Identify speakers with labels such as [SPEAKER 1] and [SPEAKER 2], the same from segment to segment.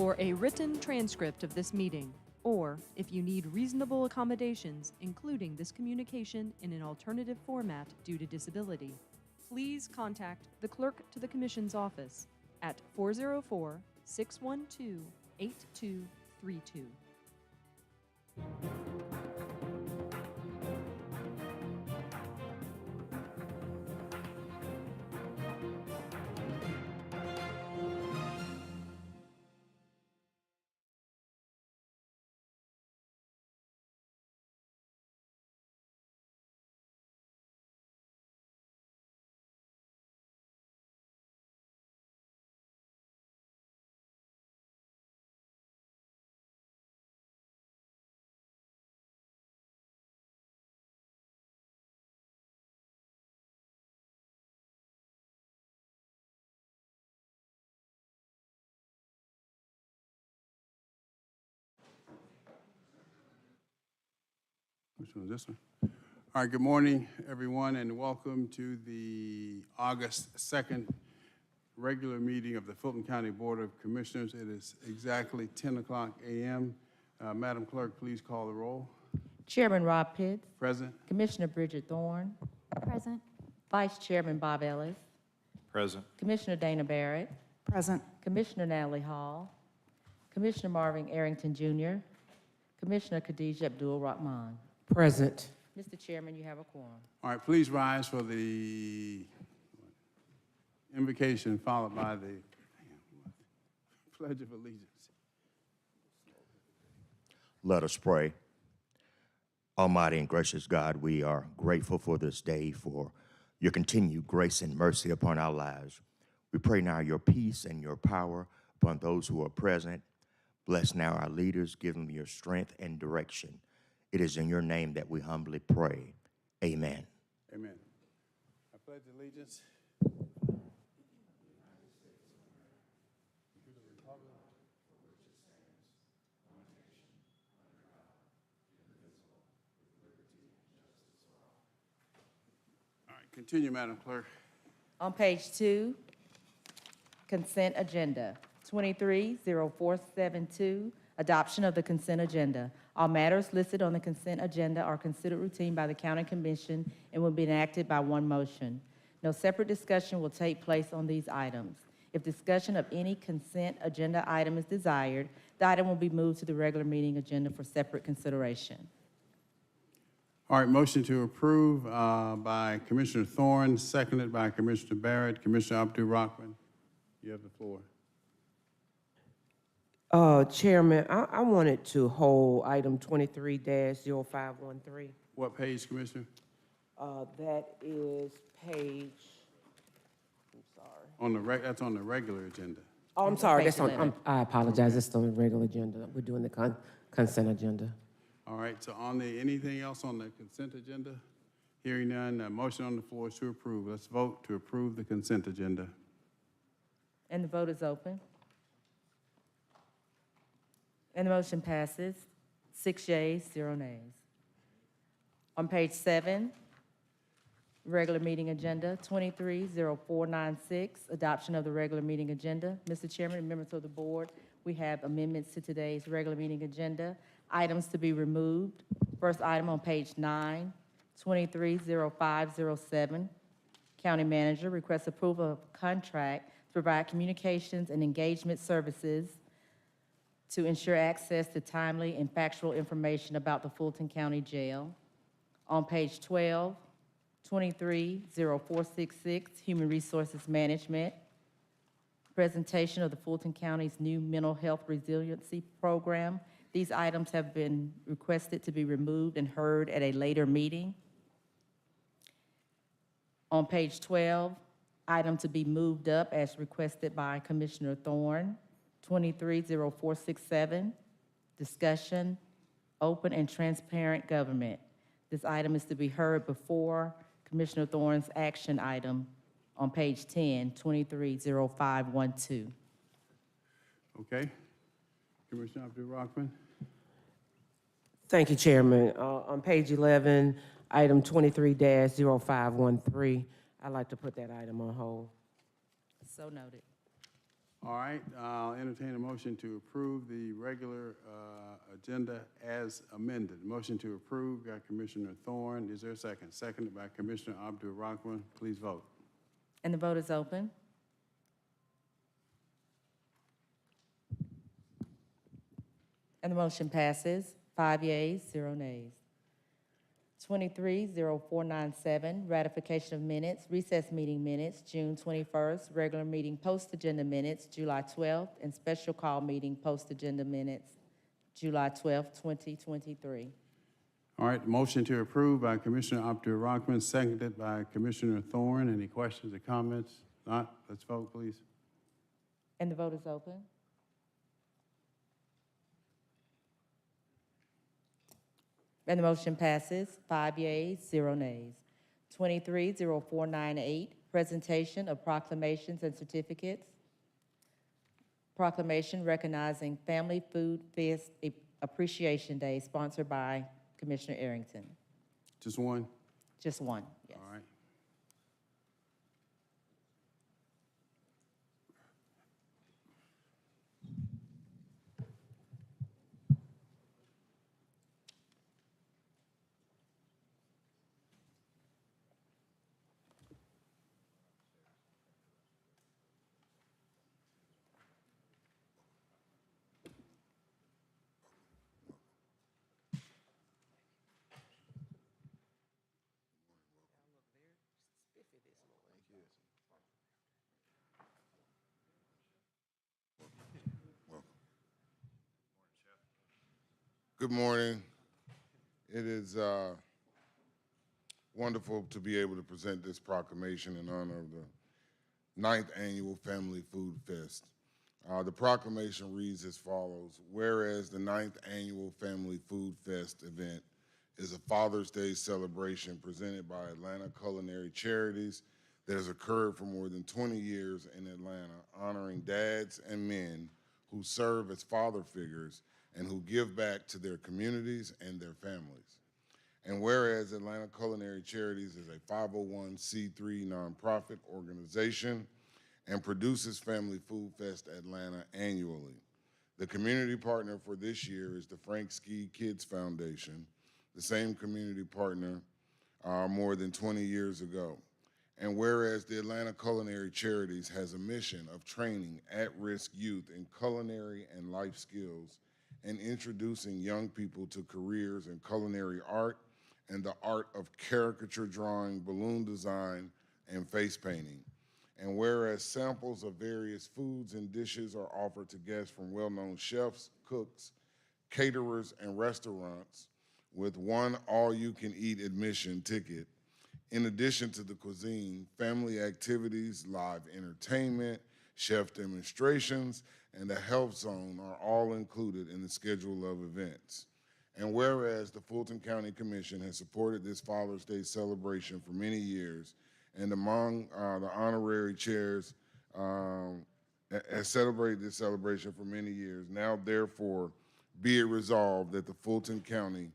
[SPEAKER 1] For a written transcript of this meeting, or if you need reasonable accommodations, including this communication in an alternative format due to disability, please contact the Clerk to the Commission's office at 404-612-8232.
[SPEAKER 2] Which one is this one? All right, good morning, everyone, and welcome to the August 2nd regular meeting of the Fulton County Board of Commissioners. It is exactly 10 o'clock a.m. Madam Clerk, please call the roll.
[SPEAKER 3] Chairman Rob Pitts.
[SPEAKER 2] Present.
[SPEAKER 3] Commissioner Bridget Thorne.
[SPEAKER 4] Present.
[SPEAKER 3] Vice Chairman Bob Ellis.
[SPEAKER 5] Present.
[SPEAKER 3] Commissioner Dana Barrett.
[SPEAKER 4] Present.
[SPEAKER 3] Commissioner Natalie Hall. Commissioner Marvin Arrington Jr. Commissioner Khadijah Abdul Rahman.
[SPEAKER 6] Present.
[SPEAKER 3] Mr. Chairman, you have a quorum.
[SPEAKER 2] All right, please rise for the invocation followed by the Pledge of Allegiance.
[SPEAKER 5] Let us pray. Almighty and gracious God, we are grateful for this day, for your continued grace and mercy upon our lives. We pray now your peace and your power upon those who are present. Bless now our leaders, give them your strength and direction. It is in your name that we humbly pray. Amen.
[SPEAKER 2] Amen. I pledge allegiance. All right, continue, Madam Clerk.
[SPEAKER 3] On page 2, consent agenda. 230472, adoption of the consent agenda. All matters listed on the consent agenda are considered routine by the County Commission and will be enacted by one motion. No separate discussion will take place on these items. If discussion of any consent agenda item is desired, the item will be moved to the regular meeting agenda for separate consideration.
[SPEAKER 2] All right, motion to approve by Commissioner Thorne, seconded by Commissioner Barrett. Commissioner Abdul Rahman, you have the floor.
[SPEAKER 6] Chairman, I wanted to hold item 23-0513.
[SPEAKER 2] What page, Commissioner?
[SPEAKER 6] That is page, I'm sorry.
[SPEAKER 2] That's on the regular agenda.
[SPEAKER 6] Oh, I'm sorry,
[SPEAKER 3] Page
[SPEAKER 6] that's on,
[SPEAKER 3] 11.
[SPEAKER 6] I apologize, it's on the regular agenda. We're doing the consent agenda.
[SPEAKER 2] All right, so on the, anything else on the consent agenda? Hearing none, motion on the floor is to approve. Let's vote to approve the consent agenda.
[SPEAKER 3] And the vote is open. And the motion passes, 6 yeas, 0 nays. On page 7, regular meeting agenda, 230496, adoption of the regular meeting agenda. Mr. Chairman and members of the board, we have amendments to today's regular meeting agenda. Items to be removed. First item on page 9, 230507. County manager requests approval of contract to provide communications and engagement services to ensure access to timely and factual information about the Fulton County Jail. On page 12, 230466, Human Resources Management. Presentation of the Fulton County's new mental health resiliency program. These items have been requested to be removed and heard at a later meeting. On page 12, item to be moved up as requested by Commissioner Thorne. 230467, discussion, open and transparent government. This item is to be heard before Commissioner Thorne's action item on page 10, 230512.
[SPEAKER 2] Okay. Commissioner Abdul Rahman.
[SPEAKER 6] Thank you, Chairman. On page 11, item 23-0513, I'd like to put that item on hold.
[SPEAKER 3] So noted.
[SPEAKER 2] All right, I'll entertain a motion to approve the regular agenda as amended. Motion to approve, got Commissioner Thorne. Is there a second? Seconded by Commissioner Abdul-Rahman. Please vote.
[SPEAKER 3] And the vote is open. And the motion passes, 5 yeas, 0 nays. 230497, ratification of minutes, recess meeting minutes, June 21st, regular meeting post-agenda minutes, July 12th, and special call meeting post-agenda minutes, July 12th, 2023.
[SPEAKER 2] All right, motion to approve by Commissioner Abdul-Rahman, seconded by Commissioner Thorne. Any questions or comments? Not? Let's vote, please.
[SPEAKER 3] And the vote is open. And the motion passes, 5 yeas, 0 nays. 230498, presentation of proclamations and certificates. Proclamation recognizing Family Food Fest Appreciation Day, sponsored by Commissioner Arrington.
[SPEAKER 2] Just one?
[SPEAKER 3] Just one, yes.
[SPEAKER 2] All right.
[SPEAKER 4] Good morning. It is wonderful to be able to present this proclamation in honor of the 9th Annual Family Food Fest. The proclamation reads as follows: whereas the 9th Annual Family Food Fest event is a Father's Day celebration presented by Atlanta Culinary Charities that has occurred for more than 20 years in Atlanta, honoring dads and men who serve as father figures and who give back to their communities and their families. And whereas Atlanta Culinary Charities is a 501c3 nonprofit organization and produces Family Food Fest Atlanta annually. The community partner for this year is the Frank Ski Kids Foundation, the same community partner more than 20 years ago. And whereas the Atlanta Culinary Charities has a mission of training at-risk youth in culinary and life skills and introducing young people to careers in culinary art and the art of caricature drawing, balloon design, and face painting. And whereas samples of various foods and dishes are offered to guests from well-known chefs, cooks, caterers, and restaurants with one all-you-can-eat admission ticket, in addition to the cuisine, family activities, live entertainment, chef demonstrations, and a health zone are all included in the schedule of events. And whereas the Fulton County Commission has supported this Father's Day celebration for many years, and among the honorary chairs has celebrated this celebration for many years, now therefore be it resolved that the Fulton County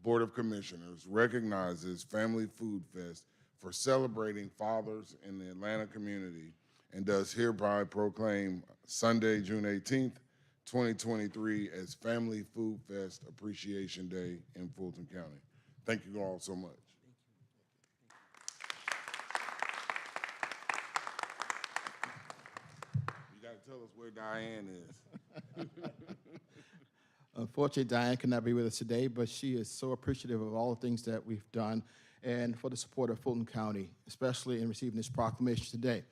[SPEAKER 4] Board of Commissioners recognizes Family Food Fest for celebrating fathers in the Atlanta community and does hereby proclaim Sunday, June 18th, 2023 as Family Food Fest Appreciation Day in Fulton County. Thank you all so much. You got to tell us where Diane is.
[SPEAKER 7] Unfortunately, Diane cannot be with us today, but she is so appreciative of all the things that we've done and for the support of Fulton County, especially in receiving this proclamation today.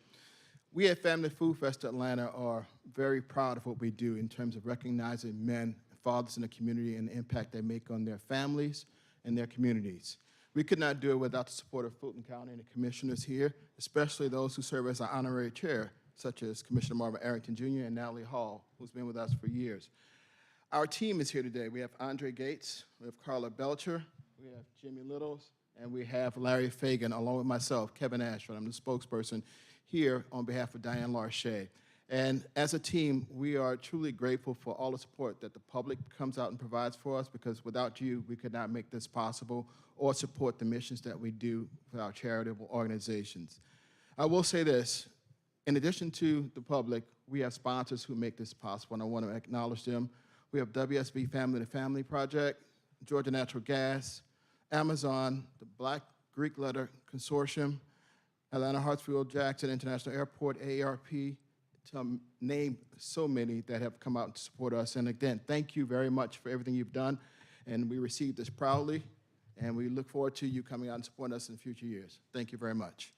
[SPEAKER 7] We at Family Food Fest Atlanta are very proud of what we do in terms of recognizing men and fathers in the community and the impact they make on their families and their communities. We could not do it without the support of Fulton County and the commissioners here, especially those who serve as our honorary chair, such as Commissioner Marvin Arrington Jr. and Natalie Hall, who's been with us for years. Our team is here today. We have Andre Gates, we have Carla Belcher, we have Jimmy Littles, and we have Larry Fagan, along with myself, Kevin Ashford. I'm the spokesperson here on behalf of Diane Larche. And as a team, we are truly grateful for all the support that the public comes out and provides for us, because without you, we could not make this possible or support the missions that we do for our charitable organizations. I will say this, In addition to the public, we have sponsors who make this possible, and I want to acknowledge them. We have WSB Family to Family Project, Georgia Natural Gas, Amazon, the Black Greek Letter Consortium, Atlanta Hartsfield Jackson International Airport, AARP, to name so many that have come out to support us. And again, thank you very much for everything you've done. And we received this proudly, and we look forward to you coming out and supporting us in future years. Thank you very much.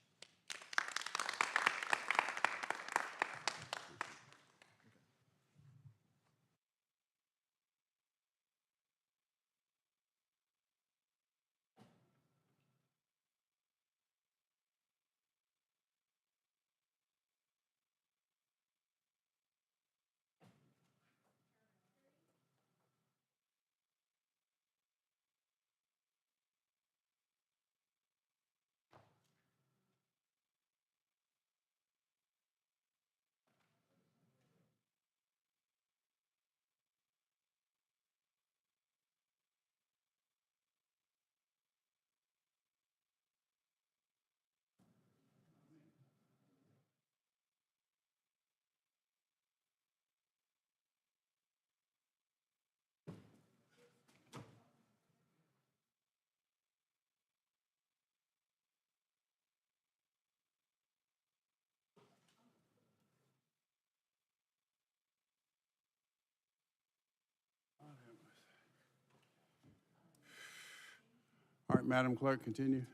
[SPEAKER 2] All right, Madam Clerk, continue.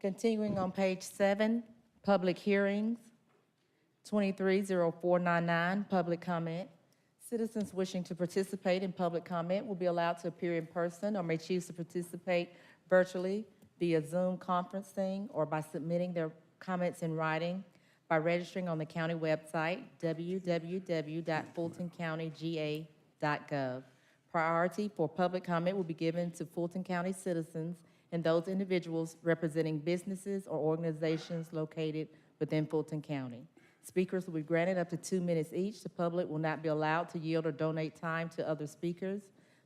[SPEAKER 3] Continuing on page 7, public hearings, 230499, public comment. Citizens wishing to participate in public comment will be allowed to appear in person or may choose to participate virtually via Zoom conferencing or by submitting their comments in writing by registering on the county website, www.fultoncountyga.gov. Priority for public comment will be given to Fulton County citizens and those individuals representing businesses or organizations located within Fulton County. Speakers will be granted up to 2 minutes each. The public will not be allowed to yield or donate time to other speakers.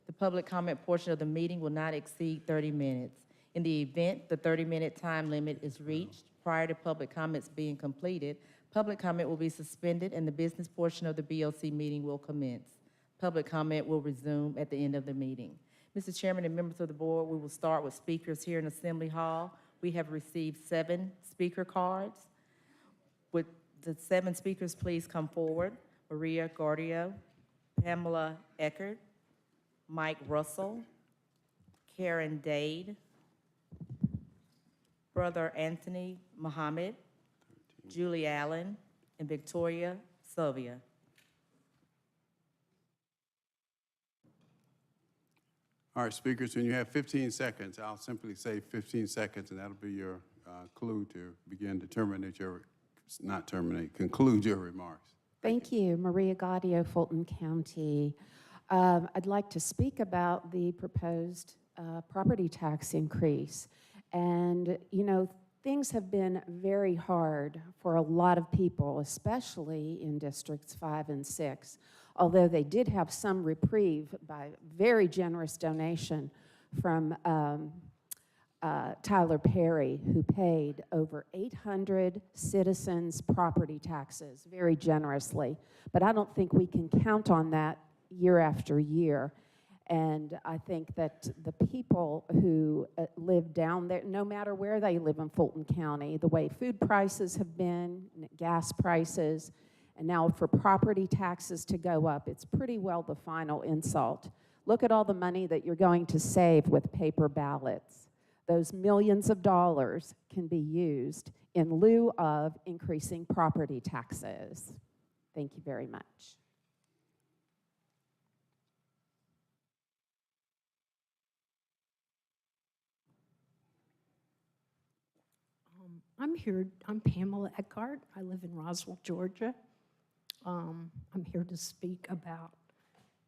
[SPEAKER 3] The public comment portion of the meeting will not exceed 30 minutes. In the event the 30-minute time limit is reached prior to public comments being completed, public comment will be suspended and the business portion of the BOC meeting will commence. Public comment will resume at the end of the meeting. Mr. Chairman and members of the board, we will start with speakers here in Assembly Hall. We have received 7 speaker cards. Would the 7 speakers please come forward? Maria Guardio, Pamela Eckert, Mike Russell, Karen Dade, Brother Anthony Muhammad, Julie Allen, and Victoria Sylvia.
[SPEAKER 2] All right, speakers, when you have 15 seconds, I'll simply say 15 seconds, and that'll be your clue to begin to conclude your remarks.
[SPEAKER 8] Thank you. Maria Gaudio, Fulton County. I'd like to speak about the proposed property tax increase. And, you know, things have been very hard for a lot of people, especially in districts 5 and 6, although they did have some reprieve by very generous donation from Tyler Perry, who paid over 800 citizens' property taxes very generously. But I don't think we can count on that year after year. And I think that the people who live down there, no matter where they live in Fulton County, the way food prices have been, gas prices, and now for property taxes to go up, it's pretty well the final insult. Look at all the money that you're going to save with paper ballots. Those millions of dollars can be used in lieu of increasing property taxes. Thank you very much.
[SPEAKER 9] I'm Pamela Eckhart. I live in Roswell, Georgia. I'm here to speak about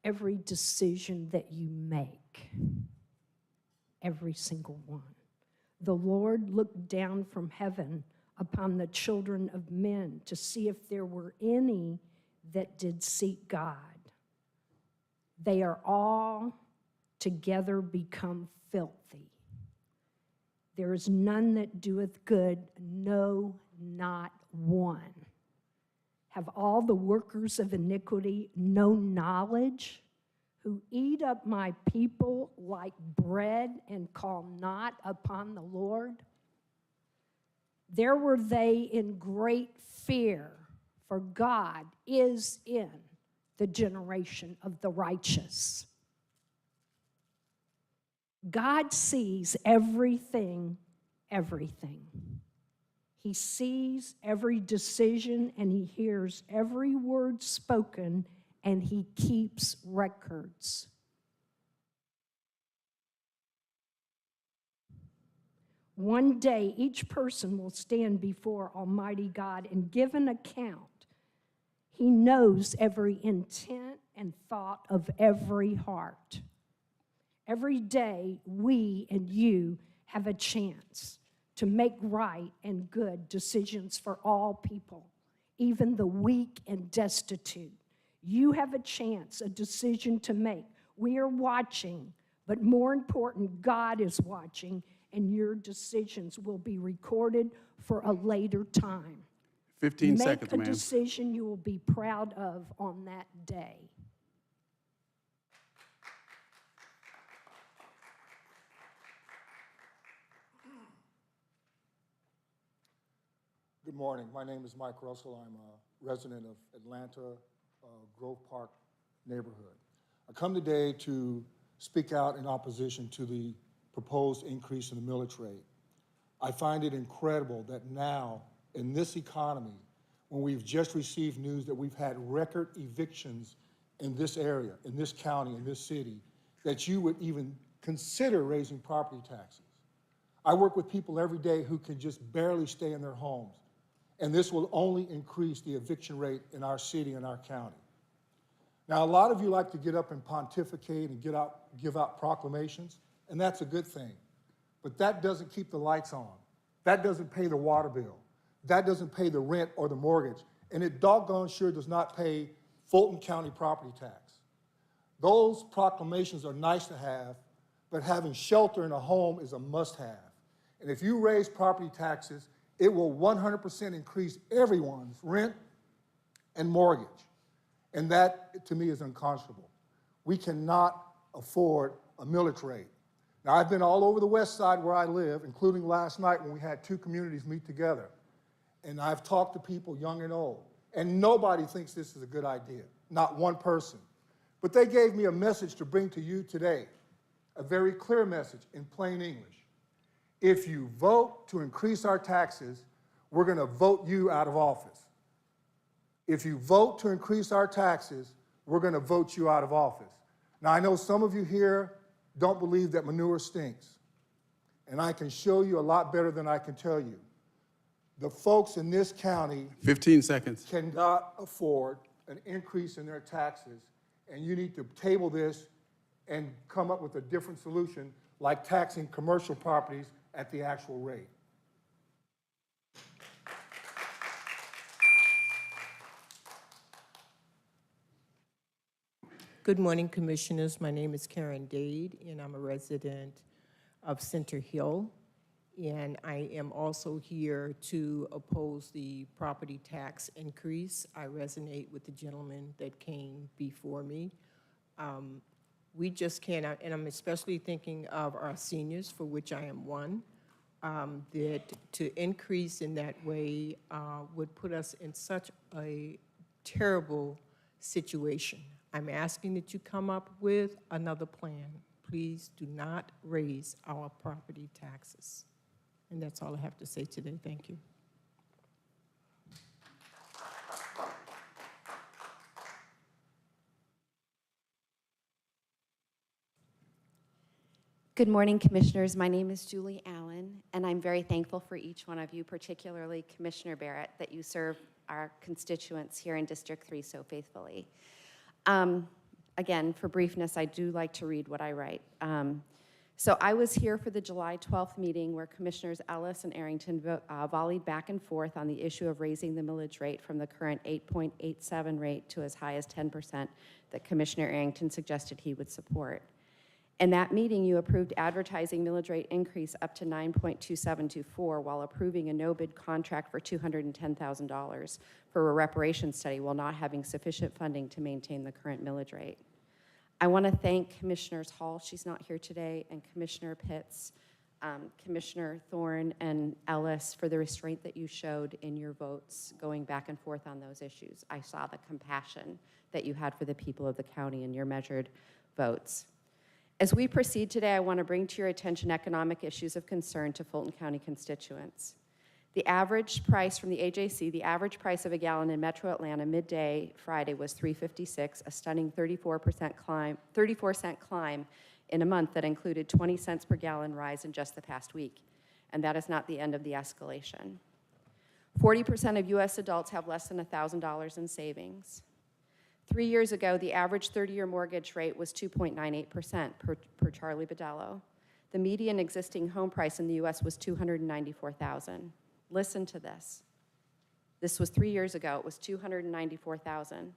[SPEAKER 9] every decision that you make, every single one. The Lord looked down from heaven upon the children of men to see if there were any that did seek God. They are all together become filthy. There is none that doeth good, no, not one. Have all the workers of iniquity no knowledge, who eat up my people like bread and call not upon the Lord? There were they in great fear, for God is in the generation of the righteous. God sees everything, everything. He sees every decision and he hears every word spoken and he keeps records. One day, each person will stand before Almighty God and give an account. He knows every intent and thought of every heart. Every day, we and you have a chance to make right and good decisions for all people, even the weak and destitute. You have a chance, a decision to make. We are watching, but more important, God is watching, and your decisions will be recorded for a later time.
[SPEAKER 2] 15 seconds,
[SPEAKER 9] Make a
[SPEAKER 2] ma'am.
[SPEAKER 9] decision you will be proud of on that day.
[SPEAKER 10] Good morning. My name is Mike Russell. I'm a resident of Atlanta, Grove Park neighborhood. I come today to speak out in opposition to the proposed increase in the millage rate. I find it incredible that now, in this economy, when we've just received news that we've had record evictions in this area, in this county, in this city, that you would even consider raising property taxes. I work with people every day who can just barely stay in their homes. And this will only increase the eviction rate in our city and our county. Now, a lot of you like to get up and pontificate and give out proclamations, and that's a good thing. But that doesn't keep the lights on. That doesn't pay the water bill. That doesn't pay the rent or the mortgage. And it doggone sure does not pay Fulton County property tax. Those proclamations are nice to have, but having shelter in a home is a must-have. And if you raise property taxes, it will 100% increase everyone's rent and mortgage. And that, to me, is unconscionable. We cannot afford a millage rate. Now, I've been all over the west side where I live, including last night when we had two communities meet together. And I've talked to people young and old, and nobody thinks this is a good idea, not one person. But they gave me a message to bring to you today, a very clear message in plain English. If you vote to increase our taxes, we're going to vote you out of office. If you vote to increase our taxes, we're going to vote you out of office. Now, I know some of you here don't believe that manure stinks, and I can show you a lot better than I can tell you. The folks in this county
[SPEAKER 2] 15 seconds.
[SPEAKER 10] cannot afford an increase in their taxes, and you need to table this and come up with a different solution, like taxing commercial properties at the actual rate.
[SPEAKER 6] Good morning, Commissioners. My name is Karen Dade, and I'm a resident of Center Hill. And I am also here to oppose the property tax increase. I resonate with the gentleman that came before me. We just cannot, and I'm especially thinking of our seniors, for which I am one, that to increase in that way would put us in such a terrible situation. I'm asking that you come up with another plan. Please do not raise our property taxes. And that's all I have to say today. Thank you.
[SPEAKER 11] Good morning, Commissioners. My name is Julie Allen, and I'm very thankful for each one of you, particularly Commissioner Barrett, that you serve our constituents here in District 3 so faithfully. Again, for briefness, I do like to read what I write. So I was here for the July 12th meeting where Commissioners Ellis and Arrington volleyed back and forth on the issue of raising the millage rate from the current 8.87 rate to as high as 10% that Commissioner Arrington suggested he would support. In that meeting, you approved advertising millage rate increase up to 9.2724 while approving a no-bid contract for $210,000 for a reparation study while not having sufficient funding to maintain the current millage rate. I want to thank Commissioners Hall, she's not here today, and Commissioner Pitts, Commissioner Thorne, and Ellis for the restraint that you showed in your votes going back and forth on those issues. I saw the compassion that you had for the people of the county in your measured votes. As we proceed today, I want to bring to your attention economic issues of concern to Fulton County constituents. The average price from the AJC, the average price of a gallon in Metro Atlanta midday Friday was $3.56, a stunning 34% climb in a month that included 20 cents per gallon rise in just the past week. And that is not the end of the escalation. 40% of U.S. adults have less than $1,000 in savings. 3 years ago, the average 30-year mortgage rate was 2.98% per Charlie Badello. The median existing home price in the U.S. was $294,000. Listen to this. This was 3 years ago. It was $294,000.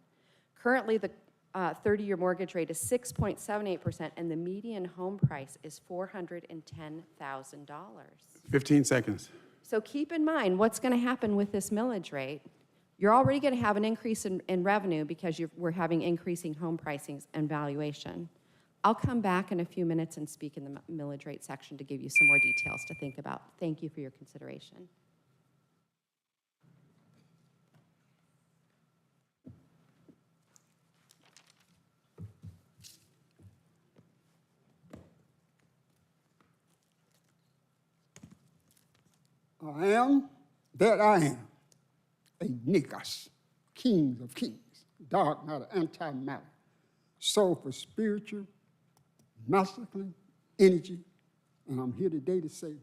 [SPEAKER 11] Currently, the 30-year mortgage rate is 6.78%, and the median home price is $410,000.
[SPEAKER 2] 15 seconds.
[SPEAKER 11] So keep in mind what's going to happen with this millage rate. You're already going to have an increase in revenue because we're having increasing home pricings and valuation. I'll come back in a few minutes and speak in the millage rate section to give you some more details to think about. Thank you for your consideration.
[SPEAKER 12] I am that I am, a Negus, king of kings, dark matter, anti-matter, soul for spiritual, masculine energy, and I'm here today to say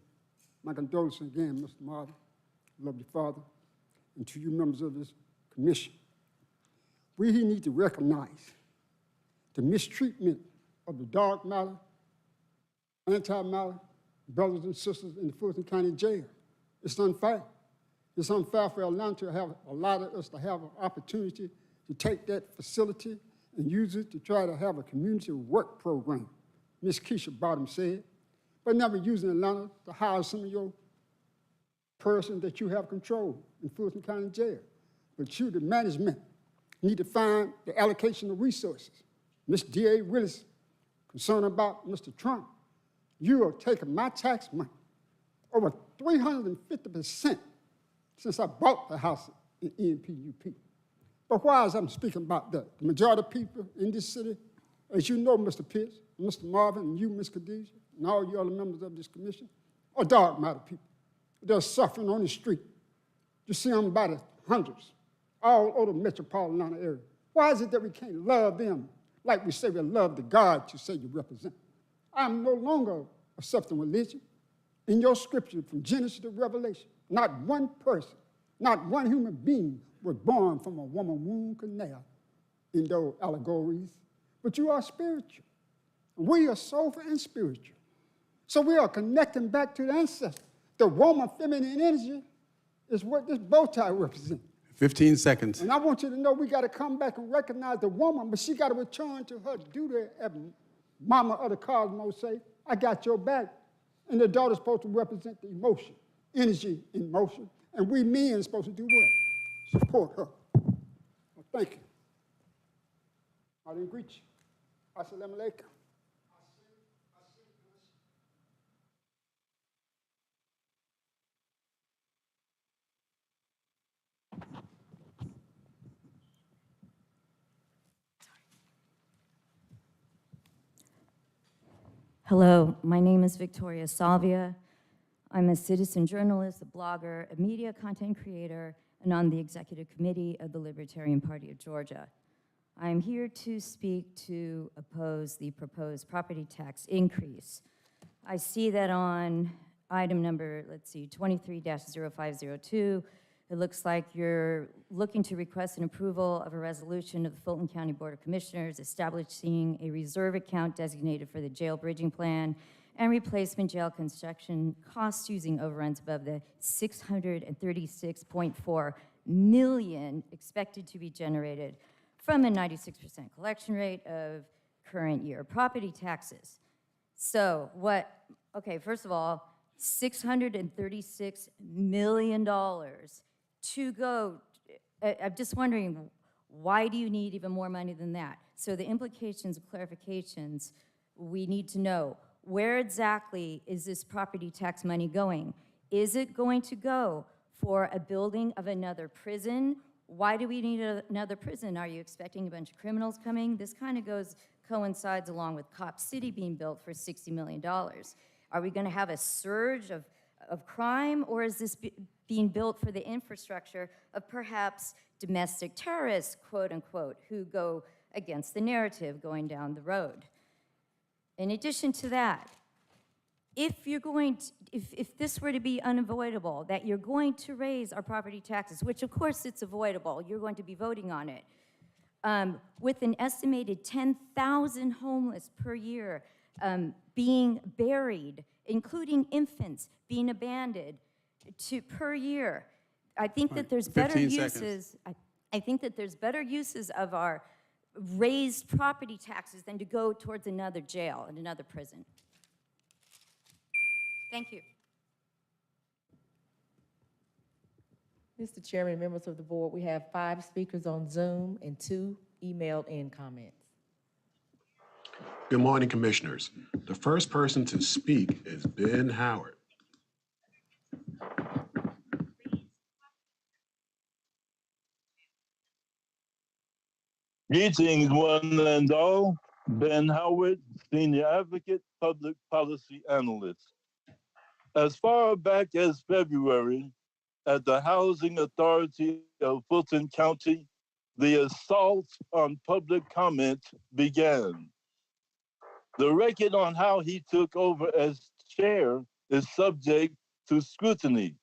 [SPEAKER 12] my condolences again, Mr. Martin, love your father, and to you members of this commission. We need to recognize the mistreatment of the dark matter, anti-matter brothers and sisters in the Fulton County Jail. It's unfair. It's unfair for Atlanta to have allowed us to have an opportunity to take that facility and use it to try to have a community work program, Ms. Keisha Bottom said, but never using Atlanta to hire some of your persons that you have control in Fulton County Jail. But you, the management, need to find the allocation of resources. Ms. D.A. Willis, concerned about Mr. Trump, you are taking my tax money over 350% since I bought the house in NPUP. But why is I'm speaking about that? The majority of people in this city, as you know, Mr. Pitts, Mr. Marvin, and you, Ms. Khadijah, and all you other members of this commission, are dark matter people. They're suffering on the street. You see them by the hundreds, all over the metropolitan Atlanta area. Why is it that we can't love them like we say we love the God you say you represent? I'm no longer accepting religion. In your scripture from Genesis to Revelation, not one person, not one human being was born from a woman womb canal in those allegories, but you are spiritual. We are soulful and spiritual. So we are connecting back to the ancestors. The woman feminine energy is what this bow tie represents.
[SPEAKER 2] 15 seconds.
[SPEAKER 12] And I want you to know we got to come back and recognize the woman, but she got to return to her duty as mama of the cosmos say, I got your back. And the daughter's supposed to represent the emotion, energy in motion. And we men are supposed to do what? Support her. Well, thank you. I didn't greet you. Assalamu alaikum.
[SPEAKER 13] Hello, my name is Victoria Salvia. I'm a citizen journalist, a blogger, a media content creator, and on the executive committee of the Libertarian Party of Georgia. I'm here to speak to oppose the proposed property tax increase. I see that on item number, 23-0502, it looks like you're looking to request an approval of a resolution of the Fulton County Board of Commissioners establishing a reserve account designated for the jail bridging plan and replacement jail construction costs using overruns above the $636.4 million expected to be generated from a 96% collection rate of current year property taxes. So okay, first of all, $636 million to go. I'm just wondering, why do you need even more money than that? So the implications, clarifications, we need to know. Where exactly is this property tax money going? Is it going to go for a building of another prison? Why do we need another prison? Are you expecting a bunch of criminals coming? This kind of coincides along with Cop City being built for $60 million. Are we going to have a surge of crime, or is this being built for the infrastructure of perhaps domestic terrorists, quote unquote, who go against the narrative going down the road? In addition to that, if this were to be unavoidable, that you're going to raise our property taxes, which of course it's avoidable, you're going to be voting on it, with an estimated 10,000 homeless per year being buried, including infants being abandoned per year, I think that there's better
[SPEAKER 2] 15
[SPEAKER 13] uses.
[SPEAKER 2] seconds.
[SPEAKER 13] I think that there's better uses of our raised property taxes than to go towards another jail and another prison. Thank you.
[SPEAKER 3] Mr. Chairman, members of the board, we have 5 speakers on Zoom and 2 emailed in comments.
[SPEAKER 14] Good morning, Commissioners. The first person to speak is Ben Howard.
[SPEAKER 15] Greetings, one and all. Ben Howard, Senior Advocate, Public Policy Analyst. As far back as February, at the Housing Authority of Fulton County, the assault on public comment began. The record on how he took over as chair is subject to scrutiny.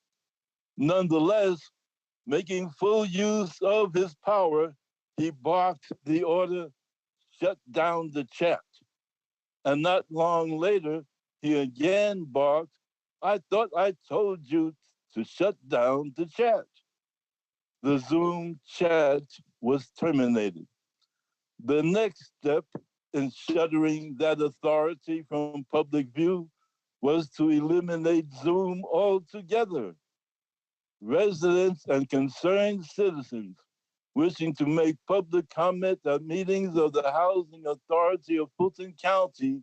[SPEAKER 15] Nonetheless, making full use of his power, he barked the order, shut down the chat. And not long later, he again barked, I thought I told you to shut down the chat. The Zoom chat was terminated. The next step in shuttering that authority from public view was to eliminate Zoom altogether. Residents and concerned citizens wishing to make public comment at meetings of the Housing Authority of Fulton County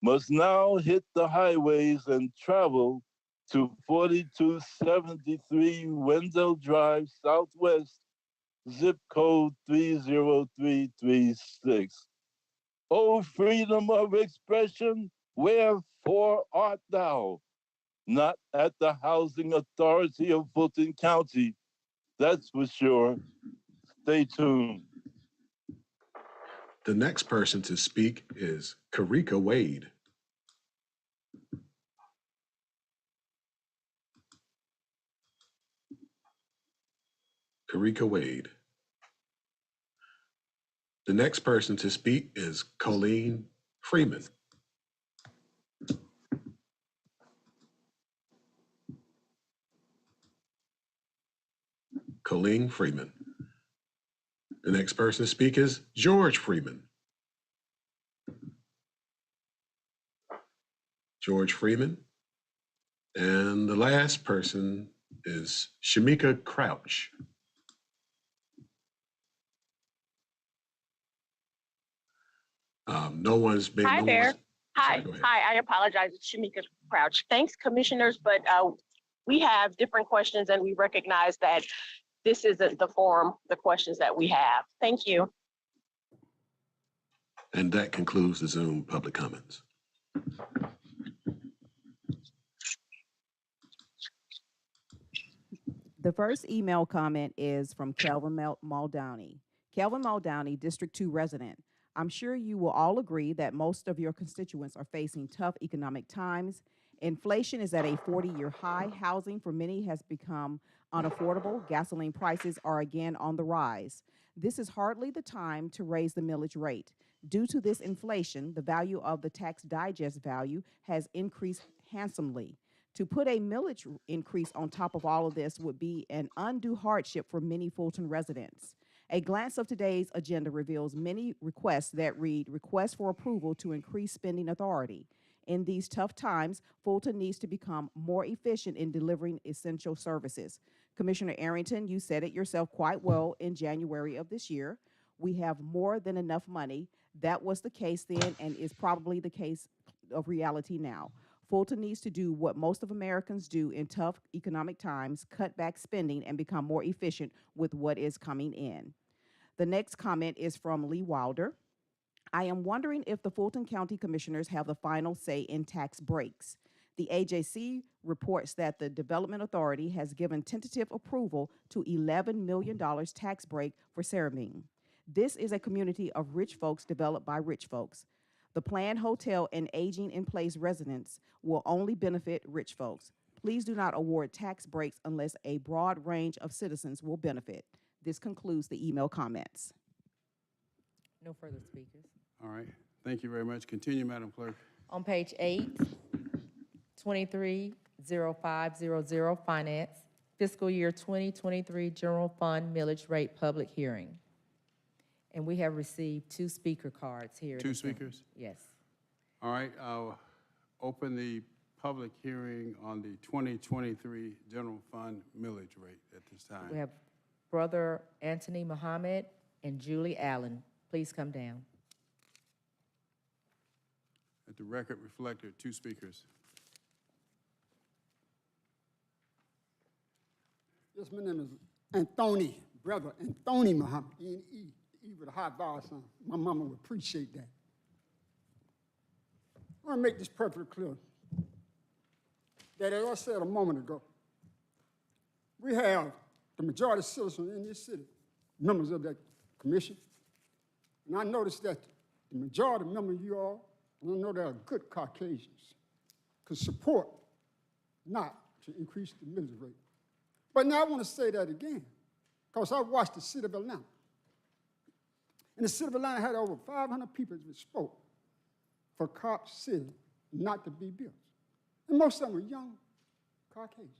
[SPEAKER 15] must now hit the highways and travel to 4273 Wendell Drive Southwest, zip code 30336. Oh, freedom of expression, wherefore art thou? Not at the Housing Authority of Fulton County, that's for sure. Stay tuned.
[SPEAKER 14] The next person to speak is Karika Wade. Karika Wade. The next person to speak is Colleen Freeman. Colleen Freeman. The next person to speak is George Freeman. George Freeman. And the last person is Shamika Crouch. No one's been.
[SPEAKER 16] Hi there. Hi.
[SPEAKER 14] Sorry,
[SPEAKER 16] Hi. I apologize. It's Shamika Crouch. Thanks, commissioners, but we have different questions and we recognize that this isn't the forum, the questions that we have. Thank you.
[SPEAKER 14] And that concludes the Zoom public comments.
[SPEAKER 17] The first email comment is from Kelvin Muldowney. Kelvin Muldowney, District 2 resident. I'm sure you will all agree that most of your constituents are facing tough economic times. Inflation is at a 40-year high. Housing for many has become unaffordable. Gasoline prices are again on the rise. This is hardly the time to raise the millage rate. Due to this inflation, the value of the tax digest value has increased handsomely. To put a millage increase on top of all of this would be an undue hardship for many Fulton residents. A glance of today's agenda reveals many requests that read, request for approval to increase spending authority. In these tough times, Fulton needs to become more efficient in delivering essential services. Commissioner Arrington, you said it yourself quite well in January of this year. We have more than enough money. That was the case then and is probably the case of reality now. Fulton needs to do what most of Americans do in tough economic times, cut back spending and become more efficient with what is coming in. The next comment is from Lee Wilder. I am wondering if the Fulton County Commissioners have the final say in tax breaks. The AJC reports that the Development Authority has given tentative approval to $11 million tax break for Cerebine. This is a community of rich folks developed by rich folks. The planned hotel and aging in place residents will only benefit rich folks. Please do not award tax breaks unless a broad range of citizens will benefit. This concludes the email comments.
[SPEAKER 3] No further speakers.
[SPEAKER 2] All right. Thank you very much. Continue, Madam Clerk.
[SPEAKER 3] On page 8, 230500, Finance, Fiscal Year 2023 General Fund Millage Rate Public Hearing. And we have received 2 speaker cards here.
[SPEAKER 2] Two speakers?
[SPEAKER 3] Yes.
[SPEAKER 2] All right. I'll open the public hearing on the 2023 General Fund millage rate at this time.
[SPEAKER 3] We have Brother Anthony Muhammad and Julie Allen. Please come down.
[SPEAKER 2] Let the record reflect there are 2 speakers.
[SPEAKER 12] Yes, my name is Anthony, Brother Anthony Muhammad, N-E, E with a high vowel sound. My mama would appreciate that. I want to make this perfectly clear that, as I said a moment ago, we have the majority of citizens in this city, members of that commission, and I noticed that the majority of members of you all, and I know they are good Caucasians, could support not to increase the millage rate. But now I want to say that again, because I watched the city of Atlanta. And the city of Atlanta had over 500 people that spoke for Cobb City not to be built. And most of them were young Caucasians.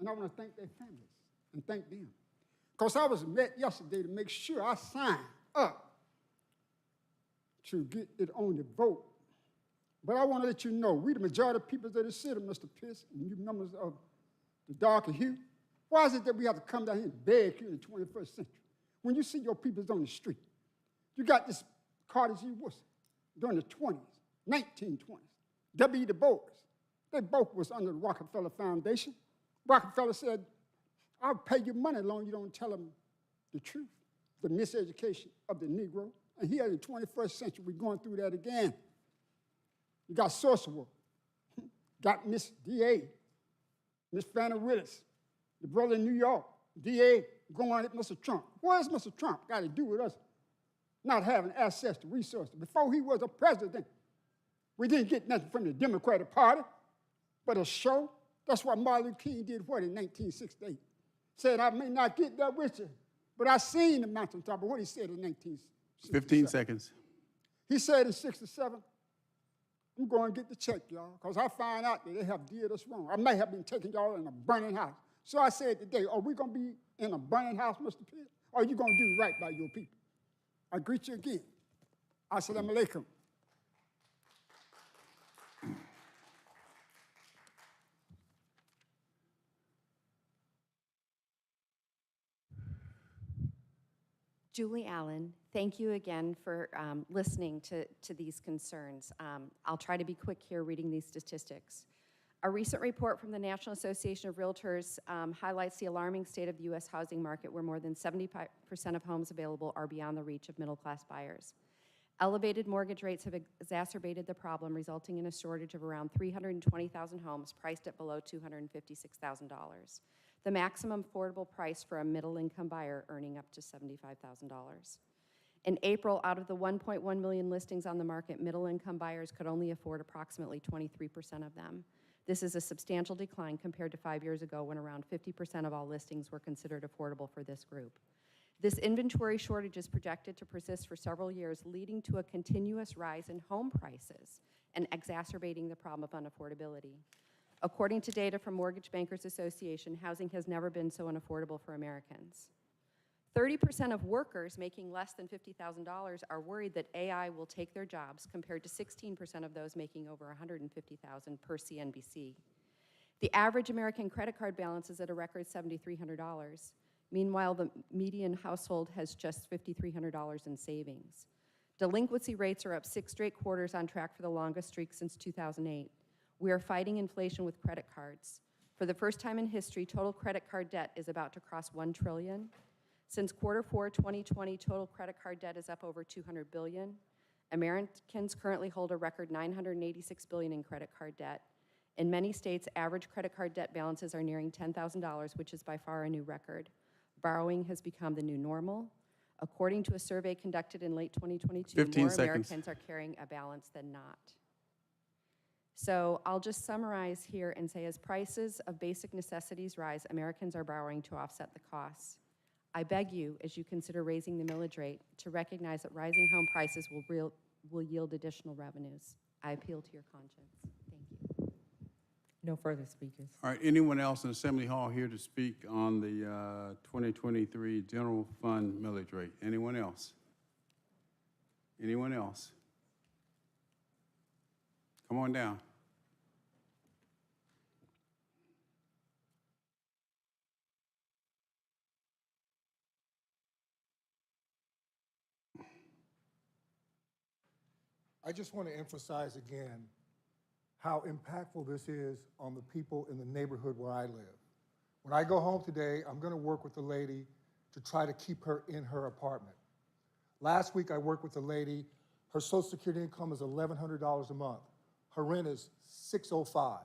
[SPEAKER 12] And I want to thank their families and thank them. Because I was met yesterday to make sure I signed up to get it on the vote. But I want to let you know, we the majority of people of the city, Mr. Pierce, and you members of the darker hue, why is it that we have to come down here and beg here in the 21st century? When you see your peoples on the street, you got this Carter G. Woodson during the 20s, 1920s, W. Du Bois. They both was under the Rockefeller Foundation. Rockefeller said, I'll pay you money as long as you don't tell them the truth, the miseducation of the Negro. And here in the 21st century, we're going through that again. You got Sorcerer, got Miss D.A., Miss Fannie Willis, the brother in New York, D.A. going at Mr. Trump. What has Mr. Trump got to do with us not having access to resources? Before he was a president, we didn't get nothing from the Democratic Party but a show. That's what Martin Luther King did what in 1968. Said, I may not get there with you, but I seen the mountaintop. But what he said in 1967.
[SPEAKER 2] 15 seconds.
[SPEAKER 12] He said in 67, I'm going to get the check, y'all, because I find out that they have did us wrong. I may have been taking y'all in a burning house. So I said today, are we going to be in a burning house, Mr. Pitt, or are you going to do right by your people? I greet you again. Assalamu alaikum.
[SPEAKER 11] Julie Allen, thank you again for listening to these concerns. I'll try to be quick here reading these statistics. A recent report from the National Association of Realtors highlights the alarming state of the U.S. housing market, where more than 75% of homes available are beyond the reach of middle-class buyers. Elevated mortgage rates have exacerbated the problem, resulting in a shortage of around 320,000 homes priced at below $256,000. The maximum affordable price for a middle-income buyer earning up to $75,000. In April, out of the 1.1 million listings on the market, middle-income buyers could only afford approximately 23% of them. This is a substantial decline compared to 5 years ago, when around 50% of all listings were considered affordable for this group. This inventory shortage is projected to persist for several years, leading to a continuous rise in home prices and exacerbating the problem of unaffordability. According to data from Mortgage Bankers Association, housing has never been so unaffordable for Americans. 30% of workers making less than $50,000 are worried that AI will take their jobs, compared to 16% of those making over $150,000 per CNBC. The average American credit card balance is at a record $7,300. Meanwhile, the median household has just $5,300 in savings. Delinquency rates are up 6 straight quarters, on track for the longest streak since 2008. We are fighting inflation with credit cards. For the first time in history, total credit card debt is about to cross $1 trillion. Since Q4 2020, total credit card debt is up over $200 billion. Americans currently hold a record $986 billion in credit card debt. In many states, average credit card debt balances are nearing $10,000, which is by far a new record. Borrowing has become the new normal. According to a survey conducted in late 2022,
[SPEAKER 2] 15
[SPEAKER 11] more
[SPEAKER 2] seconds.
[SPEAKER 11] Americans are carrying a balance than not. So I'll just summarize here and say, as prices of basic necessities rise, Americans are borrowing to offset the costs. I beg you, as you consider raising the millage rate, to recognize that rising home prices will yield additional revenues. I appeal to your conscience. Thank you.
[SPEAKER 3] No further speakers.
[SPEAKER 2] All right, anyone else in Assembly Hall here to speak on the 2023 general fund millage rate? Anyone else? Anyone else? Come on down.
[SPEAKER 10] I just want to emphasize again how impactful this is on the people in the neighborhood where I live. When I go home today, I'm going to work with the lady to try to keep her in her apartment. Last week, I worked with a lady. Her Social Security income is $1,100 a month. Her rent is $605.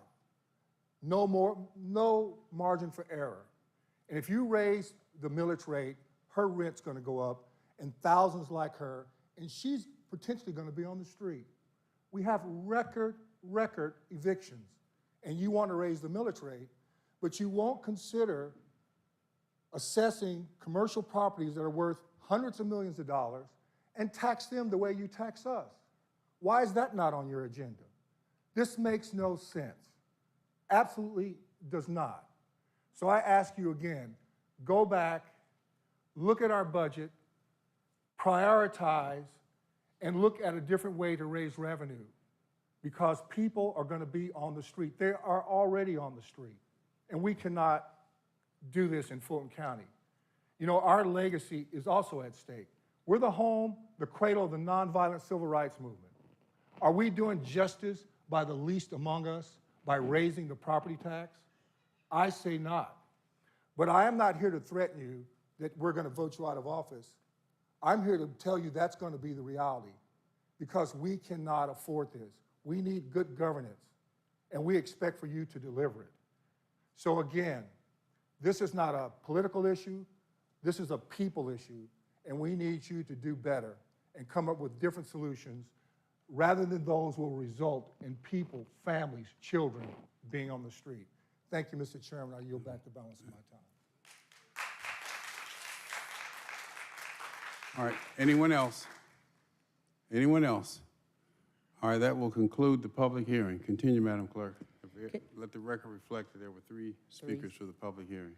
[SPEAKER 10] No margin for error. And if you raise the millage rate, her rent's going to go up, and thousands like her, and she's potentially going to be on the street. We have record evictions, and you want to raise the millage rate, but you won't consider assessing commercial properties that are worth hundreds of millions of dollars and tax them the way you tax us. Why is that not on your agenda? This makes no sense. Absolutely does not. So I ask you again, go back, look at our budget, prioritize, and look at a different way to raise revenue, because people are going to be on the street. They are already on the street, and we cannot do this in Fulton County. You know, our legacy is also at stake. We're the home, the cradle of the nonviolent civil rights movement. Are we doing justice by the least among us by raising the property tax? I say not. But I am not here to threaten you that we're going to vote you out of office. I'm here to tell you that's going to be the reality, because we cannot afford this. We need good governance, and we expect for you to deliver it. So again, this is not a political issue. This is a people issue, and we need you to do better and come up with different solutions rather than those will result in people, families, children being on the street. Thank you, Mr. Chairman. I yield back the balance of my time.
[SPEAKER 2] All right, anyone else? Anyone else? All right, that will conclude the public hearing. Continue, Madam Clerk. Let the record reflect that there were 3 speakers for the public hearing.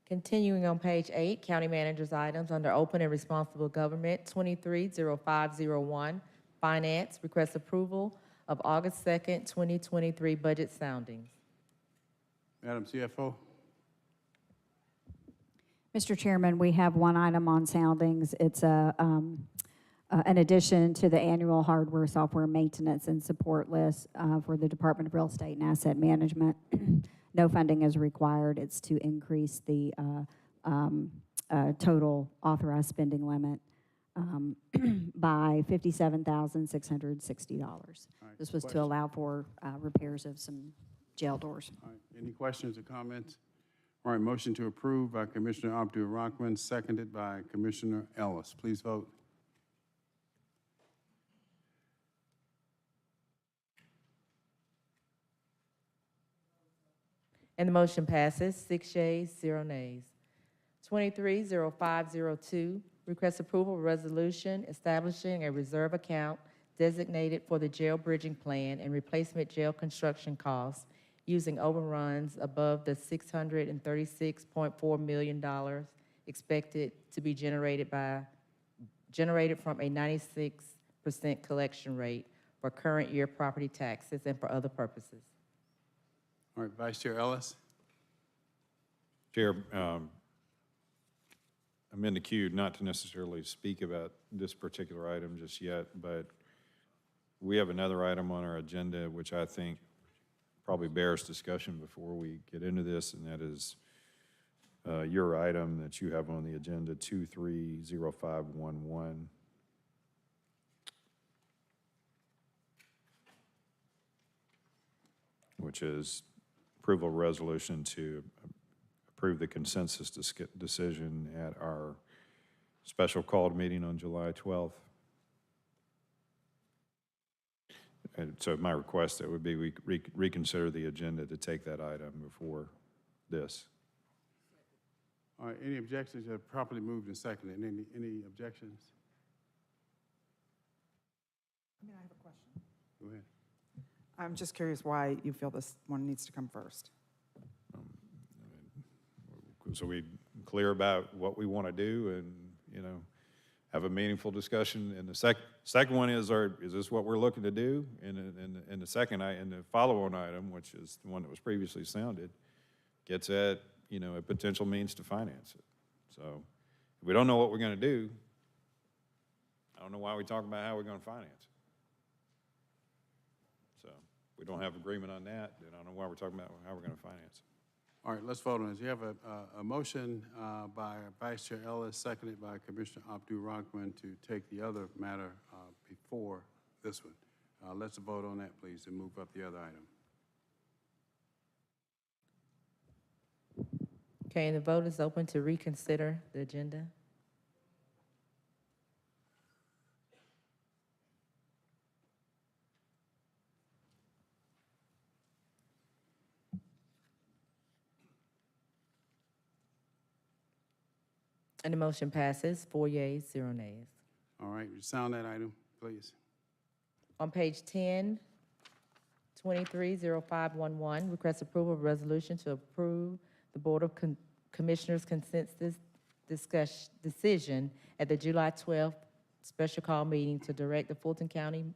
[SPEAKER 3] Continuing on page 8, County Manager's items under Open and Responsible Government, 230501, Finance, request approval of August 2nd, 2023 budget soundings.
[SPEAKER 2] Madam CFO.
[SPEAKER 8] Mr. Chairman, we have one item on soundings. It's an addition to the annual hardware, software maintenance and support list for the Department of Real Estate and Asset Management. No funding is required. It's to increase the total authorized spending limit by $57,660. This was to allow for repairs of some jail doors.
[SPEAKER 2] All right, any questions or comments? All right, motion to approve by Commissioner Abdul Rahman, seconded by Commissioner Ellis. Please vote.
[SPEAKER 3] And the motion passes, 6 yeas, 0 nays. 230502, request approval of resolution establishing a reserve account designated for the jail bridging plan and replacement jail construction costs using overruns above the $636.4 million expected to be generated from a 96% collection rate for current year property taxes and for other purposes.
[SPEAKER 2] All right, Vice Chair Ellis.
[SPEAKER 18] Chair, I'm in the queue not to necessarily speak about this particular item just yet, but we have another item on our agenda which I think probably bears discussion before we get into this, and that is your item that you have on the agenda, 230511. Which is approval resolution to approve the consensus decision at our special called meeting on July 12th. And so my request that would be we reconsider the agenda to take that item before this.
[SPEAKER 2] All right, any objections? Have properly moved and seconded. Any objections?
[SPEAKER 19] I mean, I have a question.
[SPEAKER 2] Go ahead.
[SPEAKER 19] I'm just curious why you feel this one needs to come first.
[SPEAKER 18] So we clear about what we want to do and, you know, have a meaningful discussion. And the second one is this what we're looking to do? And the second, and the follow-on item, which is the one that was previously sounded, gets at, you know, a potential means to finance it. So if we don't know what we're going to do, I don't know why we talk about how we're going to finance it. So if we don't have agreement on that, then I don't know why we're talking about how we're going to finance it.
[SPEAKER 2] All right, let's vote on this. You have a motion by Vice Chair Ellis, seconded by Commissioner Abdul-Rahman to take the other matter before this one. Let's vote on that, please, and move up the other item.
[SPEAKER 3] Okay, and the vote is open to reconsider the agenda. And the motion passes, 4 yeas, 0 nays.
[SPEAKER 2] All right, you sound that item, please.
[SPEAKER 3] On page 10, 230511, request approval of resolution to approve the Board of Commissioners consensus decision at the July 12th special call meeting to direct the Fulton County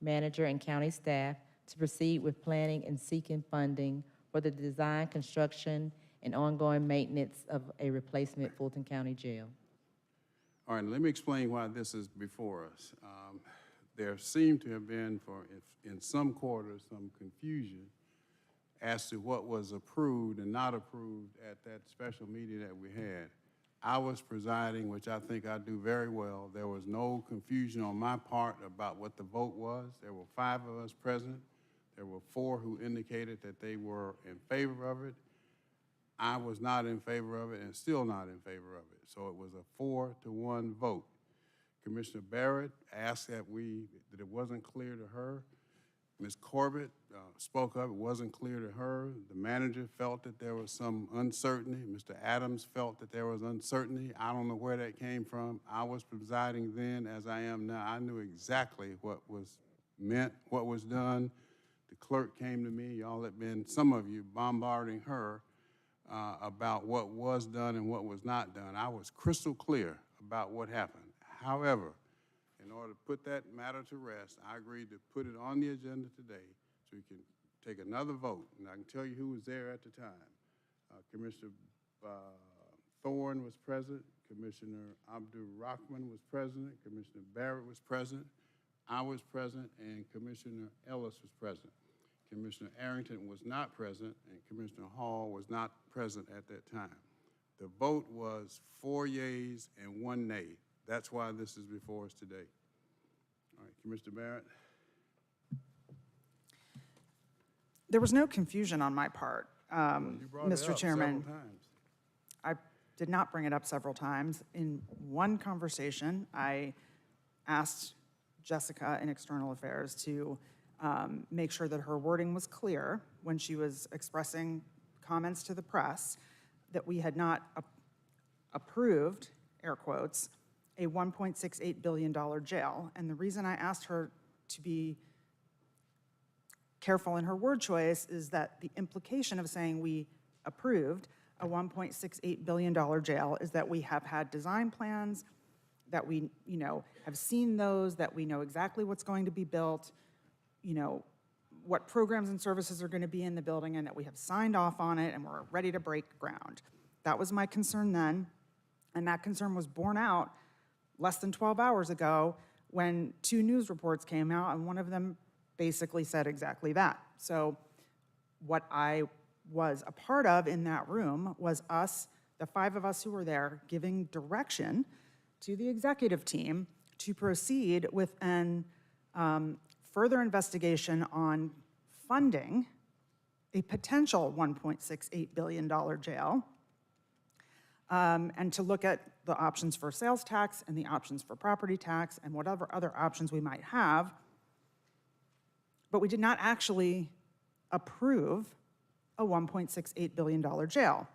[SPEAKER 3] Manager and county staff to proceed with planning and seeking funding for the design, construction, and ongoing maintenance of a replacement Fulton County jail.
[SPEAKER 2] All right, let me explain why this is before us. There seemed to have been, in some quarters, some confusion as to what was approved and not approved at that special meeting that we had. I was presiding, which I think I do very well. There was no confusion on my part about what the vote was. There were 5 of us present. There were 4 who indicated that they were in favor of it. I was not in favor of it and still not in favor of it. So it was a 4-to-1 vote. Commissioner Barrett asked that it wasn't clear to her. Ms. Corbett spoke up, it wasn't clear to her. The manager felt that there was some uncertainty. Mr. Adams felt that there was uncertainty. I don't know where that came from. I was presiding then as I am now. I knew exactly what was meant, what was done. The clerk came to me. Y'all have been, some of you, bombarding her about what was done and what was not done. I was crystal clear about what happened. However, in order to put that matter to rest, I agreed to put it on the agenda today so we can take another vote. And I can tell you who was there at the time. Commissioner Thorne was present. Commissioner Abdul-Rahman was present. Commissioner Barrett was present. I was present, and Commissioner Ellis was present. Commissioner Arrington was not present, and Commissioner Hall was not present at that time. The vote was 4 yeas and 1 nay. That's why this is before us today. All right, Commissioner Barrett.
[SPEAKER 19] There was no confusion on my part,
[SPEAKER 2] You brought it
[SPEAKER 19] Mr.
[SPEAKER 2] up
[SPEAKER 19] Chairman.
[SPEAKER 2] several times.
[SPEAKER 19] I did not bring it up several times. In one conversation, I asked Jessica in External Affairs to make sure that her wording was clear when she was expressing comments to the press, that we had not approved, air quotes, a $1.68 billion jail. And the reason I asked her to be careful in her word choice is that the implication of saying we approved a $1.68 billion jail is that we have had design plans, that we, have seen those, that we know exactly what's going to be built, what programs and services are going to be in the building, and that we have signed off on it and we're ready to break ground. That was my concern then, and that concern was borne out less than 12 hours ago when 2 news reports came out, and one of them basically said exactly that. So what I was a part of in that room was us, the 5 of us who were there, giving direction to the executive team to proceed with an further investigation on funding a potential $1.68 billion jail, and to look at the options for sales tax and the options for property tax and whatever other options we might have. But we did not actually approve a $1.68 billion jail.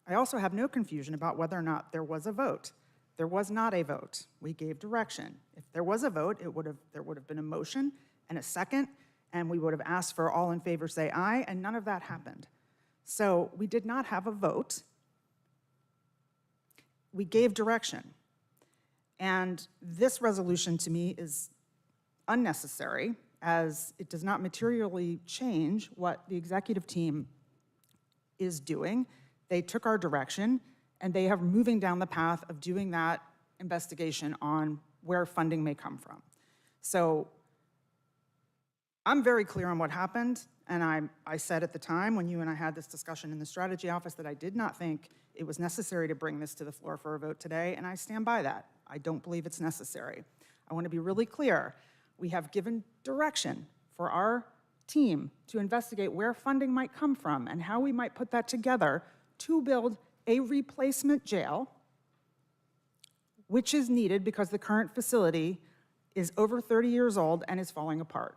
[SPEAKER 19] I also have no confusion about whether or not there was a vote. There was not a vote. We gave direction. If there was a vote, there would have been a motion and a second, and we would have asked for all in favor say aye, and none of that happened. So we did not have a vote. We gave direction. And this resolution to me is unnecessary, as it does not materially change what the executive team is doing. They took our direction, and they are moving down the path of doing that investigation on where funding may come from. So I'm very clear on what happened, and I said at the time when you and I had this discussion in the strategy office that I did not think it was necessary to bring this to the floor for a vote today, and I stand by that. I don't believe it's necessary. I want to be really clear. We have given direction for our team to investigate where funding might come from and how we might put that together to build a replacement jail, which is needed because the current facility is over 30 years old and is falling apart.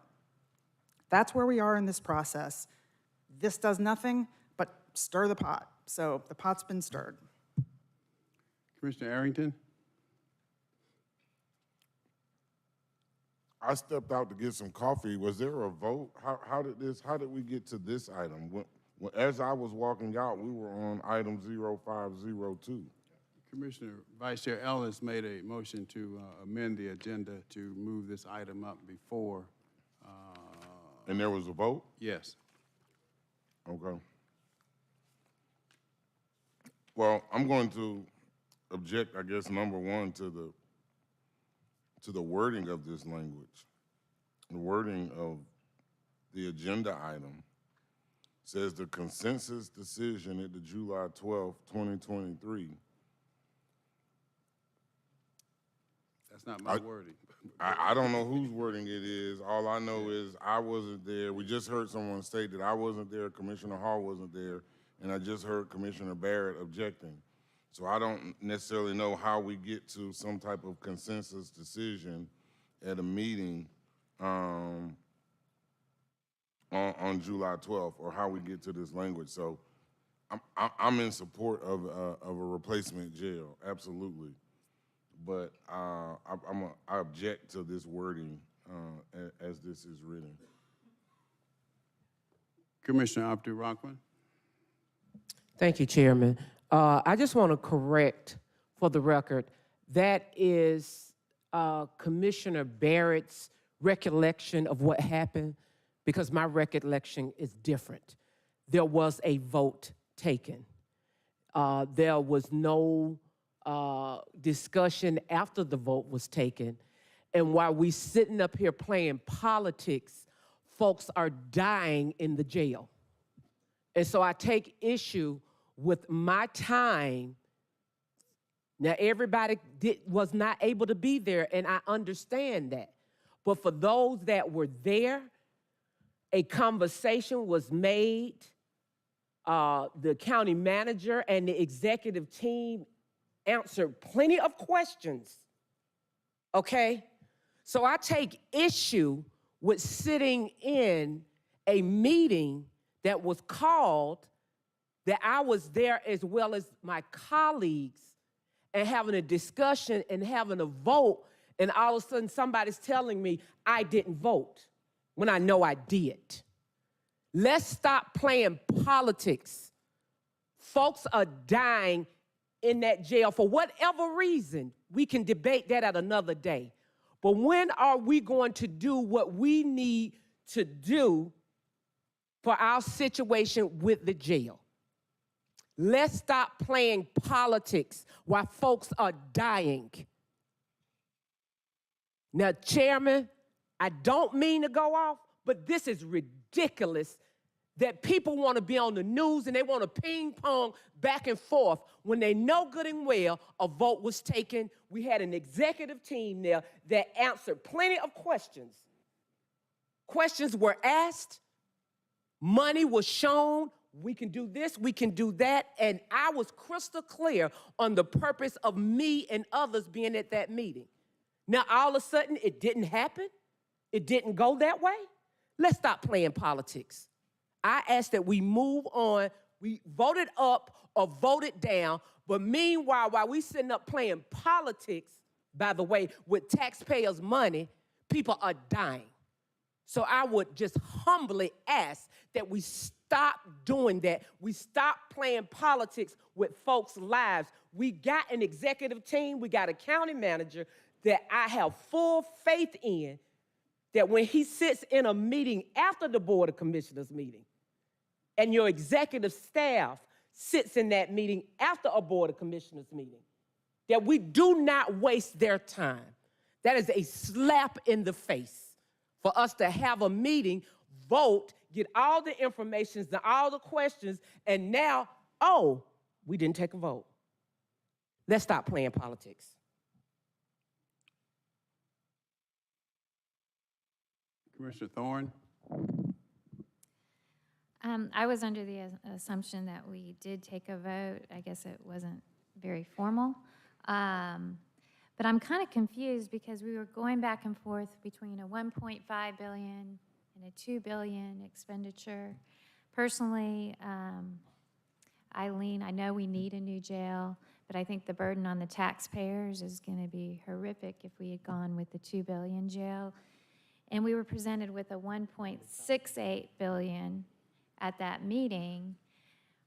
[SPEAKER 19] That's where we are in this process. This does nothing but stir the pot. So the pot's been stirred.
[SPEAKER 2] Commissioner Arrington?
[SPEAKER 4] I stepped out to get some coffee. Was there a vote? How did we get to this item? As I was walking out, we were on item 0502.
[SPEAKER 2] Commissioner Vice Chair Ellis made a motion to amend the agenda to move this item up before.
[SPEAKER 4] And there was a vote?
[SPEAKER 2] Yes.
[SPEAKER 4] Okay. Well, I'm going to object, I guess, number one, to the wording of this language. The wording of the agenda item says the consensus decision at the July 12th, 2023.
[SPEAKER 2] That's not my wording.
[SPEAKER 4] I don't know whose wording it is. All I know is I wasn't there. We just heard someone state that I wasn't there, Commissioner Hall wasn't there, and I just heard Commissioner Barrett objecting. So I don't necessarily know how we get to some type of consensus decision at a meeting on July 12th, or how we get to this language. So I'm in support of a replacement jail, absolutely. But I object to this wording as this is written.
[SPEAKER 2] Commissioner Abdul-Rahman?
[SPEAKER 20] Thank you, Chairman. I just want to correct for the record, that is Commissioner Barrett's recollection of what happened, because my recollection is different. There was a vote taken. There was no discussion after the vote was taken. And while we sitting up here playing politics, folks are dying in the jail. And so I take issue with my time. Now, everybody was not able to be there, and I understand that. But for those that were there, a conversation was made. The county manager and the executive team answered plenty of questions, okay? So I take issue with sitting in a meeting that was called, that I was there as well as my colleagues, and having a discussion and having a vote, and all of a sudden somebody's telling me I didn't vote when I know I did. Let's stop playing politics Folks are dying in that jail for whatever reason. We can debate that at another day. But when are we going to do what we need to do for our situation with the jail? Let's stop playing politics while folks are dying. Now, Chairman, I don't mean to go off, but this is ridiculous that people want to be on the news and they want to ping pong back and forth when they know good and well a vote was taken. We had an executive team there that answered plenty of questions. Questions were asked, money was shown, we can do this, we can do that, and I was crystal clear on the purpose of me and others being at that meeting. Now, all of a sudden, it didn't happen. It didn't go that way. Let's stop playing politics. I ask that we move on. We voted up or voted down, but meanwhile, while we sitting up playing politics, by the way, with taxpayers' money, people are dying. So I would just humbly ask that we stop doing that. We stop playing politics with folks' lives. We got an executive team, we got a county manager that I have full faith in, that when he sits in a meeting after the Board of Commissioners meeting, and your executive staff sits in that meeting after a Board of Commissioners meeting, that we do not waste their time. That is a slap in the face for us to have a meeting, vote, get all the information, all the questions, and now, oh, we didn't take a vote. Let's stop playing politics.
[SPEAKER 2] Commissioner Thorne?
[SPEAKER 21] I was under the assumption that we did take a vote. I guess it wasn't very formal. But I'm kind of confused because we were going back and forth between a $1.5 billion and a $2 billion expenditure. Personally, Eileen, I know we need a new jail, but I think the burden on the taxpayers is going to be horrific if we had gone with the $2 billion jail. And we were presented with a $1.68 billion at that meeting,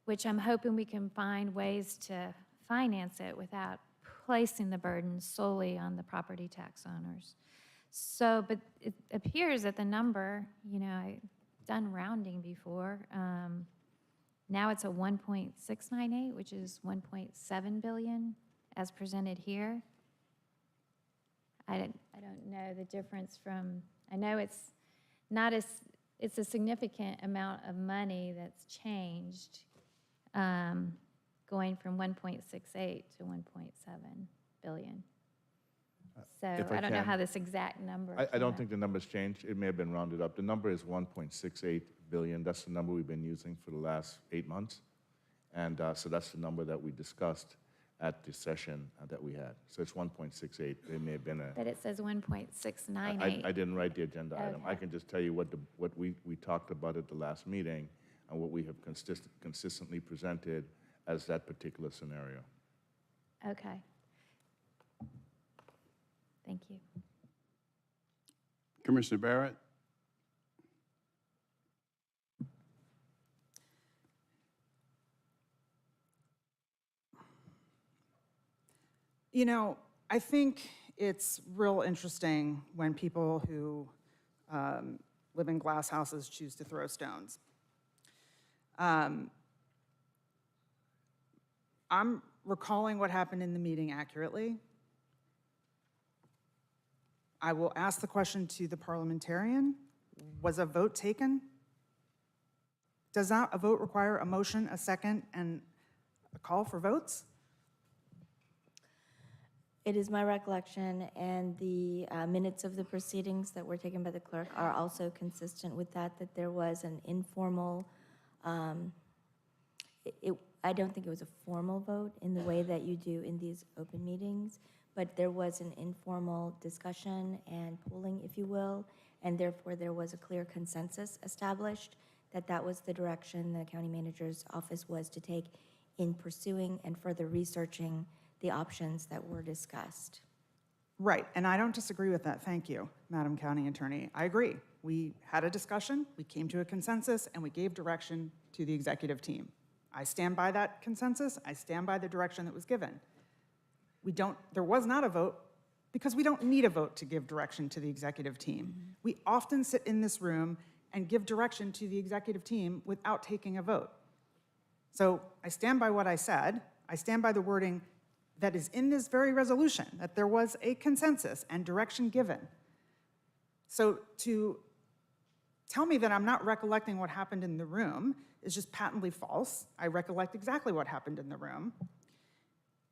[SPEAKER 21] which I'm hoping we can find ways to finance it without placing the burden solely on the property tax owners. So, but it appears that the number, you know, I've done rounding before. Now it's a 1.698, which is 1.7 billion as presented here. I don't know the difference from, I know it's not as, it's a significant amount of money that's changed, going from 1.68 to 1.7 billion. So I don't know how this exact number.
[SPEAKER 22] I don't think the number's changed. It may have been rounded up. The number is 1.68 billion. That's the number we've been using for the last 8 months. And so that's the number that we discussed at the session that we had. So it's 1.68. It may have been a...
[SPEAKER 21] But it says 1.698.
[SPEAKER 22] I didn't write the agenda item.
[SPEAKER 21] Okay.
[SPEAKER 22] I can just tell you what we talked about at the last meeting and what we have consistently presented as that particular scenario.
[SPEAKER 21] Okay. Thank you.
[SPEAKER 2] Commissioner Barrett?
[SPEAKER 19] You know, I think it's real interesting when people who live in glass houses choose to throw stones. I'm recalling what happened in the meeting accurately. I will ask the question to the parliamentarian. Was a vote taken? Does not a vote require a motion, a second, and a call for votes?
[SPEAKER 23] It is my recollection, and the minutes of the proceedings that were taken by the clerk are also consistent with that, that there was an informal, I don't think it was a formal vote in the way that you do in these open meetings, but there was an informal discussion and polling, if you will, and therefore there was a clear consensus established that that was the direction the county manager's office was to take in pursuing and further researching the options that were discussed.
[SPEAKER 19] Right, and I don't disagree with that. Thank you, Madam County Attorney. I agree. We had a discussion, we came to a consensus, and we gave direction to the executive team. I stand by that consensus. I stand by the direction that was given. There was not a vote because we don't need a vote to give direction to the executive team. We often sit in this room and give direction to the executive team without taking a vote. So I stand by what I said. I stand by the wording that is in this very resolution, that there was a consensus and direction given. So to tell me that I'm not recollecting what happened in the room is just patently false. I recollect exactly what happened in the room.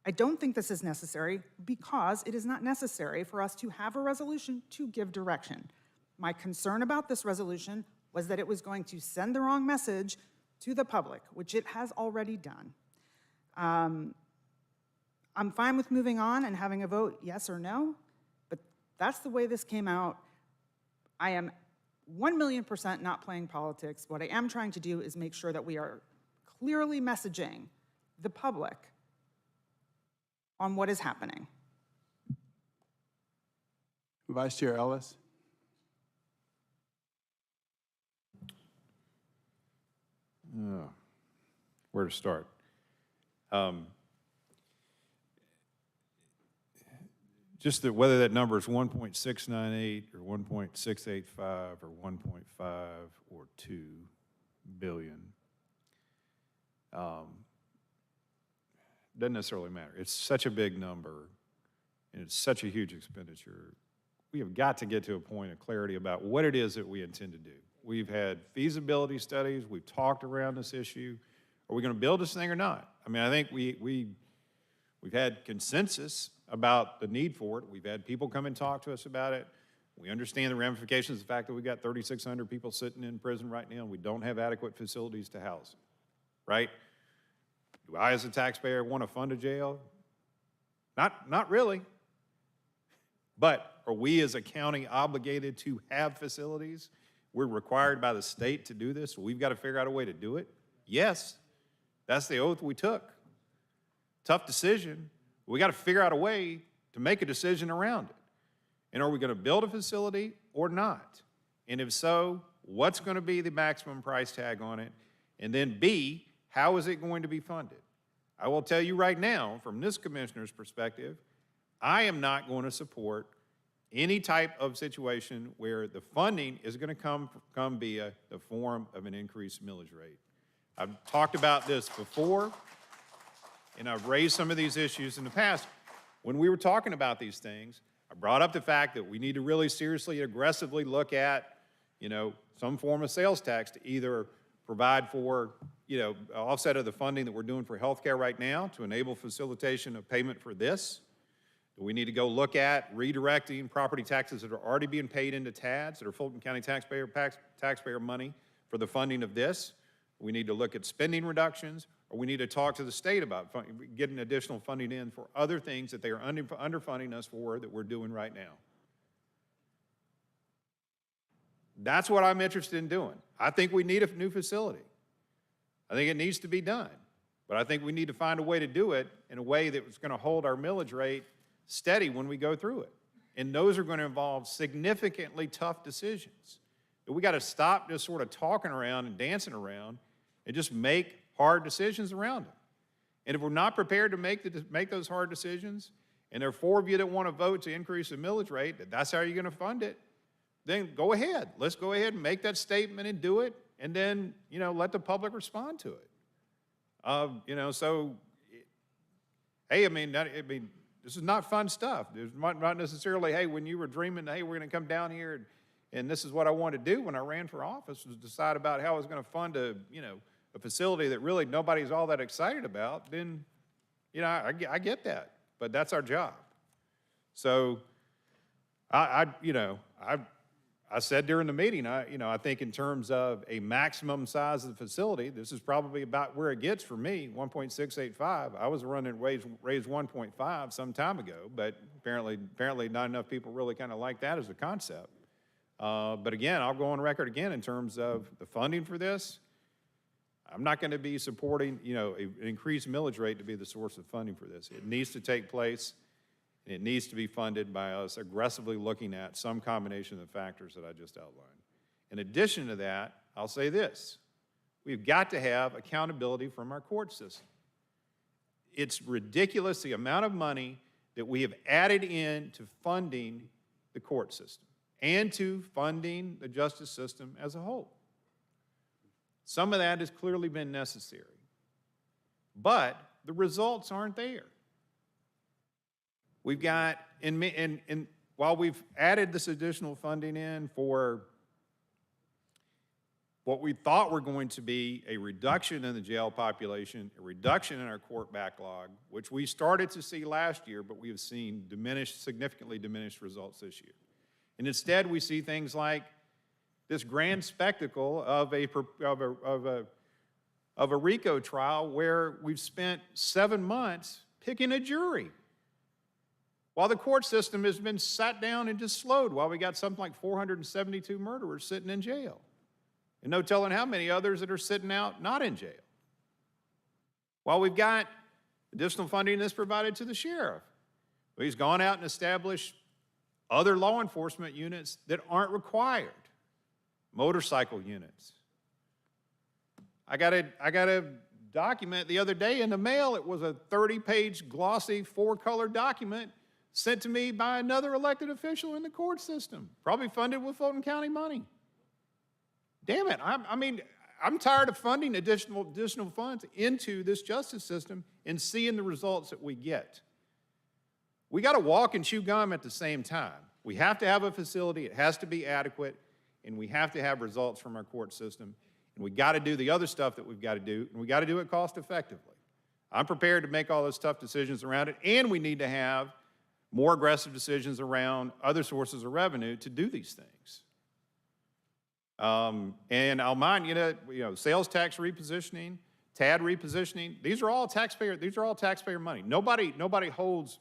[SPEAKER 19] I don't think this is necessary because it is not necessary for us to have a resolution to give direction. My concern about this resolution was that it was going to send the wrong message to the public, which it has already done. I'm fine with moving on and having a vote yes or no, but that's the way this came out. I am 1,000,000% not playing politics. What I am trying to do is make sure that we are clearly messaging the public on what is happening.
[SPEAKER 2] Vice Chair Ellis.
[SPEAKER 18] Where to start? Just that whether that number is 1.698 or 1.685 or 1.5 or 2 billion, doesn't necessarily matter. It's such a big number and it's such a huge expenditure. We have got to get to a point of clarity about what it is that we intend to do. We've had feasibility studies. We've talked around this issue. Are we going to build this thing or not? I mean, I think we've had consensus about the need for it. We've had people come and talk to us about it. We understand the ramifications of the fact that we've got 3,600 people sitting in prison right now and we don't have adequate facilities to house them, right? Do I, as a taxpayer, want to fund a jail? Not really. But are we as a county obligated to have facilities? We're required by the state to do this, so we've got to figure out a way to do it? Yes, that's the oath we took. Tough decision. We got to figure out a way to make a decision around it. And are we going to build a facility or not? And if so, what's going to be the maximum price tag on it? And then B, how is it going to be funded? I will tell you right now, from this commissioner's perspective, I am not going to support any type of situation where the funding is going to come via the form of an increased millage rate. I've talked about this before, and I've raised some of these issues in the past. When we were talking about these things, I brought up the fact that we need to really seriously, aggressively look at, some form of sales tax to either provide for, offset of the funding that we're doing for healthcare right now to enable facilitation of payment for this. We need to go look at redirecting property taxes that are already being paid into TADs, that are Fulton County taxpayer money for the funding of this. We need to look at spending reductions, or we need to talk to the state about getting additional funding in for other things that they are underfunding us for that we're doing right now. That's what I'm interested in doing. I think we need a new facility. I think it needs to be done. But I think we need to find a way to do it in a way that's going to hold our millage rate steady when we go through it. And those are going to involve significantly tough decisions. We got to stop just sort of talking around and dancing around and just make hard decisions around it. And if we're not prepared to make those hard decisions, and there are 4 of you that want to vote to increase the millage rate, that's how you're going to fund it, then go ahead. Let's go ahead and make that statement and do it, and then, let the public respond to it. This is not fun stuff. It's not necessarily, hey, when you were dreaming, hey, we're going to come down here and this is what I wanted to do when I ran for office, was decide about how I was going to fund a facility that really nobody's all that excited about, then, I get that. But that's our job. So, I said during the meeting, I think in terms of a maximum size of the facility, this is probably about where it gets for me, 1.685. I was running raise 1.5 some time ago, but apparently not enough people really kind of like that as a concept. But again, I'll go on record again in terms of the funding for this. I'm not going to be supporting, an increased millage rate to be the source of funding for this. It needs to take place. And it needs to be funded by us aggressively looking at some combination of the factors that I just outlined. In addition to that, I'll say this. We've got to have accountability from our court system. It's ridiculous the amount of money that we have added in to funding the court system and to funding the justice system as a whole. Some of that has clearly been necessary, but the results aren't there. We've got, and while we've added this additional funding in for what we thought were going to be a reduction in the jail population, a reduction in our court backlog, which we started to see last year, but we have seen significantly diminished results this year. And instead, we see things like this grand spectacle of a RICO trial where we've spent 7 months picking a jury, while the court system has been sat down and just slowed, while we got something like 472 murderers sitting in jail. And no telling how many others that are sitting out not in jail. While we've got additional funding that's provided to the sheriff. Well, he's gone out and established other law enforcement units that aren't required. Motorcycle units. I got a document the other day in the mail. It was a 30-page glossy 4-color document sent to me by another elected official in the court system, probably funded with Fulton County money. Damn it, I'm tired of funding additional funds into this justice system and seeing the results that we get. We got to walk and chew gum at the same time. We have to have a facility, it has to be adequate, and we have to have results from our court system. And we got to do the other stuff that we've got to do, and we got to do it cost effectively. I'm prepared to make all those tough decisions around it, and we need to have more aggressive decisions around other sources of revenue to do these things. And I'll mind, sales tax repositioning, TAD repositioning, these are all taxpayer money. Nobody holds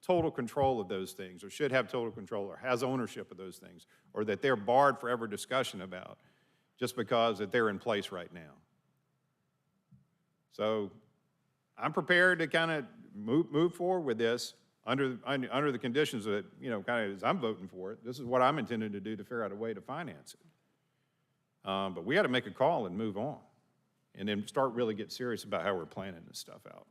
[SPEAKER 18] total control of those things or should have total control or has ownership of those things or that they're barred for ever discussion about just because that they're in place right now. So I'm prepared to kind of move forward with this under the conditions that, kind of as I'm voting for it. This is what I'm intending to do to figure out a way to finance it. But we got to make a call and move on and then start really get serious about how we're planning this stuff out.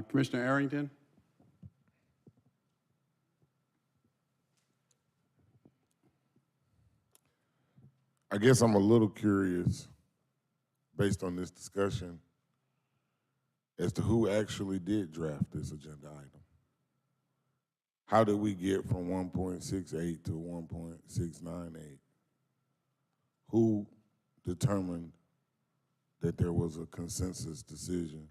[SPEAKER 2] Commissioner Arrington?
[SPEAKER 4] I guess I'm a little curious, based on this discussion, as to who actually did draft this agenda item. How did we get from 1.68 to 1.698? Who determined that there was a consensus decision?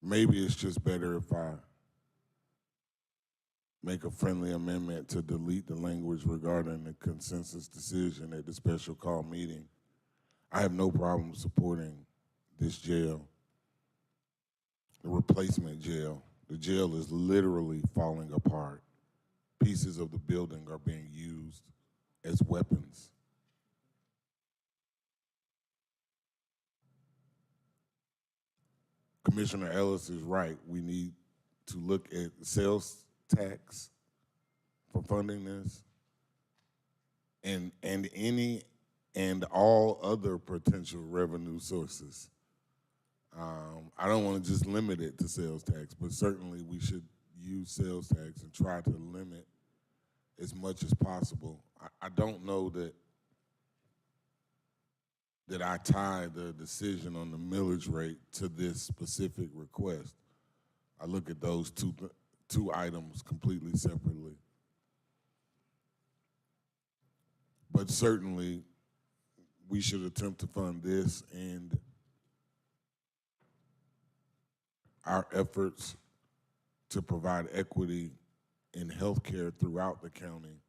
[SPEAKER 4] Maybe it's just better if I make a friendly amendment to delete the language regarding the consensus decision at the special call meeting. I have no problem supporting this jail, the replacement jail. The jail is literally falling apart. Pieces of the building are being used as weapons. Commissioner Ellis is right. We need to look at sales tax for funding this and any and all other potential revenue sources. I don't want to just limit it to sales tax, but certainly we should use sales tax and try to limit as much as possible. I don't know that I tie the decision on the millage rate to this specific request. I look at those two items completely separately. But certainly, we should attempt to fund this and our efforts to provide equity in healthcare throughout the county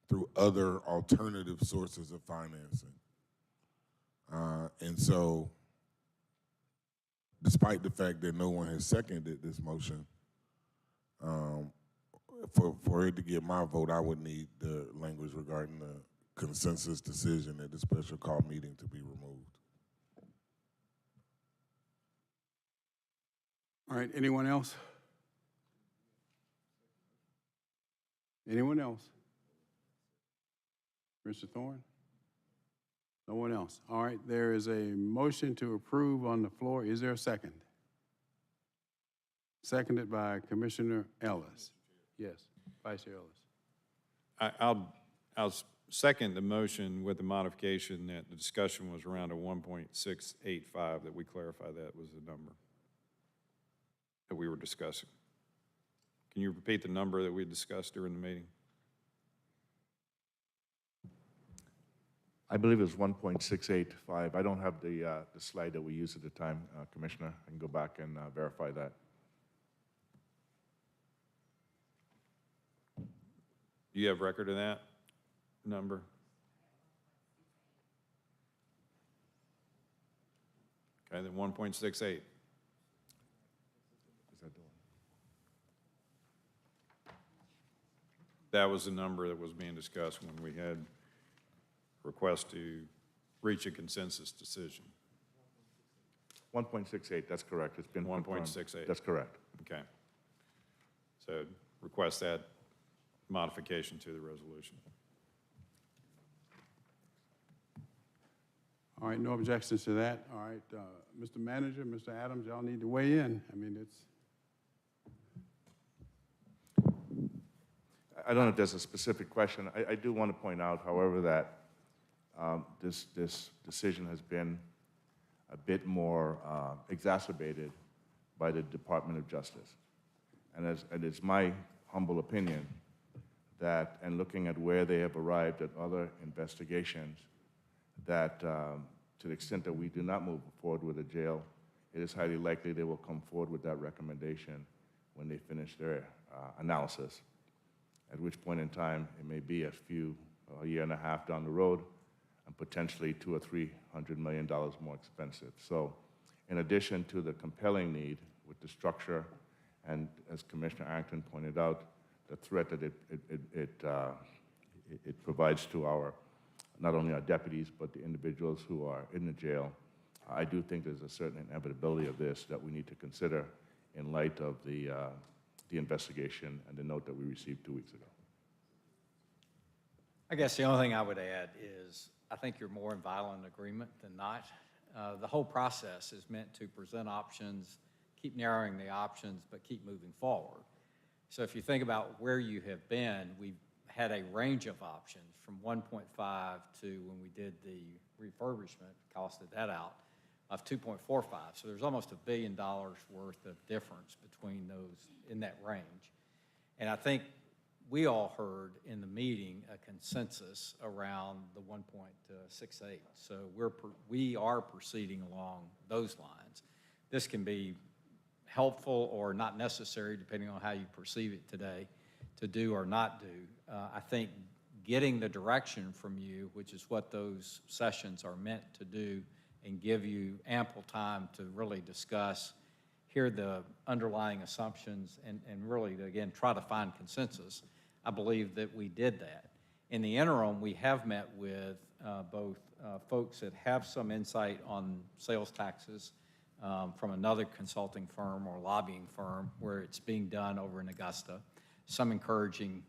[SPEAKER 4] through other alternative sources of financing. And so, despite the fact that no one has seconded this motion, for it to get my vote, I would need the language regarding the consensus decision at the special call meeting to be removed.
[SPEAKER 2] All right, anyone else? Anyone else? Mr. Thorne? No one else. All right, there is a motion to approve on the floor. Is there a second? Seconded by Commissioner Ellis. Yes, Vice Chair Ellis.
[SPEAKER 18] I'll second the motion with the modification that the discussion was around a 1.685, that we clarify that was the number that we were discussing. Can you repeat the number that we discussed during the meeting?
[SPEAKER 22] I believe it was 1.685. I don't have the slide that we used at the time, Commissioner. I can go back and verify that.
[SPEAKER 18] Do you have record of that number? Okay, then 1.68.
[SPEAKER 22] Is that the one?
[SPEAKER 18] That was the number that was being discussed when we had request to reach a consensus decision.
[SPEAKER 22] 1.68, that's correct. It's been
[SPEAKER 18] 1.68.
[SPEAKER 22] That's correct.
[SPEAKER 18] Okay. So request that modification to the resolution.
[SPEAKER 2] All right, no objections to that. All right, Mr. Manager, Mr. Adams, y'all need to weigh in. I mean, it's.
[SPEAKER 22] I don't know if there's a specific question. I do want to point out, however, that this decision has been a bit more exacerbated by the Department of Justice. And it's my humble opinion that, and looking at where they have arrived at other investigations, that to the extent that we do not move forward with a jail, it is highly likely they will come forward with that recommendation when they finish their analysis, at which point in time it may be a year and a half down the road, and potentially $200 or $300 million more expensive. So in addition to the compelling need with the structure, and as Commissioner Arrington pointed out, the threat that it provides to our, not only our deputies, but the individuals who are in the jail, I do think there's a certain inevitability of this that we need to consider in light of the investigation and the note that we received 2 weeks ago.
[SPEAKER 1] I guess the only thing I would add is I think you're more in violent agreement than not. The whole process is meant to present options, keep narrowing the options, but keep moving forward. So if you think about where you have been, we've had a range of options from 1.5 to, when we did the refurbishment, costed that out, of 2.45. So there's almost $1 billion worth of difference between those in that range. And I think we all heard in the meeting a consensus around the 1.68. So we are proceeding along those lines. This can be helpful or not necessary, depending on how you perceive it today, to do or not do. I think getting the direction from you, which is what those sessions are meant to do, and give you ample time to really discuss, hear the underlying assumptions, and really, again, try to find consensus. I believe that we did that. In the interim, we have met with both folks that have some insight on sales taxes from another consulting firm or lobbying firm where it's being done over in Augusta. Some encouraging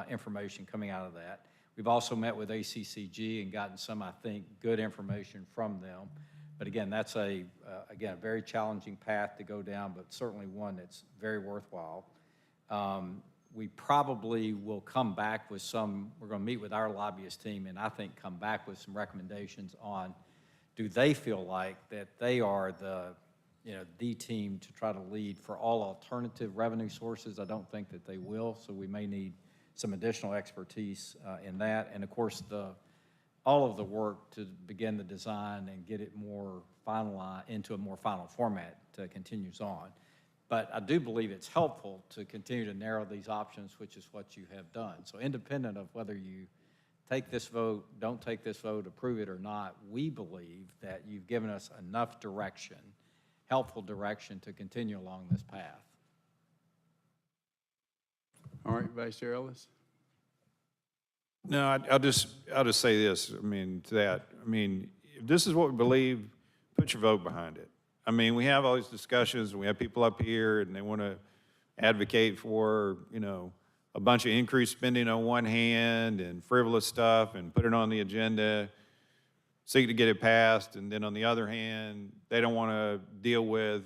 [SPEAKER 1] information coming out of that. We've also met with ACCG and gotten some, I think, good information from them. But again, that's again, a very challenging path to go down, but certainly one that's very worthwhile. We probably will come back with we're going to meet with our lobbyist team and I think come back with some recommendations on, do they feel like that they are the team to try to lead for all alternative revenue sources? I don't think that they will, so we may need some additional expertise in that. And of course, all of the work to begin the design and get it more finalized into a more final format continues on. But I do believe it's helpful to continue to narrow these options, which is what you have done. So independent of whether you take this vote, don't take this vote, approve it or not, we believe that you've given us enough direction, helpful direction, to continue along this path.
[SPEAKER 2] All right, Vice Chair Ellis.
[SPEAKER 18] No, I'll just say this. I mean, to that. I mean, if this is what we believe, put your vote behind it. I mean, we have all these discussions, and we have people up here, and they want to advocate for, a bunch of increased spending on one hand and frivolous stuff and put it on the agenda, seek to get it passed, and then on the other hand, they don't want to deal with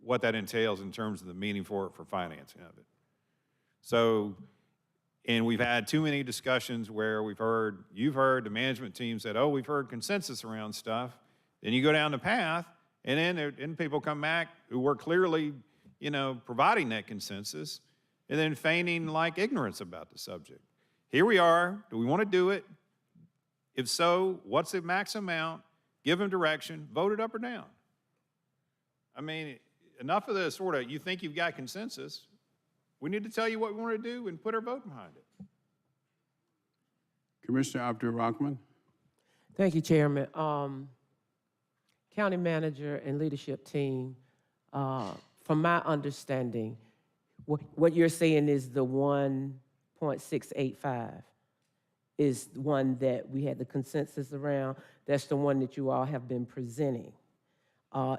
[SPEAKER 18] what that entails in terms of the meaning for it for financing of it. So, and we've had too many discussions where you've heard the management team said, oh, we've heard consensus around stuff. Then you go down the path, and then people come back who were clearly, providing that consensus, and then feigning like ignorance about the subject. Here we are. Do we want to do it? If so, what's the max amount? Give them direction. Vote it up or down. I mean, enough of this sort of, you think you've got consensus. We need to tell you what we want to do and put our vote behind it.
[SPEAKER 2] Commissioner Abdul Rahman.
[SPEAKER 20] Thank you, Chairman. County manager and leadership team, from my understanding, what you're saying is the 1.685 is one that we had the consensus around. That's the one that you all have been presenting.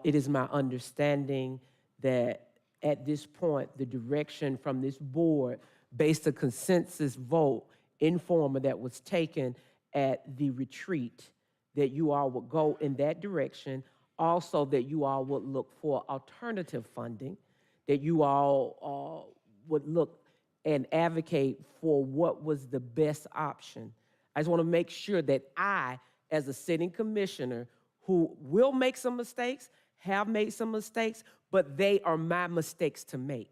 [SPEAKER 20] It is my understanding that at this point, the direction from this board, based on consensus vote, informal that was taken at the retreat, that you all would go in that direction. Also, that you all would look for alternative funding, that you all would look and advocate for what was the best option. I just want to make sure that I, as a sitting commissioner, who will make some mistakes, have made some mistakes, but they are my mistakes to make.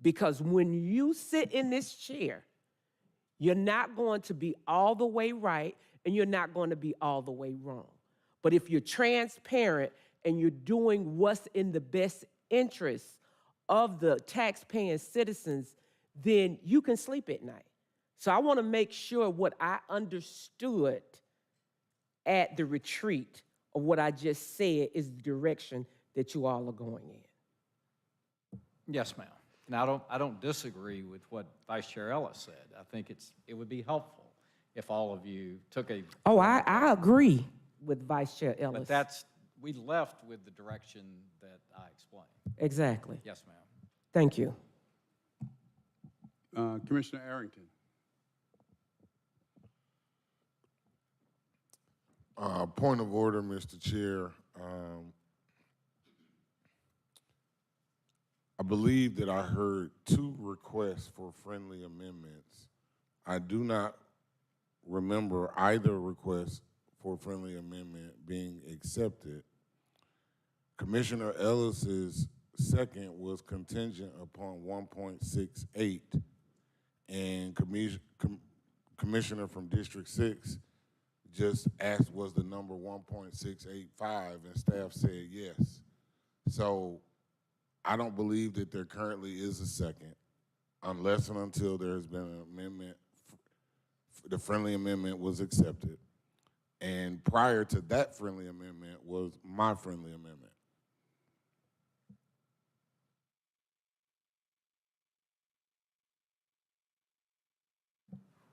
[SPEAKER 20] Because when you sit in this chair, you're not going to be all the way right, and you're not going to be all the way wrong. But if you're transparent and you're doing what's in the best interest of the taxpaying citizens, then you can sleep at night. So I want to make sure what I understood at the retreat of what I just said is the direction that you all are going in.
[SPEAKER 1] Yes, ma'am. And I don't disagree with what Vice Chair Ellis said. I think it would be helpful if all of you took a.
[SPEAKER 20] Oh, I agree with Vice Chair Ellis.
[SPEAKER 1] But we left with the direction that I explained.
[SPEAKER 20] Exactly.
[SPEAKER 1] Yes, ma'am.
[SPEAKER 20] Thank you.
[SPEAKER 2] Commissioner Arrington.
[SPEAKER 4] Point of order, Mr. Chair. I believe that I heard 2 requests for friendly amendments. I do not remember either request for friendly amendment being accepted. Commissioner Ellis's second was contingent upon 1.68, and Commissioner from District 6 just asked was the number 1.685, and staff said yes. So I don't believe that there currently is a second, unless and until there has been an amendment, the friendly amendment was accepted. And prior to that friendly amendment was my friendly amendment.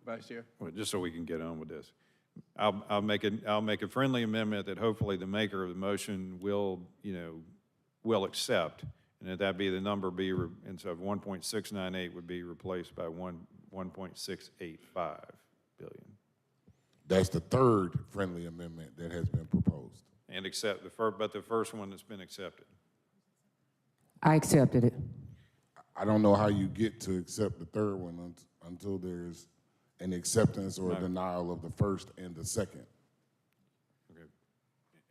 [SPEAKER 2] Vice Chair.
[SPEAKER 18] Well, just so we can get on with this. I'll make a friendly amendment that hopefully the maker of the motion will accept, and that be the number instead of 1.698 would be replaced by 1.685 billion.
[SPEAKER 4] That's the third friendly amendment that has been proposed.
[SPEAKER 18] And accept but the first one that's been accepted.
[SPEAKER 20] I accepted it.
[SPEAKER 4] I don't know how you get to accept the third one until there's an acceptance or a denial of the first and the second.
[SPEAKER 18] Okay.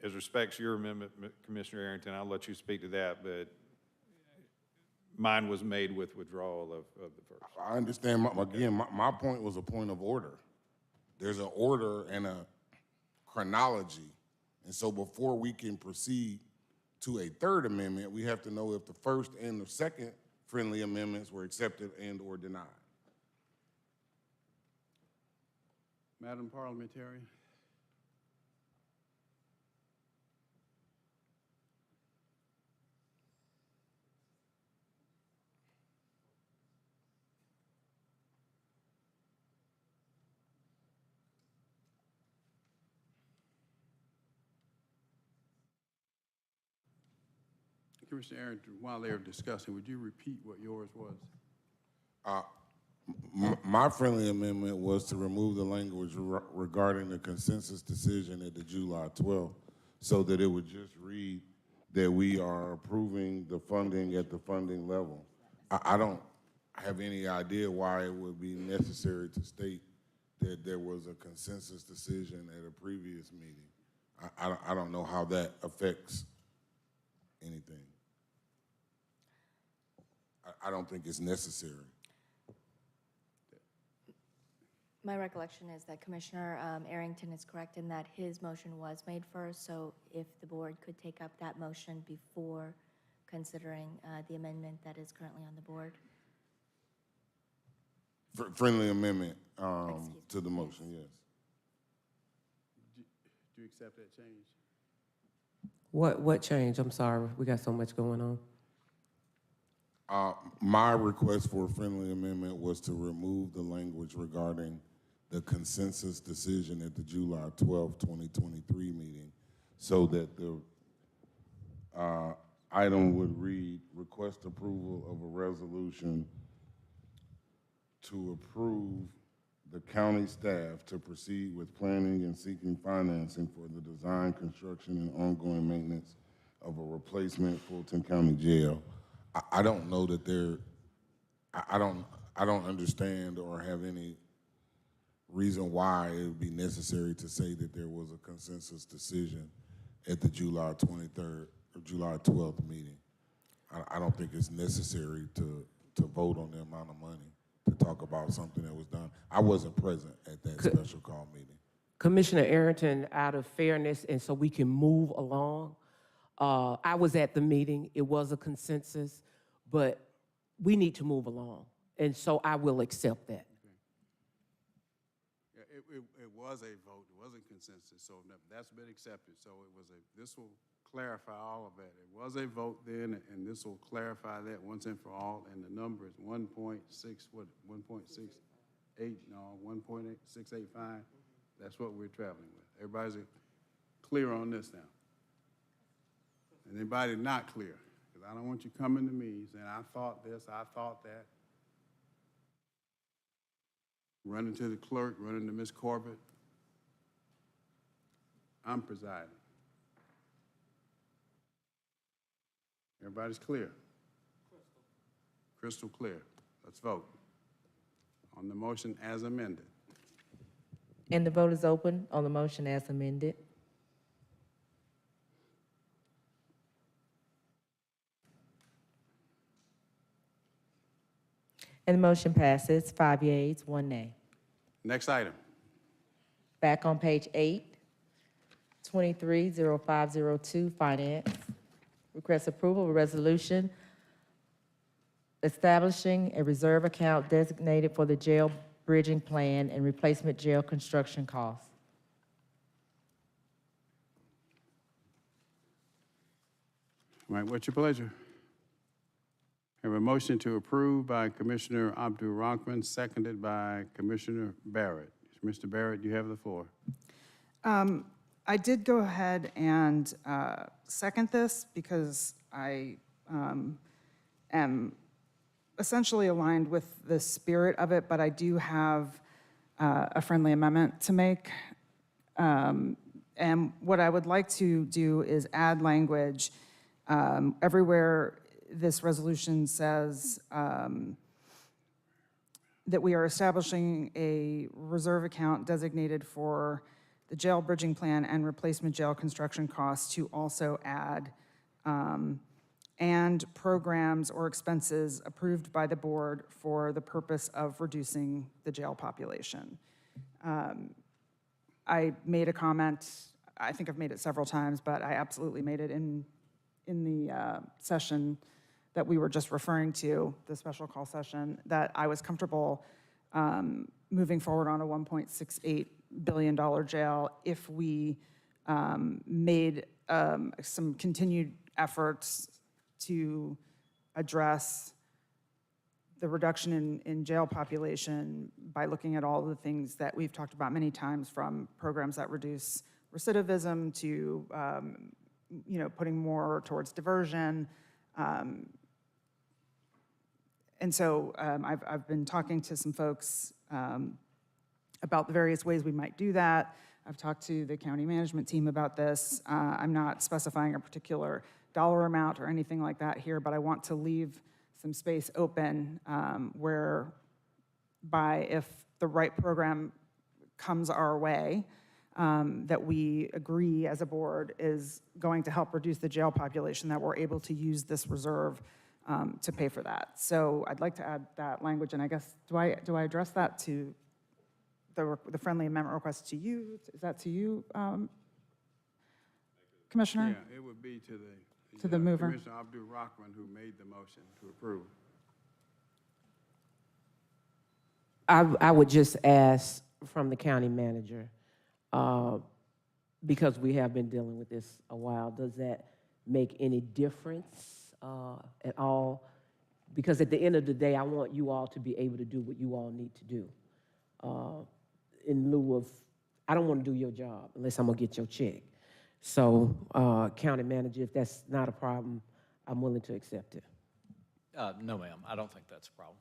[SPEAKER 18] As respects your amendment, Commissioner Arrington, I'll let you speak to that, but mine was made with withdrawal of the first.
[SPEAKER 4] I understand. My point was a point of order. There's an order and a chronology. And so before we can proceed to a third amendment, we have to know if the first and the second friendly amendments were accepted and or denied.
[SPEAKER 2] Madam Parliamentarian. Commissioner Arrington, while they were discussing, would you repeat what yours was?
[SPEAKER 4] My friendly amendment was to remove the language regarding the consensus decision at the July 12th, so that it would just read that we are approving the funding at the funding level. I don't have any idea why it would be necessary to state that there was a consensus decision at a previous meeting. I don't know how that affects anything. I don't think it's necessary.
[SPEAKER 23] My recollection is that Commissioner Arrington is correct in that his motion was made first, so if the board could take up that motion before considering the amendment that is currently on the board.
[SPEAKER 4] Friendly amendment to the motion, yes.
[SPEAKER 2] Do you accept that change?
[SPEAKER 20] What change? I'm sorry, we got so much going on.
[SPEAKER 4] My request for a friendly amendment was to remove the language regarding the consensus decision at the July 12, 2023 meeting, so that the item would read, request approval of a resolution to approve the county staff to proceed with planning and seeking financing for the design, construction, and ongoing maintenance of a replacement Fulton County Jail. I don't know that I don't understand or have any reason why it would be necessary to say that there was a consensus decision at the July 23rd or July 12th meeting. I don't think it's necessary to vote on the amount of money to talk about something that was done. I wasn't present at that special call meeting.
[SPEAKER 20] Commissioner Arrington, out of fairness, and so we can move along, I was at the meeting. It was a consensus, but we need to move along, and so I will accept that.
[SPEAKER 2] Yeah, it was a vote. It wasn't consensus, so that's been accepted. So it was this will clarify all of that. It was a vote then, and this will clarify that once and for all. And the number is 1.685. That's what we're traveling with. Everybody's clear on this now. And anybody not clear? Because I don't want you coming to me saying, I thought this, I thought that. Running to the clerk, running to Ms. Corbett. I'm presiding. Everybody's clear? Crystal clear. Let's vote on the motion as amended.
[SPEAKER 3] And the vote is open on the motion as amended. And the motion passes, 5 yeas, 1 nay.
[SPEAKER 2] Next item.
[SPEAKER 3] Back on page 8, 230502, Finance. Request approval of a resolution establishing a reserve account designated for the jail bridging plan and replacement jail construction costs.
[SPEAKER 2] All right, what's your pleasure? Have a motion to approve by Commissioner Abdul Rahman, seconded by Commissioner Barrett. Mr. Barrett, you have the floor.
[SPEAKER 19] I did go ahead and second this because I am essentially aligned with the spirit of it, but I do have a friendly amendment to make. And what I would like to do is add language everywhere this resolution says that we are establishing a reserve account designated for the jail bridging plan and replacement jail construction costs, to also add and programs or expenses approved by the board for the purpose of reducing the jail population. I made a comment, I think I've made it several times, but I absolutely made it in the session that we were just referring to, the special call session, that I was comfortable moving forward on a $1.68 billion jail if we made some continued efforts to address the reduction in jail population by looking at all the things that we've talked about many times, from programs that reduce recidivism to putting more towards diversion, And so I've been talking to some folks about the various ways we might do that. I've talked to the county management team about this. I'm not specifying a particular dollar amount or anything like that here, but I want to leave some space open whereby if the right program comes our way, that we agree as a board is going to help reduce the jail population, that we're able to use this reserve to pay for that. So I'd like to add that language, and I guess, do I address that to the friendly amendment request to you? Is that to you, Commissioner?
[SPEAKER 2] Yeah, it would be to
[SPEAKER 19] To the mover.
[SPEAKER 2] Commissioner Abdul Rahman, who made the motion to approve.
[SPEAKER 20] I would just ask from the county manager, because we have been dealing with this a while, does that make any difference at all? Because at the end of the day, I want you all to be able to do what you all need to do. In lieu of, I don't want to do your job unless I'm going to get your check. So, county manager, if that's not a problem, I'm willing to accept it.
[SPEAKER 1] No, ma'am, I don't think that's a problem.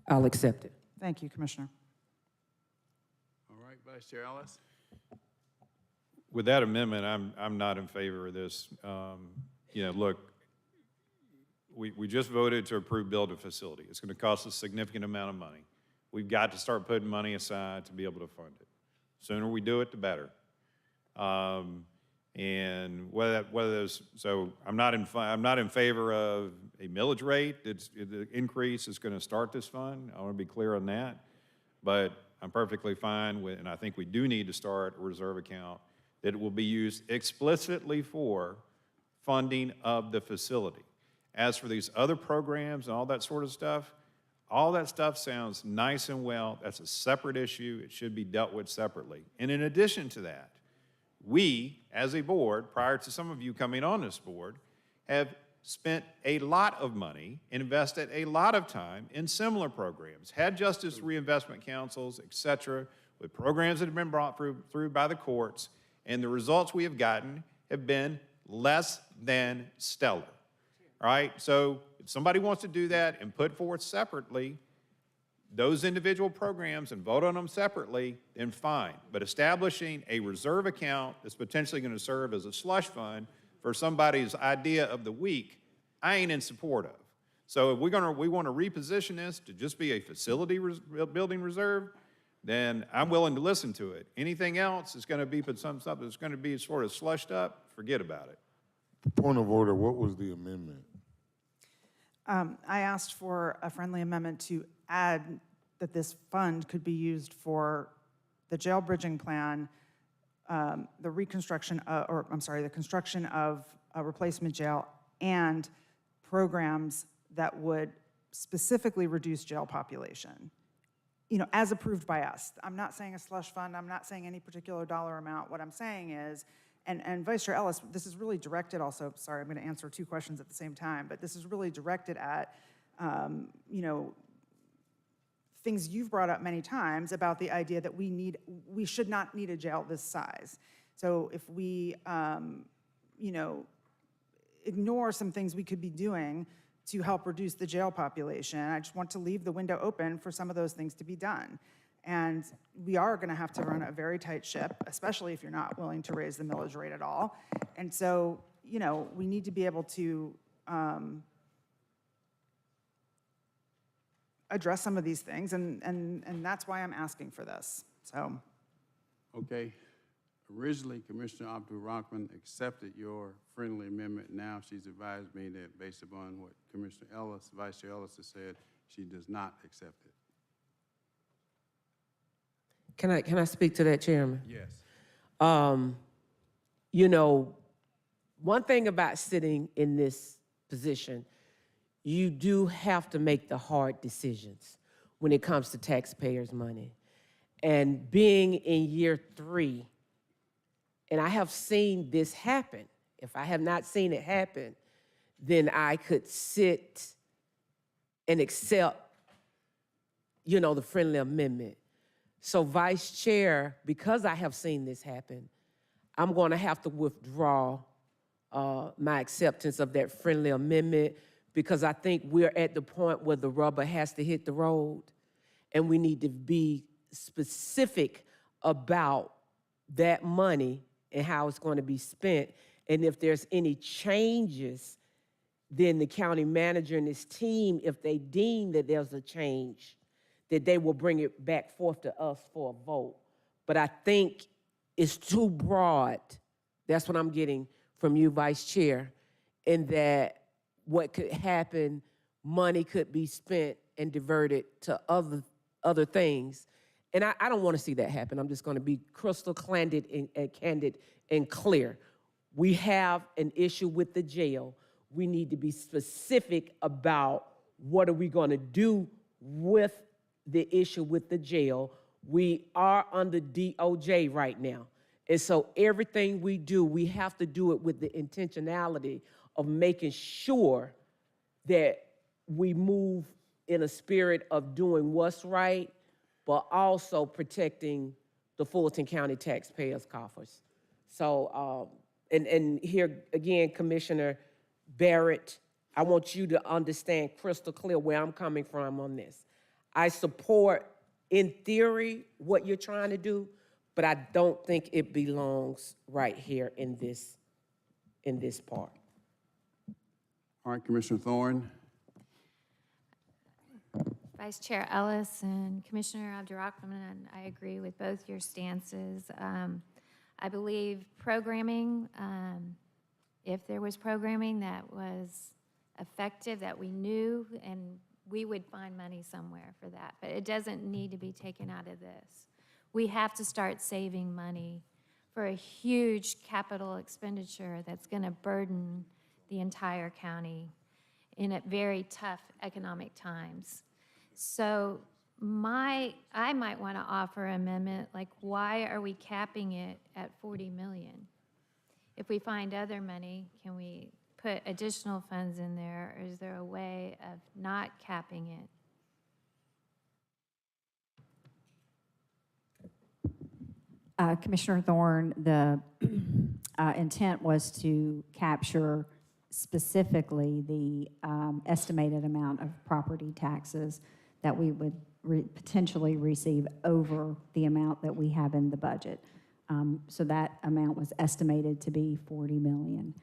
[SPEAKER 20] I'll accept it.
[SPEAKER 19] Thank you, Commissioner.
[SPEAKER 2] All right, Vice Chair Ellis?
[SPEAKER 18] With that amendment, I'm not in favor of this. Look, we just voted to approve build a facility. It's going to cost a significant amount of money. We've got to start putting money aside to be able to fund it. Sooner we do it, the better. And whether those, so I'm not in favor of a millage rate. The increase is going to start this fund. I want to be clear on that. But I'm perfectly fine with, and I think we do need to start a reserve account that will be used explicitly for funding of the facility. As for these other programs and all that sort of stuff, all that stuff sounds nice and well. That's a separate issue. It should be dealt with separately. And in addition to that, we, as a board, prior to some of you coming on this board, have spent a lot of money, invested a lot of time in similar programs, had justice reinvestment councils, et cetera, with programs that have been brought through by the courts, and the results we have gotten have been less than stellar. All right, so if somebody wants to do that and put forth separately those individual programs and vote on them separately, then fine. But establishing a reserve account that's potentially going to serve as a slush fund for somebody's idea of the week, I ain't in support of. So if we want to reposition this to just be a facility building reserve, then I'm willing to listen to it. Anything else is going to be something that's going to be sort of slushed up, forget about it.
[SPEAKER 4] Point of order, what was the amendment?
[SPEAKER 19] I asked for a friendly amendment to add that this fund could be used for the jail bridging plan, the construction of a replacement jail, and programs that would specifically reduce jail population, as approved by us. I'm not saying a slush fund. I'm not saying any particular dollar amount. What I'm saying is, and Vice Chair Ellis, this is really directed also, sorry, I'm going to answer two questions at the same time, but this is really directed at, things you've brought up many times about the idea that we should not need a jail this size. So if we, ignore some things we could be doing to help reduce the jail population, I just want to leave the window open for some of those things to be done. And we are going to have to run a very tight ship, especially if you're not willing to raise the millage rate at all. And so, we need to be able to address some of these things, and that's why I'm asking for this. So,
[SPEAKER 2] Okay. Originally, Commissioner Abdul Rahman accepted your friendly amendment. Now she's advised me that based upon what Commissioner Ellis, Vice Chair Ellis has said, she does not accept it.
[SPEAKER 20] Can I speak to that, Chairman?
[SPEAKER 2] Yes.
[SPEAKER 20] One thing about sitting in this position, you do have to make the hard decisions when it comes to taxpayers' money. And being in year 3, and I have seen this happen. If I have not seen it happen, then I could sit and accept, the friendly amendment. So, Vice Chair, because I have seen this happen, I'm going to have to withdraw my acceptance of that friendly amendment because I think we're at the point where the rubber has to hit the road, and we need to be specific about that money and how it's going to be spent. And if there's any changes, then the county manager and his team, if they deem that there's a change, that they will bring it back forth to us for a vote. But I think it's too broad. That's what I'm getting from you, Vice Chair, in that what could happen, money could be spent and diverted to other things. And I don't want to see that happen. I'm just going to be crystal candid and clear. We have an issue with the jail. We need to be specific about what are we going to do with the issue with the jail. We are under DOJ right now. And so everything we do, we have to do it with the intentionality of making sure that we move in a spirit of doing what's right, but also protecting the Fulton County taxpayers' coffers. So, and here again, Commissioner Barrett, I want you to understand crystal clear where I'm coming from on this. I support, in theory, what you're trying to do, but I don't think it belongs right here in this part.
[SPEAKER 2] All right, Commissioner Thorne.
[SPEAKER 21] Vice Chair Ellis and Commissioner Abdurrahman, I agree with both your stances. I believe programming, if there was programming that was effective, that we knew, and we would find money somewhere for that, but it doesn't need to be taken out of this. We have to start saving money for a huge capital expenditure that's going to burden the entire county in a very tough economic times. So I might want to offer an amendment, like, why are we capping it at 40 million? If we find other money, can we put additional funds in there, or is there a way of not capping it?
[SPEAKER 5] Commissioner Thorne, the intent was to capture specifically the estimated amount of property taxes that we would potentially receive over the amount that we have in the budget. So that amount was estimated to be 40 million.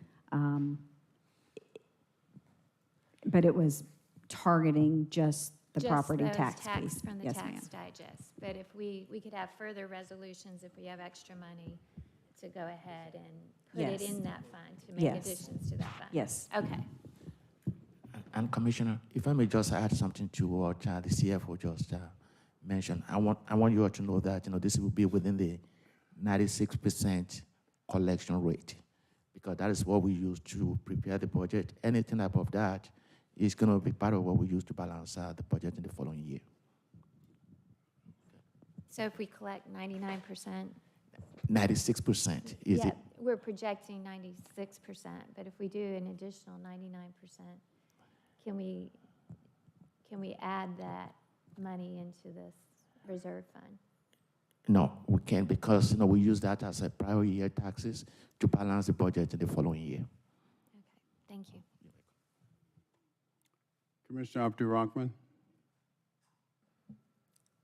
[SPEAKER 5] But it was targeting just the property tax piece.
[SPEAKER 21] From the
[SPEAKER 5] Yes,
[SPEAKER 21] tax
[SPEAKER 5] ma'am.
[SPEAKER 21] digest. But if we could have further resolutions, if we have extra money, to go ahead and put it
[SPEAKER 5] Yes.
[SPEAKER 21] in that fund, to make
[SPEAKER 5] Yes.
[SPEAKER 21] additions to that fund.
[SPEAKER 5] Yes.
[SPEAKER 21] Okay.
[SPEAKER 7] And Commissioner, if I may just add something to what the CFO just mentioned, I want you all to know that this will be within the 96% collection rate, because that is what we use to prepare the budget. Anything above that is going to be part of what we use to balance the budget in the following year.
[SPEAKER 21] So if we collect 99%?
[SPEAKER 7] 96% is
[SPEAKER 21] Yeah,
[SPEAKER 7] it?
[SPEAKER 21] we're projecting 96%, but if we do an additional 99%, can we add that money into this reserve fund?
[SPEAKER 7] No, we can't, because we use that as a prior year taxes to balance the budget in the following year.
[SPEAKER 21] Thank you.
[SPEAKER 2] Commissioner Abdul-Rahman.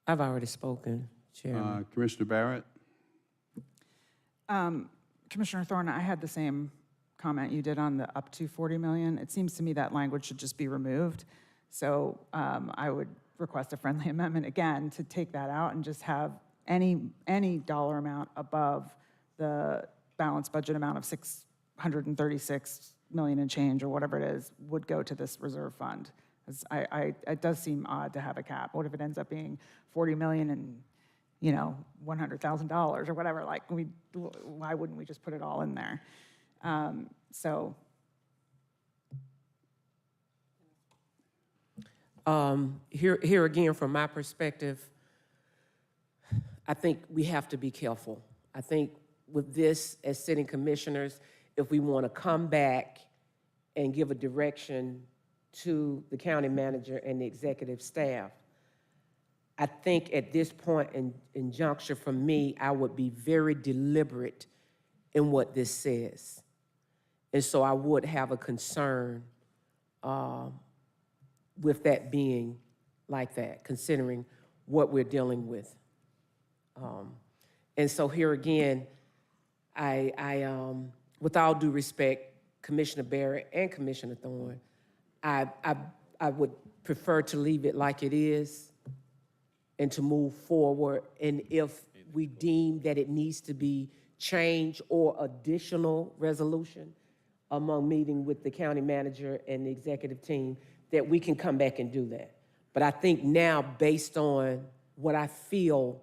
[SPEAKER 20] I've already spoken, Chairman.
[SPEAKER 2] Commissioner Barrett.
[SPEAKER 19] Commissioner Thorne, I had the same comment you did on the up to 40 million. It seems to me that language should just be removed. So I would request a friendly amendment again to take that out and just have any dollar amount above the balanced budget amount of 636 million and change, or whatever it is, would go to this reserve fund. It does seem odd to have a cap. What if it ends up being 40 million and $100,000 or whatever? Like, why wouldn't we just put it all in there?
[SPEAKER 20] Here again, from my perspective, I think we have to be careful. I think with this, as sitting commissioners, if we want to come back and give a direction to the county manager and the executive staff, I think at this point in juncture for me, I would be very deliberate in what this says. And so I would have a concern with that being like that, considering what we're dealing with. And so here again, with all due respect, Commissioner Barrett and Commissioner Thorne, I would prefer to leave it like it is and to move forward. And if we deem that it needs to be changed or additional resolution among meeting with the county manager and the executive team, that we can come back and do that. But I think now, based on what I feel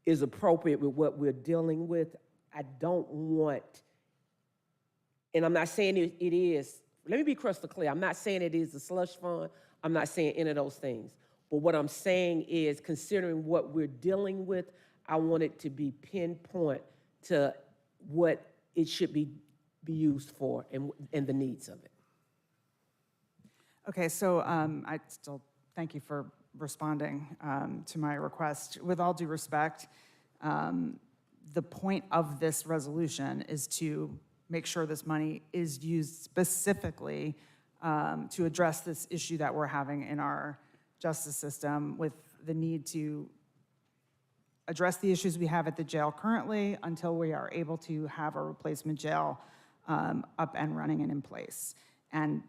[SPEAKER 20] is appropriate with what we're dealing with, I don't want, and I'm not saying it is, let me be crystal clear, I'm not saying it is a slush fund, I'm not saying any of those things. But what I'm saying is, considering what we're dealing with, I want it to be pinpoint to what it should be used for and the needs of it.
[SPEAKER 19] Okay, so I still thank you for responding to my request. With all due respect, the point of this resolution is to make sure this money is used specifically to address this issue that we're having in our justice system, with the need to address the issues we have at the jail currently until we are able to have a replacement jail up and running and in place. And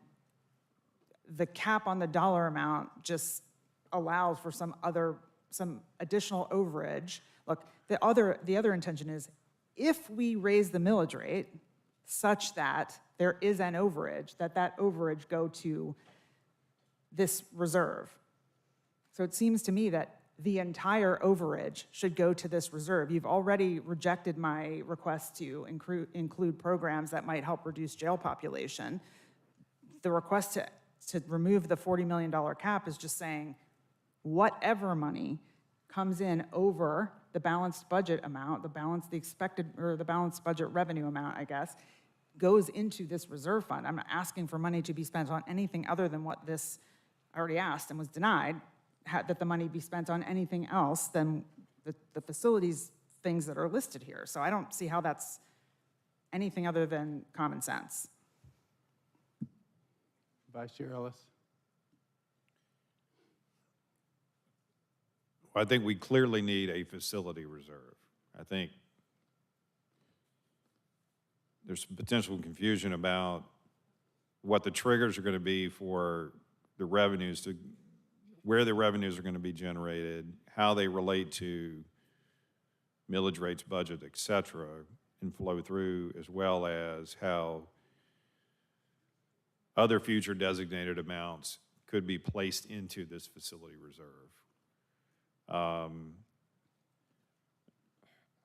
[SPEAKER 19] the cap on the dollar amount just allows for some additional overage. Look, the other intention is, if we raise the millage rate such that there is an overage, that overage go to this reserve. So it seems to me that the entire overage should go to this reserve. You've already rejected my request to include programs that might help reduce jail population. The request to remove the $40 million cap is just saying whatever money comes in over the balanced budget amount, the balanced budget revenue amount, I guess, goes into this reserve fund. I'm not asking for money to be spent on anything other than what this, I already asked and was denied, that the money be spent on anything else than the facilities things that are listed here. So I don't see how that's anything other than common sense.
[SPEAKER 2] Vice Chair Ellis?
[SPEAKER 18] Well, I think we clearly need a facility reserve. I think there's some potential confusion about what the triggers are going to be for the revenues, where the revenues are going to be generated, how they relate to millage rates, budget, et cetera, and flow through, as well as how other future designated amounts could be placed into this facility reserve. I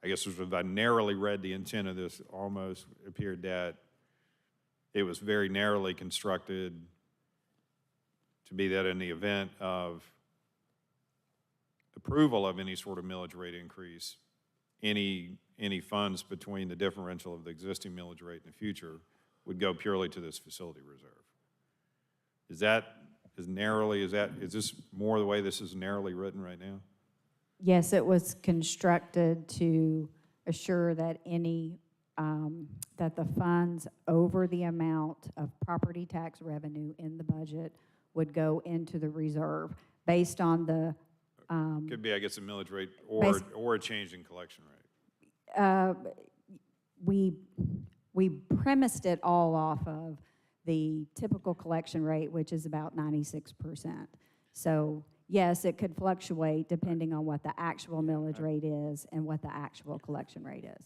[SPEAKER 18] guess if I narrowly read the intent of this, almost appeared that it was very narrowly constructed to be that in the event of approval of any sort of millage rate increase, any funds between the differential of the existing millage rate in the future would go purely to this facility reserve. Is this more the way this is narrowly written right now?
[SPEAKER 5] Yes, it was constructed to assure that that the funds over the amount of property tax revenue in the budget would go into the reserve based on the
[SPEAKER 18] could be, I guess, a millage rate or a change in collection rate.
[SPEAKER 5] We premised it all off of the typical collection rate, which is about 96%. So yes, it could fluctuate depending on what the actual millage rate is and what the actual collection rate is.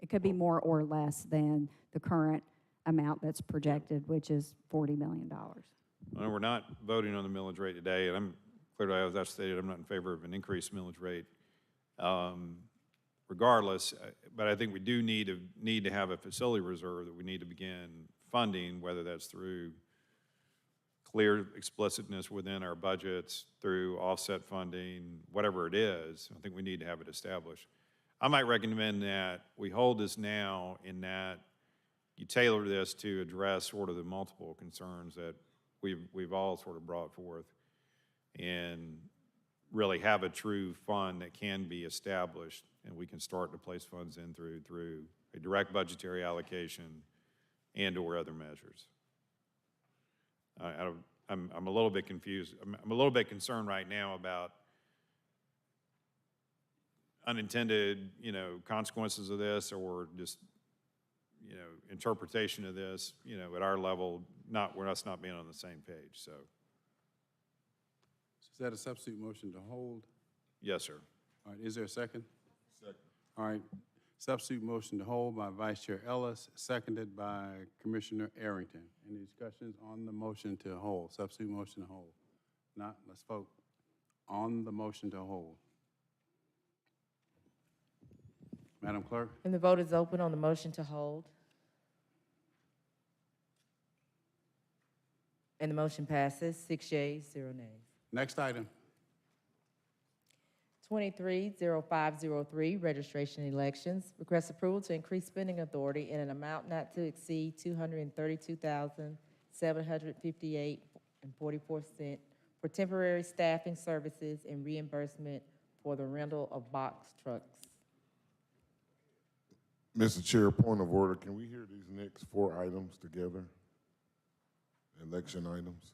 [SPEAKER 5] It could be more or less than the current amount that's projected, which is $40 million.
[SPEAKER 18] Well, we're not voting on the millage rate today, and I'm clearly, as I stated, I'm not in favor of an increased millage rate regardless, but I think we do need to have a facility reserve that we need to begin funding, whether that's through clear explicitness within our budgets, through offset funding, whatever it is. I think we need to have it established. I might recommend that we hold this now, in that you tailor this to address sort of the multiple concerns that we've all sort of brought forth, and really have a true fund that can be established, and we can start to place funds in through a direct budgetary allocation and or other measures. I'm a little bit confused. I'm a little bit concerned right now about unintended, consequences of this, or just, interpretation of this, at our level, we're us not being on the same page, so.
[SPEAKER 2] Is that a substitute motion to hold?
[SPEAKER 18] Yes, sir.
[SPEAKER 2] All right, is there a second?
[SPEAKER 4] Second.
[SPEAKER 2] All right, substitute motion to hold by Vice Chair Ellis, seconded by Commissioner Arrington. Any discussions on the motion to hold, substitute motion to hold? Not, let's vote on the motion to hold. Madam Clerk?
[SPEAKER 3] And the vote is open on the motion to hold. And the motion passes, 6 yeas, 0 nays.
[SPEAKER 2] Next item.
[SPEAKER 3] 230503, registration elections. Request approval to increase spending authority in an amount not to exceed $232,758.44 for temporary staffing services and reimbursement for the rental of box trucks.
[SPEAKER 4] Mr. Chair, point of order, can we hear these next 4 items together? Election items?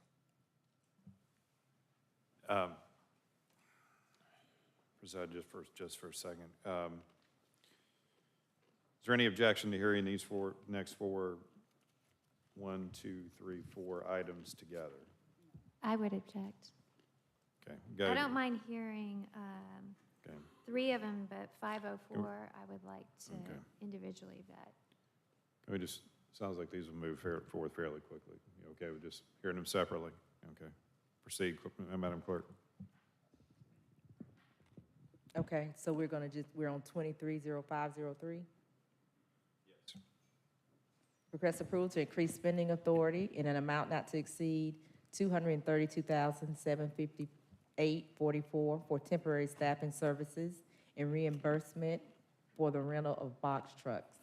[SPEAKER 18] Preside, just for a second. Is there any objection to hearing these next four, 1, 2, 3, 4 items together?
[SPEAKER 21] I would object.
[SPEAKER 18] Okay.
[SPEAKER 21] I don't mind hearing
[SPEAKER 18] Okay.
[SPEAKER 21] 3 of them, but 504, I would like to
[SPEAKER 18] Okay.
[SPEAKER 21] individually vet.
[SPEAKER 18] Can we just, sounds like these will move forward fairly quickly. You okay with just hearing them separately? Okay. Proceed, Madam Clerk.
[SPEAKER 3] Okay, so we're on 230503?
[SPEAKER 18] Yes.
[SPEAKER 3] Request approval to increase spending authority in an amount not to exceed $232,758.44 for temporary staffing services and reimbursement for the rental of box trucks.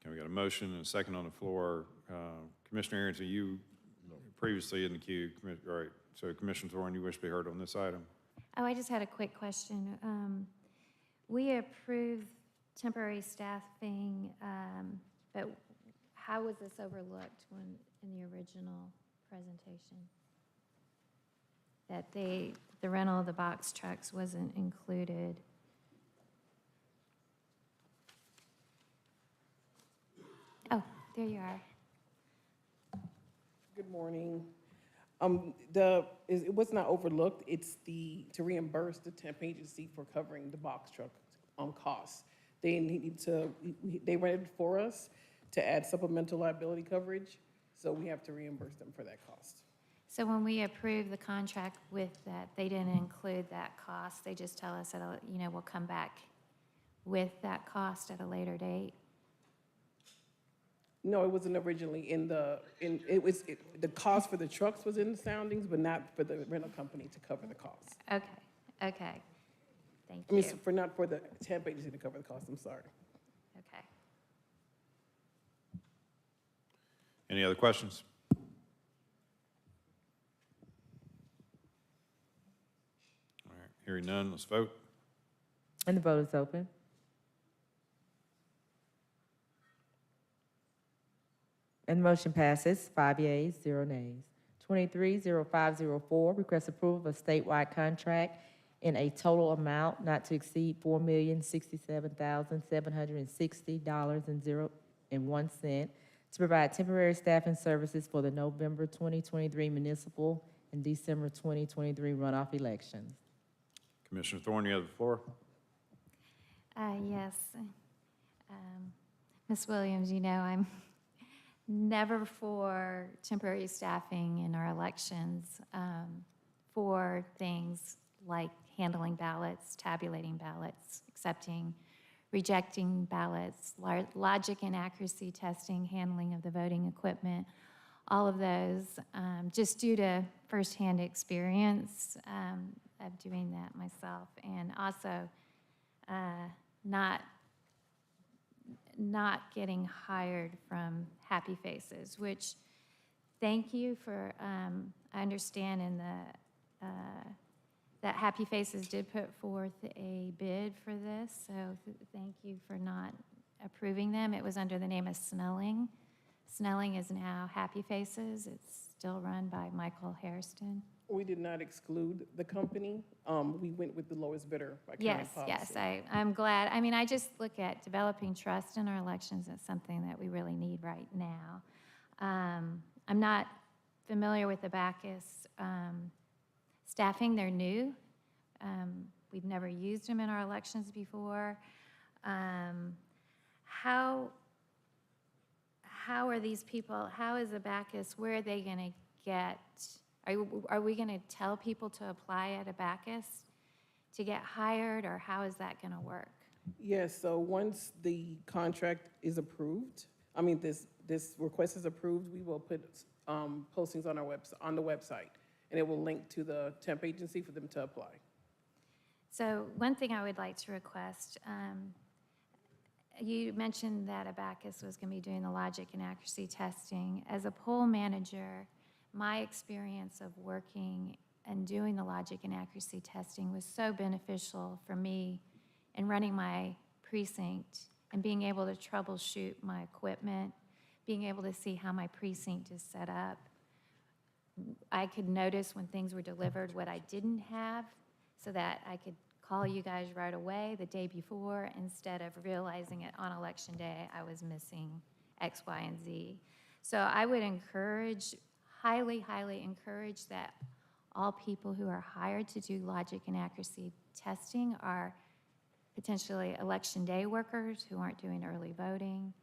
[SPEAKER 18] Okay, we got a motion and a second on the floor. Commissioner Arrington, you previously in the queue. All right, so Commissioner Thorne, you wish to be heard on this item?
[SPEAKER 21] Oh, I just had a quick question. We approved temporary staffing, but how was this overlooked in the original presentation? That the rental of the box trucks wasn't included. Oh, there you are.
[SPEAKER 6] Good morning. It was not overlooked. It's to reimburse the temp agency for covering the box truck costs. They rented for us to add supplemental liability coverage, so we have to reimburse them for that cost.
[SPEAKER 21] So when we approve the contract with that, they didn't include that cost. They just tell us that, we'll come back with that cost at a later date.
[SPEAKER 6] No, it wasn't originally the cost for the trucks was in the soundings, but not for the rental company to cover the cost.
[SPEAKER 21] Okay. Thank
[SPEAKER 6] I
[SPEAKER 21] you.
[SPEAKER 6] mean, not for the temp agency to cover the cost, I'm sorry.
[SPEAKER 21] Okay.
[SPEAKER 18] Any other questions? All right, hearing none, let's vote.
[SPEAKER 3] And the vote is open. And the motion passes, 5 yeas, 0 nays. 230504, request approval of a statewide contract in a total amount not to exceed $4,067,760.01 to provide temporary staffing services for the November 2023 municipal and December 2023 runoff elections.
[SPEAKER 18] Commissioner Thorne, you have the floor.
[SPEAKER 21] Yes. Ms. Williams, I'm never for temporary staffing in our elections for things like handling ballots, tabulating ballots, accepting, rejecting ballots, logic and accuracy testing, handling of the voting equipment, all of those, just due to firsthand experience of doing that myself, and also not getting hired from Happy Faces, which, thank you for, I understand that Happy Faces did put forth a bid for this, so thank you for not approving them. It was under the name of Snelling. Snelling is now Happy Faces. It's still run by Michael Hairston.
[SPEAKER 6] We did not exclude the company. We went with the lowest bidder by county
[SPEAKER 21] Yes,
[SPEAKER 6] policy.
[SPEAKER 21] yes, I'm glad. I mean, I just look at developing trust in our elections as something that we really need right now. I'm not familiar with the Bacchus staffing. They're new. We've never used them in our elections before. How are these people, how is the Bacchus, where are they going to get, are we going to tell people to apply at a Bacchus to get hired, or how is that going to work?
[SPEAKER 6] Yes, so once the contract is approved, I mean, this request is approved, we will put postings on on the website, and it will link to the temp agency for them to apply.
[SPEAKER 21] So one thing I would like to request, you mentioned that Abacus was going to be doing the logic and accuracy testing. As a poll manager, my experience of working and doing the logic and accuracy testing was so beneficial for me in running my precinct and being able to troubleshoot my equipment, being able to see how my precinct is set up. I could notice when things were delivered what I didn't have so that I could call you guys right away the day before instead of realizing it on election day I was missing X, Y, and Z. So I would encourage, highly, highly encourage that all people who are hired to do logic and accuracy testing are potentially election day workers who aren't doing early voting,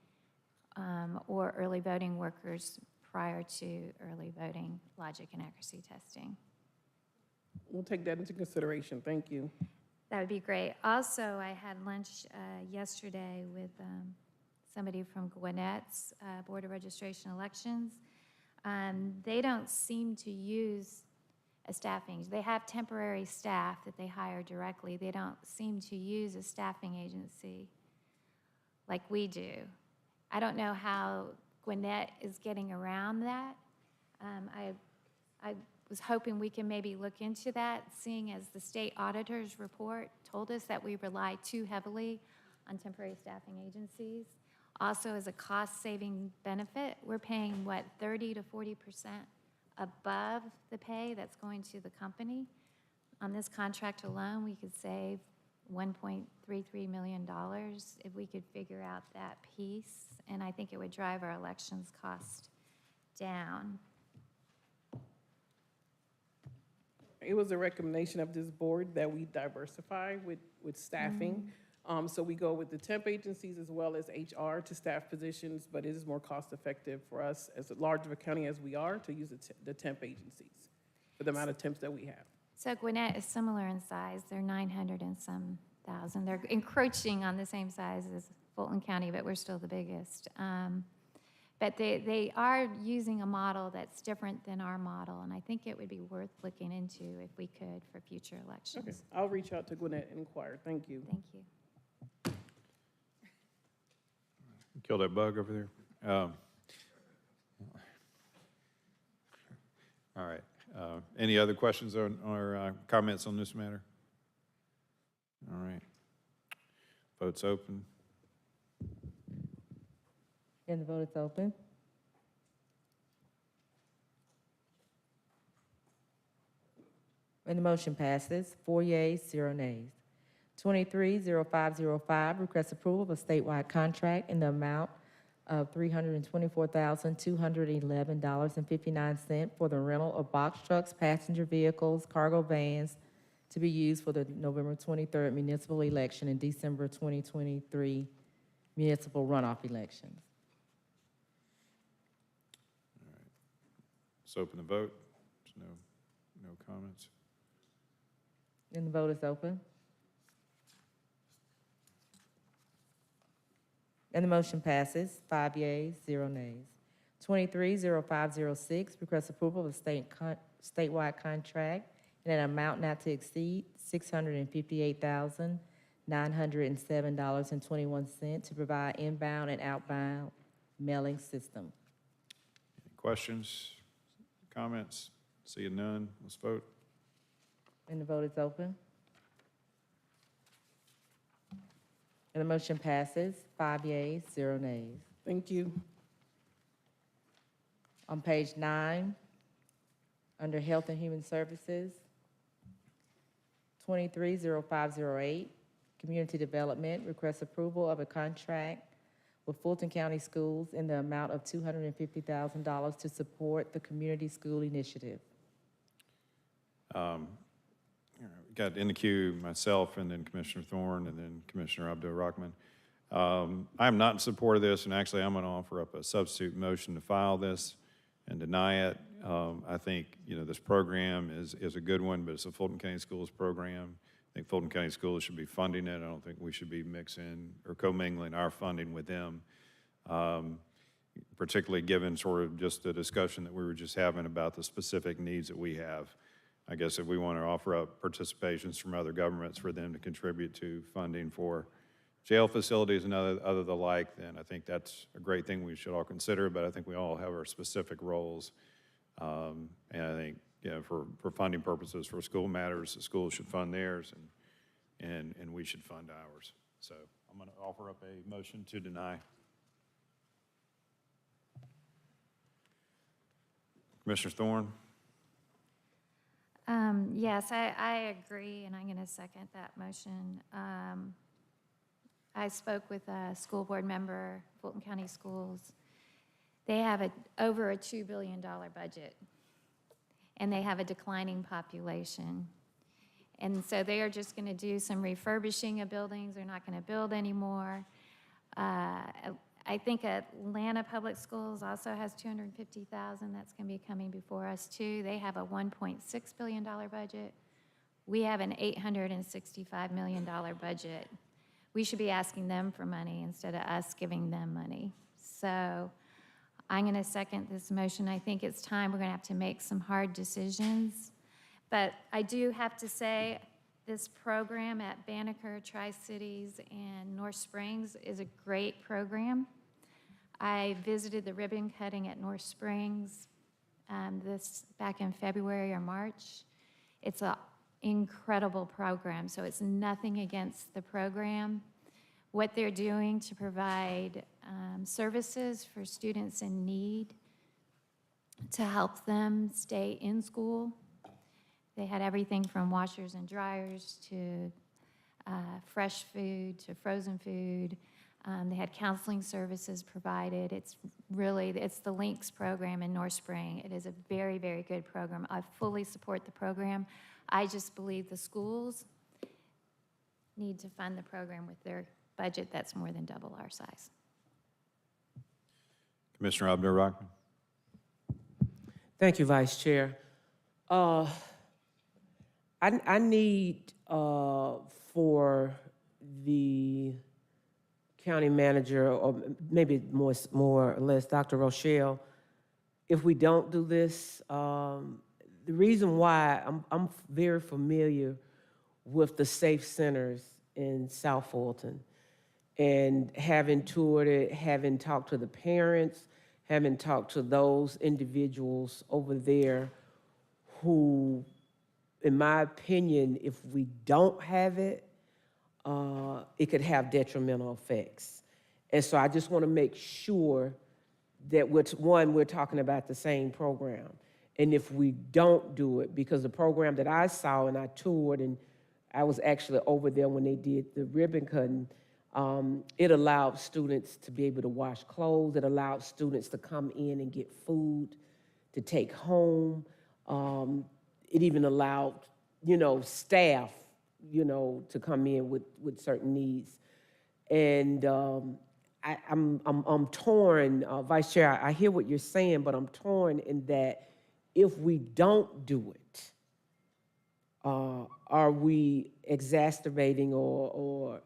[SPEAKER 21] or early voting workers prior to early voting logic and accuracy testing.
[SPEAKER 6] We'll take that into consideration. Thank you.
[SPEAKER 21] That would be great. Also, I had lunch yesterday with somebody from Gwinnett's Board of Registration Elections. They don't seem to use a staffing. They have temporary staff that they hire directly. They don't seem to use a staffing agency like we do. I don't know how Gwinnett is getting around that. I was hoping we can maybe look into that, seeing as the state auditor's report told us that we rely too heavily on temporary staffing agencies. Also, as a cost-saving benefit, we're paying, what, 30 to 40% above the pay that's going to the company. On this contract alone, we could save $1.33 million if we could figure out that piece, and I think it would drive our elections cost down.
[SPEAKER 6] It was a recommendation of this board that we diversify with staffing. So we go with the temp agencies as well as HR to staff positions, but it is more cost effective for us as large of a county as we are to use the temp agencies for the amount of temps that we have.
[SPEAKER 21] So Gwinnett is similar in size. They're 900 and some thousand. They're encroaching on the same size as Fulton County, but we're still the biggest. But they are using a model that's different than our model, and I think it would be worth looking into if we could for future elections.
[SPEAKER 6] Okay, I'll reach out to Gwinnett and inquire. Thank you.
[SPEAKER 21] Thank you.
[SPEAKER 18] Kill that bug over there. All right. Any other questions or comments on this matter? All right. Vote's open.
[SPEAKER 3] And the vote is open. And the motion passes, 4 yeas, 0 nays. 230505, request approval of a statewide contract in the amount of $324,211.59 for the rental of box trucks, passenger vehicles, cargo vans to be used for the November 23rd municipal election and December 2023 municipal runoff elections.
[SPEAKER 18] Let's open the vote. There's no comments.
[SPEAKER 3] And the vote is open. And the motion passes, 5 yeas, 0 nays. 230506, request approval of a statewide contract in an amount not to exceed $658,907.21 to provide inbound and outbound mailing system.
[SPEAKER 18] Any questions, comments? Seeing none, let's vote.
[SPEAKER 3] And the vote is open. And the motion passes, 5 yeas, 0 nays.
[SPEAKER 6] Thank you.
[SPEAKER 3] On page 9, under Health and Human Services, 230508, Community Development, requests approval of a contract with Fulton County Schools in the amount of $250,000 to support the Community School Initiative.
[SPEAKER 18] Got in the queue myself, and then Commissioner Thorne, and then Commissioner Abdul-Rahman. I'm not in support of this, and actually I'm going to offer up a substitute motion to file this and deny it. I think, this program is a good one, but it's a Fulton County Schools program. I think Fulton County Schools should be funding it. I don't think we should be mixing or commingling our funding with them, particularly given sort of just the discussion that we were just having about the specific needs that we have. I guess if we want to offer up participations from other governments for them to contribute to funding for jail facilities and other the like, then I think that's a great thing we should all consider, but I think we all have our specific roles. And I think, for funding purposes, for school matters, the schools should fund theirs, and we should fund ours. So I'm going to offer up a motion to deny. Commissioner Thorne?
[SPEAKER 21] Yes, I agree, and I'm going to second that motion. I spoke with a school board member, Fulton County Schools. They have over a $2 billion budget, and they have a declining population. And so they are just going to do some refurbishing of buildings. They're not going to build anymore. I think Atlanta Public Schools also has $250,000 that's going to be coming before us too. They have a $1.6 billion budget. We have an $865 million budget. We should be asking them for money instead of us giving them money. So I'm going to second this motion. I think it's time we're going to have to make some hard decisions. But I do have to say, this program at Banneker, Tri-Cities, and North Springs is a great program. I visited the ribbon cutting at North Springs back in February or March. It's an incredible program, so it's nothing against the program. What they're doing to provide services for students in need to help them stay in school. They had everything from washers and dryers to fresh food to frozen food. They had counseling services provided. It's the LINKS program in North Spring. It is a very, very good program. I fully support the program. I just believe the schools need to fund the program with their budget that's more than double our size.
[SPEAKER 18] Commissioner Abdul-Rahman?
[SPEAKER 20] Thank you, Vice Chair. I need for the county manager, or maybe more or less Dr. Rochelle, if we don't do this, the reason why I'm very familiar with the safe centers in South Fulton, and having toured it, having talked to the parents, having talked to those individuals over there who, in my opinion, if we don't have it, it could have detrimental effects. And so I just want to make sure that we're talking about the same program. And if we don't do it, because the program that I saw and I toured, and I was actually over there when they did the ribbon cutting, it allowed students to be able to wash clothes. It allowed students to come in and get food to take home. It even allowed, staff, to come in with certain needs. And I'm torn, Vice Chair, I hear what you're saying, but I'm torn in that if we don't do it, are we exacerbating or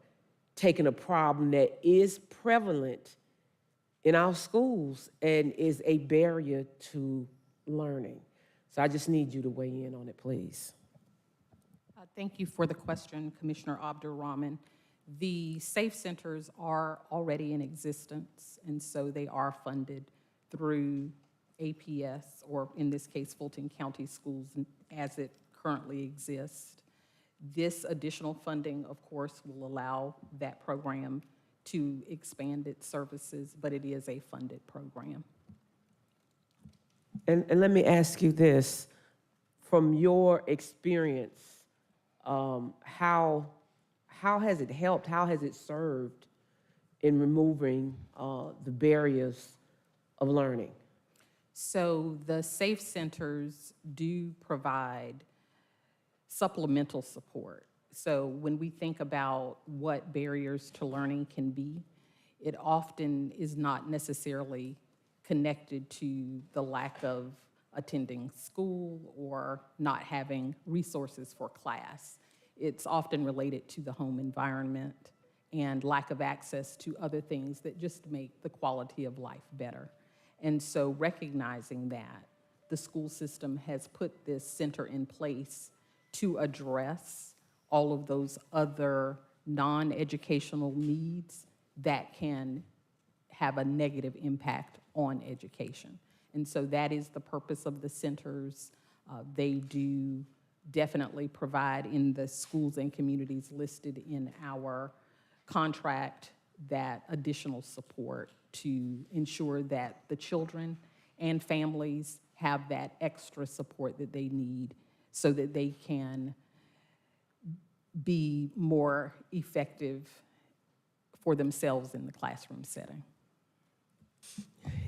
[SPEAKER 20] taking a problem that is prevalent in our schools and is a barrier to learning? So I just need you to weigh in on it, please.
[SPEAKER 9] Thank you for the question, Commissioner Abdul-Rahman. The SAFE centers are already in existence, and so they are funded through APS, or in this case, Fulton County Schools, as it currently exists. This additional funding, of course, will allow that program to expand its services, but it is a funded program.
[SPEAKER 20] And let me ask you this, from your experience, how has it helped, how has it served in removing the barriers of learning?
[SPEAKER 9] So the SAFE centers do provide supplemental support. So when we think about what barriers to learning can be, it often is not necessarily connected to the lack of attending school or not having resources for class. It's often related to the home environment and lack of access to other things that just make the quality of life better. And so recognizing that, the school system has put this center in place to address all of those other non-educational needs that can have a negative impact on education. And so that is the purpose of the centers. They do definitely provide in the schools and communities listed in our contract that additional support to ensure that the children and families have that extra support that they need so that they can be more effective for themselves in the classroom setting.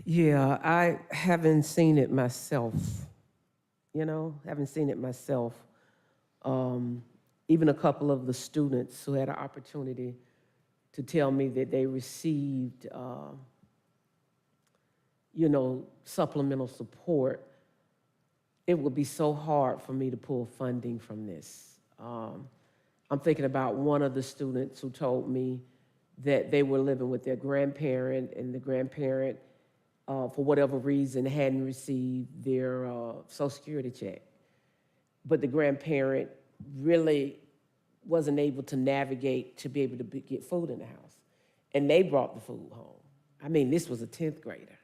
[SPEAKER 20] Yeah, I haven't seen it myself, haven't seen it myself. Even a couple of the students who had an opportunity to tell me that they received, supplemental support, it would be so hard for me to pull funding from this. I'm thinking about one of the students who told me that they were living with their grandparent, and the grandparent, for whatever reason, hadn't received their Social Security check. But the grandparent really wasn't able to navigate to be able to get food in the house. And they brought the food home. I mean, this was a 10th grader.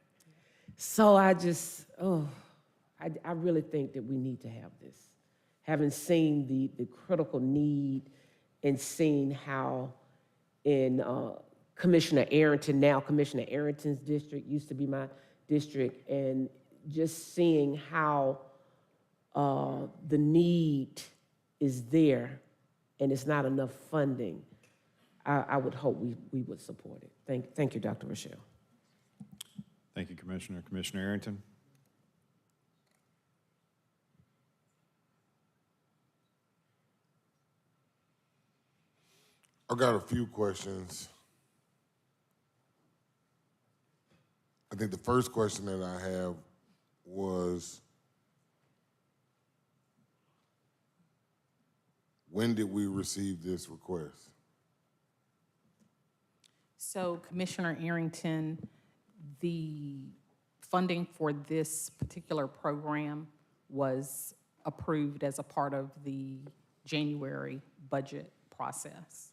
[SPEAKER 20] So I really think that we need to have this. Having seen the critical need and seeing how in Commissioner Arrington, now Commissioner Arrington's district, used to be my district, and just seeing how the need is there and it's not enough funding, I would hope we would support it. Thank you, Dr. Rochelle.
[SPEAKER 18] Thank you, Commissioner. Commissioner Arrington?
[SPEAKER 4] I got a few questions. I think the first question that I have was, when did we receive this request?
[SPEAKER 9] So Commissioner Arrington, the funding for this particular program was approved as a part of the January budget process.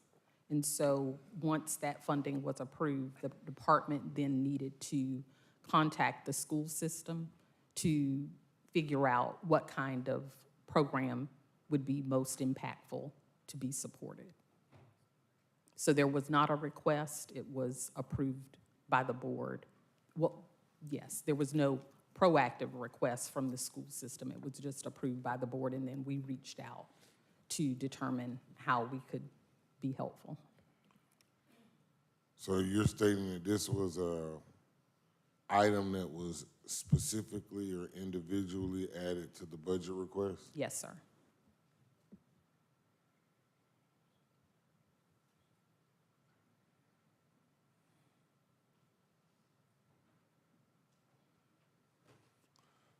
[SPEAKER 9] And so once that funding was approved, the department then needed to contact the school system to figure out what kind of program would be most impactful to be supported. So there was not a request, it was approved by the board. Well, yes, there was no proactive request from the school system, it was just approved by the board, and then we reached out to determine how we could be helpful.
[SPEAKER 4] So you're stating that this was a item that was specifically or individually added to the budget request?
[SPEAKER 9] Yes, sir.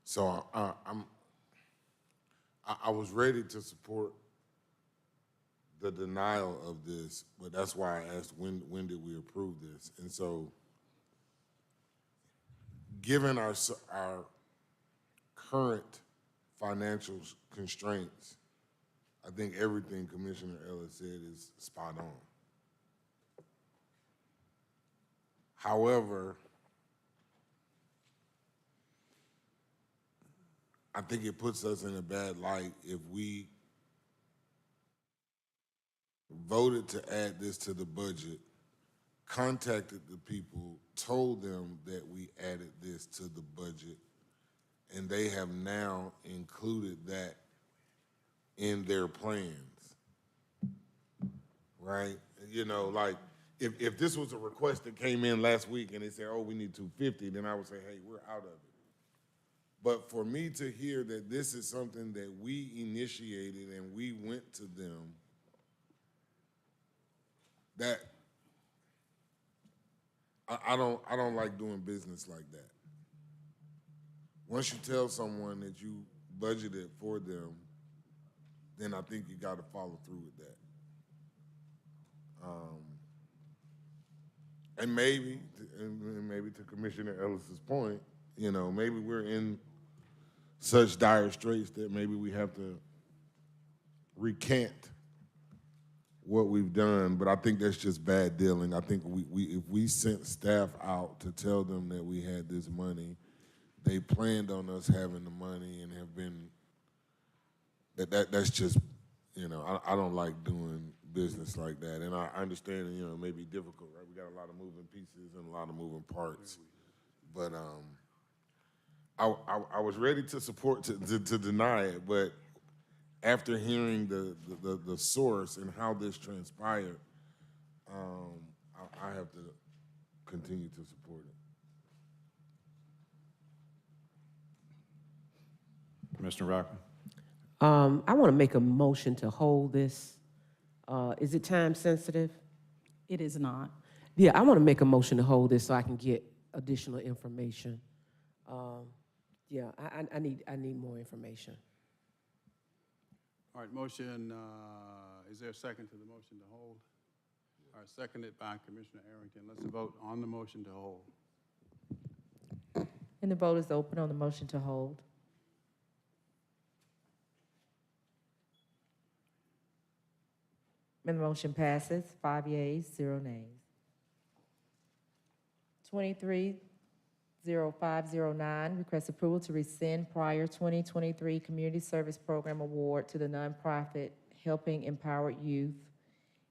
[SPEAKER 4] So I was ready to support the denial of this, but that's why I asked when did we approve this? And so, given our current financial constraints, I think everything Commissioner Ellis said is spot on. However, I think it puts us in a bad light if we voted to add this to the budget, contacted the people, told them that we added this to the budget, and they have now included that in their plans, right? You know, like, if this was a request that came in last week and they said, oh, we need 250, then I would say, hey, we're out of it. But for me to hear that this is something that we initiated and we went to them, that I don't like doing business like that. Once you tell someone that you budgeted for them, then I think you got to follow through with that. And maybe to Commissioner Ellis's point, you know, maybe we're in such dire straits that maybe we have to recant what we've done, but I think that's just bad dealing. I think if we sent staff out to tell them that we had this money, they planned on us having the money and have been, that's just, you know, I don't like doing business like that. And I understand, you know, it may be difficult, right? We got a lot of moving pieces and a lot of moving parts. But I was ready to support, to deny it, but after hearing the source and how this transpired, I have to continue to support it.
[SPEAKER 18] Commissioner Rockman?
[SPEAKER 20] I want to make a motion to hold this. Is it time sensitive?
[SPEAKER 9] It is not.
[SPEAKER 20] Yeah, I want to make a motion to hold this so I can get additional information. Yeah, I need more information.
[SPEAKER 2] All right, motion, is there a second to the motion to hold? All right, seconded by Commissioner Arrington. Let's vote on the motion to hold.
[SPEAKER 3] And the vote is open on the motion to hold. And the motion passes, 5 yeas, 0 nays. 230509, request approval to rescind prior 2023 Community Service Program Award to the nonprofit Helping Empowered Youth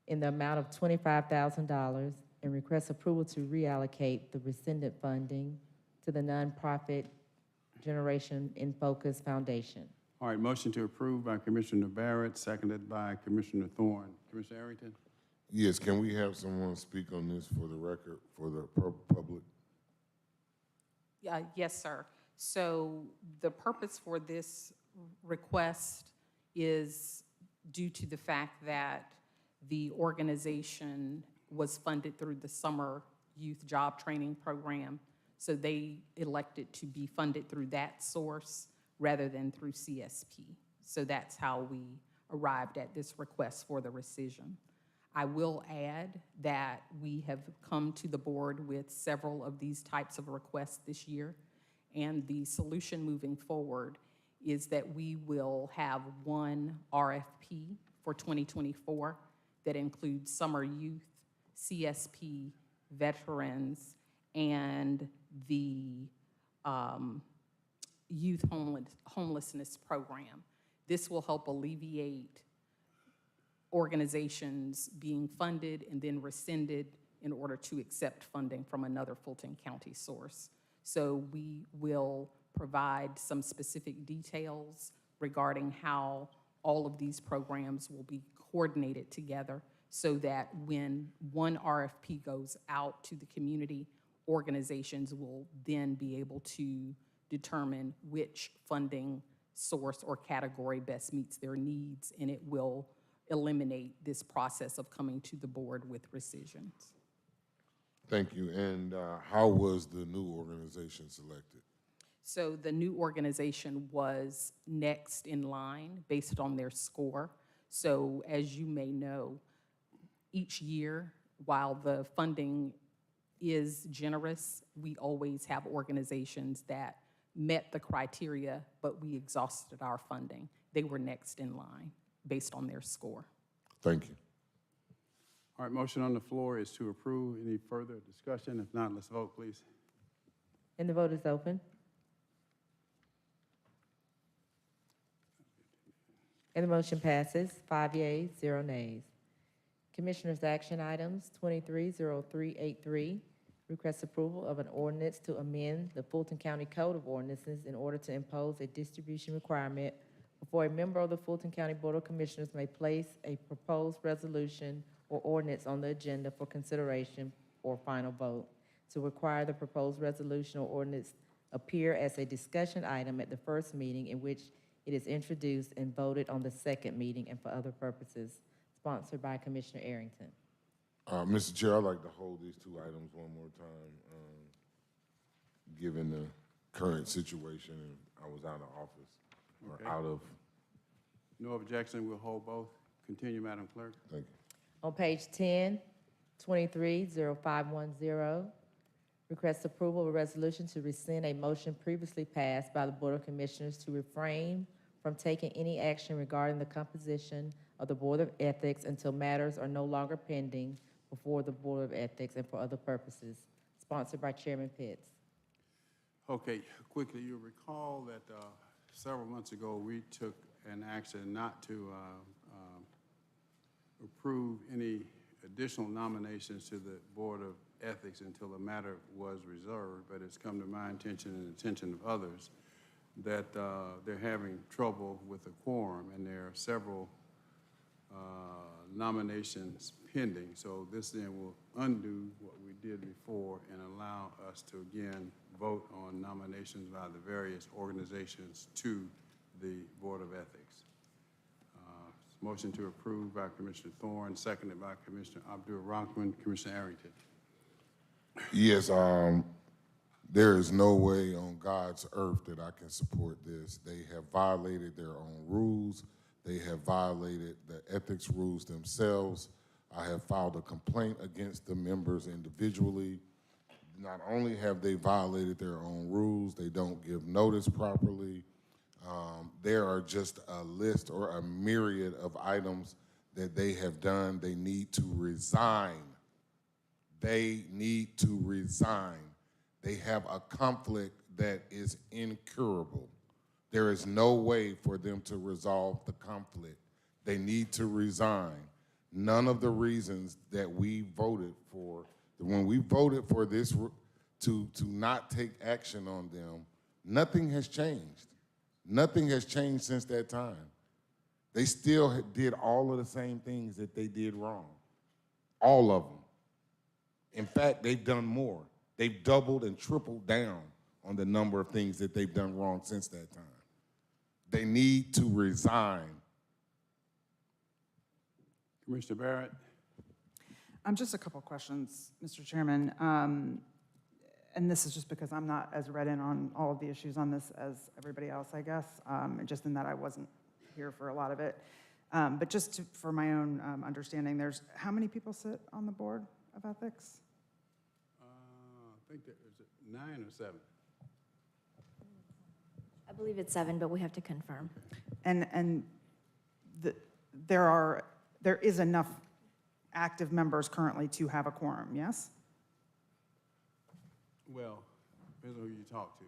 [SPEAKER 3] in the amount of $25,000 and request approval to reallocate the rescinded funding to the nonprofit Generation in Focus Foundation.
[SPEAKER 2] All right, motion to approve by Commissioner Barrett, seconded by Commissioner Thorne. Commissioner Arrington?
[SPEAKER 4] Yes, can we have someone speak on this for the record, for the public?
[SPEAKER 9] Yes, sir. So the purpose for this request is due to the fact that the organization was funded through the Summer Youth Job Training Program. So they elected to be funded through that source rather than through CSP. So that's how we arrived at this request for the rescission. I will add that we have come to the board with several of these types of requests this year, and the solution moving forward is that we will have one RFP for 2024 that includes summer youth, CSP, veterans, and the youth homelessness program. This will help alleviate organizations being funded and then rescinded in order to accept funding from another Fulton County source. So we will provide some specific details regarding how all of these programs will be coordinated together so that when one RFP goes out to the community, organizations will then be able to determine which funding source or category best meets their needs, and it will eliminate this process of coming to the board with rescissions.
[SPEAKER 4] Thank you. And how was the new organization selected?
[SPEAKER 9] So the new organization was next in line based on their score. So as you may know, each year, while the funding is generous, we always have organizations that met the criteria, but we exhausted our funding. They were next in line based on their score.
[SPEAKER 4] Thank you.
[SPEAKER 2] All right, motion on the floor is to approve. Any further discussion? If not, let's vote, please.
[SPEAKER 3] And the vote is open. And the motion passes, 5 yeas, 0 nays. Commissioners' action items, 230383, Request approval of an ordinance to amend the Fulton County Code of Ordinances in order to impose a distribution requirement before a member of the Fulton County Board of Commissioners may place a proposed resolution or ordinance on the agenda for consideration or final vote, to require the proposed resolution or ordinance appear as a discussion item at the first meeting in which it is introduced and voted on the second meeting and for other purposes. Sponsored by Commissioner Arrington.
[SPEAKER 4] Mr. Chair, I'd like to hold these two items one more time, given the current situation, and I was out of office, or
[SPEAKER 2] Okay.
[SPEAKER 4] out of,
[SPEAKER 2] No objection, we'll hold both. Continue, Madam Clerk.
[SPEAKER 4] thank you.
[SPEAKER 3] On page 10, 230510, request approval of a resolution to rescind a motion previously passed by the Board of Commissioners to refrain from taking any action regarding the composition of the Board of Ethics until matters are no longer pending before the Board of Ethics and for other purposes. Sponsored by Chairman Pitts.
[SPEAKER 2] Okay, quickly, you'll recall that several months ago, we took an action not to approve any additional nominations to the Board of Ethics until the matter was reserved, but it's come to my attention and the attention of others that they're having trouble with the quorum, and there are several nominations pending. So this then will undo what we did before and allow us to again vote on nominations by the various organizations to the Board of Ethics. Motion to approve by Commissioner Thorne, seconded by Commissioner Abdul-Rahman. Commissioner Arrington.
[SPEAKER 4] Yes, there is no way on God's earth that I can support this. They have violated their own rules. They have violated the ethics rules themselves. I have filed a complaint against the members individually. Not only have they violated their own rules, they don't give notice properly. There are just a list or a myriad of items that they have done. They need to resign. They need to resign. They have a conflict that is incurable. There is no way for them to resolve the conflict. They need to resign. None of the reasons that we voted for, when we voted for this to not take action on them, nothing has changed. Nothing has changed since that time. They still did all of the same things that they did wrong. All of them. In fact, they've done more. They've doubled and tripled down on the number of things that they've done wrong since that time. They need to resign.
[SPEAKER 2] Commissioner Barrett.
[SPEAKER 19] Just a couple questions, Mr. Chairman. And this is just because I'm not as read in on all of the issues on this as everybody else, I guess, just in that I wasn't here for a lot of it. But just for my own understanding, how many people sit on the Board of Ethics?
[SPEAKER 2] I think is it 9 or 7?
[SPEAKER 23] I believe it's 7, but we have to confirm.
[SPEAKER 19] And there is enough active members currently to have a quorum, yes?
[SPEAKER 2] Well, depends on who you talk to.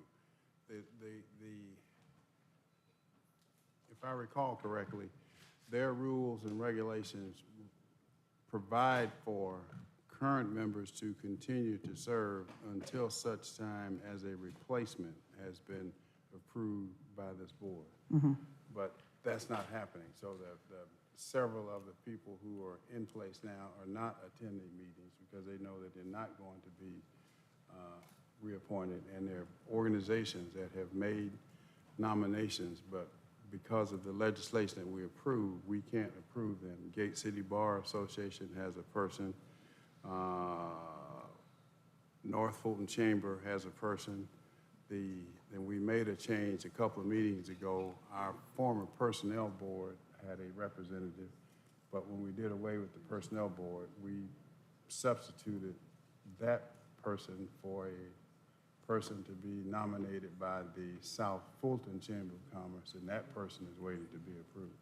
[SPEAKER 2] If I recall correctly, their rules and regulations provide for current members to continue to serve until such time as a replacement has been approved by this board.
[SPEAKER 19] Mm-hmm.
[SPEAKER 2] But that's not happening. So several of the people who are in place now are not attending meetings because they know that they're not going to be reappointed, and there are organizations that have made nominations, but because of the legislation that we approve, we can't approve them. Gate City Bar Association has a person. North Fulton Chamber has a person. Then we made a change a couple of meetings ago. Our former personnel board had a representative, but when we did away with the personnel board, we substituted that person for a person to be nominated by the South Fulton Chamber of Commerce, and that person is waiting to be approved.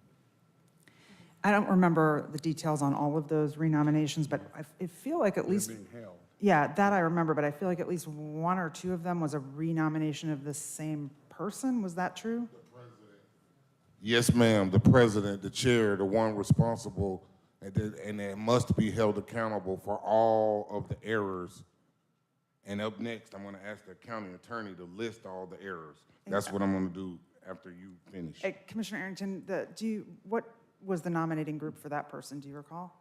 [SPEAKER 19] I don't remember the details on all of those renominations, but I feel like at least...
[SPEAKER 2] They're being held.
[SPEAKER 19] Yeah, that I remember, but I feel like at least one or two of them was a renomination of the same person. Was that true?
[SPEAKER 4] Yes, ma'am. The president, the chair, the one responsible, and they must be held accountable for all of the errors And up next, I'm gonna ask the county attorney to list all the errors. That's what I'm gonna do after you finish.
[SPEAKER 19] Commissioner Arrington, what was the nominating group for that person? Do you recall?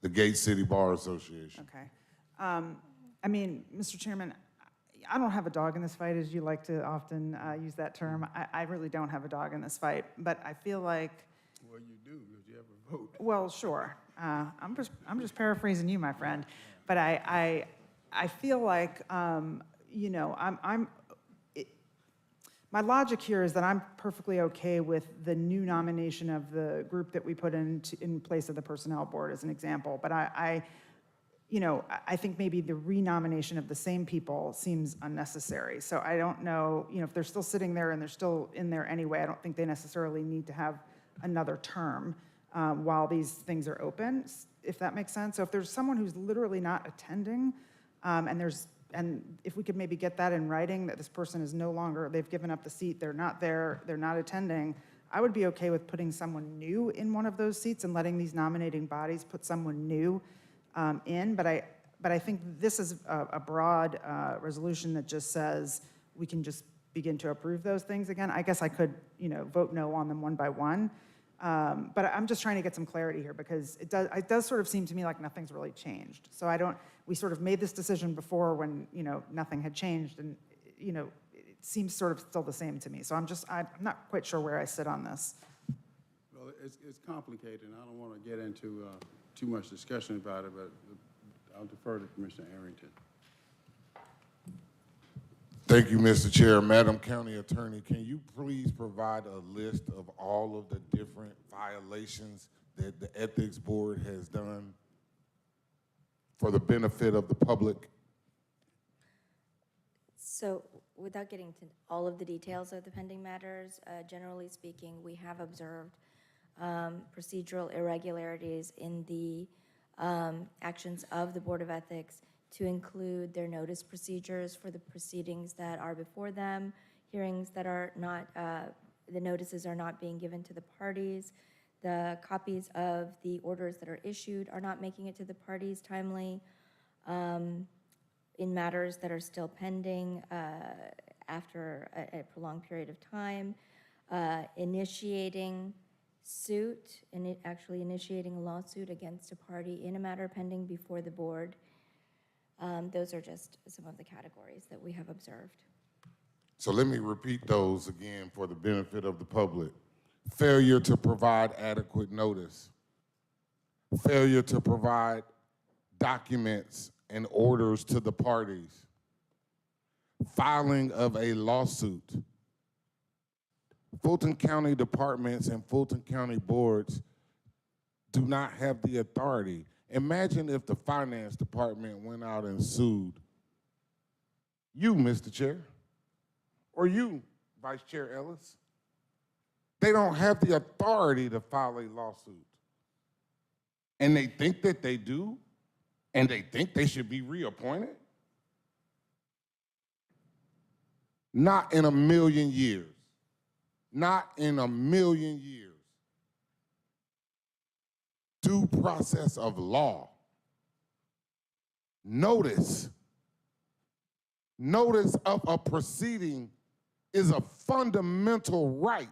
[SPEAKER 4] The Gate City Bar Association.
[SPEAKER 19] Okay. I mean, Mr. Chairman, I don't have a dog in this fight, as you like to often use that term. I really don't have a dog in this fight, but I feel like,
[SPEAKER 2] Well, you do, because you have a vote.
[SPEAKER 19] well, sure. I'm just paraphrasing you, my friend. But I feel like, you know, my logic here is that I'm perfectly okay with the new nomination of the group that we put in place of the Personnel Board, as an example. But you know, I think maybe the renomination of the same people seems unnecessary. So I don't know, you know, if they're still sitting there and they're still in there anyway, I don't think they necessarily need to have another term while these things are open, if that makes sense. So if there's someone who's literally not attending, and if we could maybe get that in writing, that this person is no longer, they've given up the seat, they're not there, they're not attending, I would be okay with putting someone new in one of those seats and letting these nominating bodies put someone new in. But I think this is a broad resolution that just says we can just begin to approve those things again. I guess I could, you know, vote no on them one by one. But I'm just trying to get some clarity here, because it does sort of seem to me like nothing's really changed. So we sort of made this decision before when, you know, nothing had changed, and, you know, it seems sort of still the same to me. So I'm not quite sure where I sit on this.
[SPEAKER 2] Well, it's complicated, and I don't want to get into too much discussion about it, but I'll defer to Commissioner Arrington.
[SPEAKER 4] Thank you, Mr. Chair. Madam County Attorney, can you please provide a list of all of the different violations that the Ethics Board has done for the benefit of the public?
[SPEAKER 23] So without getting to all of the details of the pending matters, generally speaking, we have observed procedural irregularities in the actions of the Board of Ethics, to include their notice procedures for the proceedings that are before them, hearings that are not, the notices are not being given to the parties, the copies of the orders that are issued are not making it to the parties timely, in matters that are still pending after a prolonged period of time, initiating suit, and actually initiating a lawsuit against a party in a matter pending before the board. Those are just some of the categories that we have observed.
[SPEAKER 4] So let me repeat those again for the benefit of the public. Failure to provide adequate notice. Failure to provide documents and orders to the parties. Filing of a lawsuit. Fulton County departments and Fulton County boards do not have the authority. Imagine if the finance department went out and sued you, Mr. Chair, or you, Vice Chair Ellis. They don't have the authority to file a lawsuit. And they think that they do, and they think they should be reappointed? Not in a million years. Not in a million years. Due process of law. Notice of a proceeding is a fundamental right.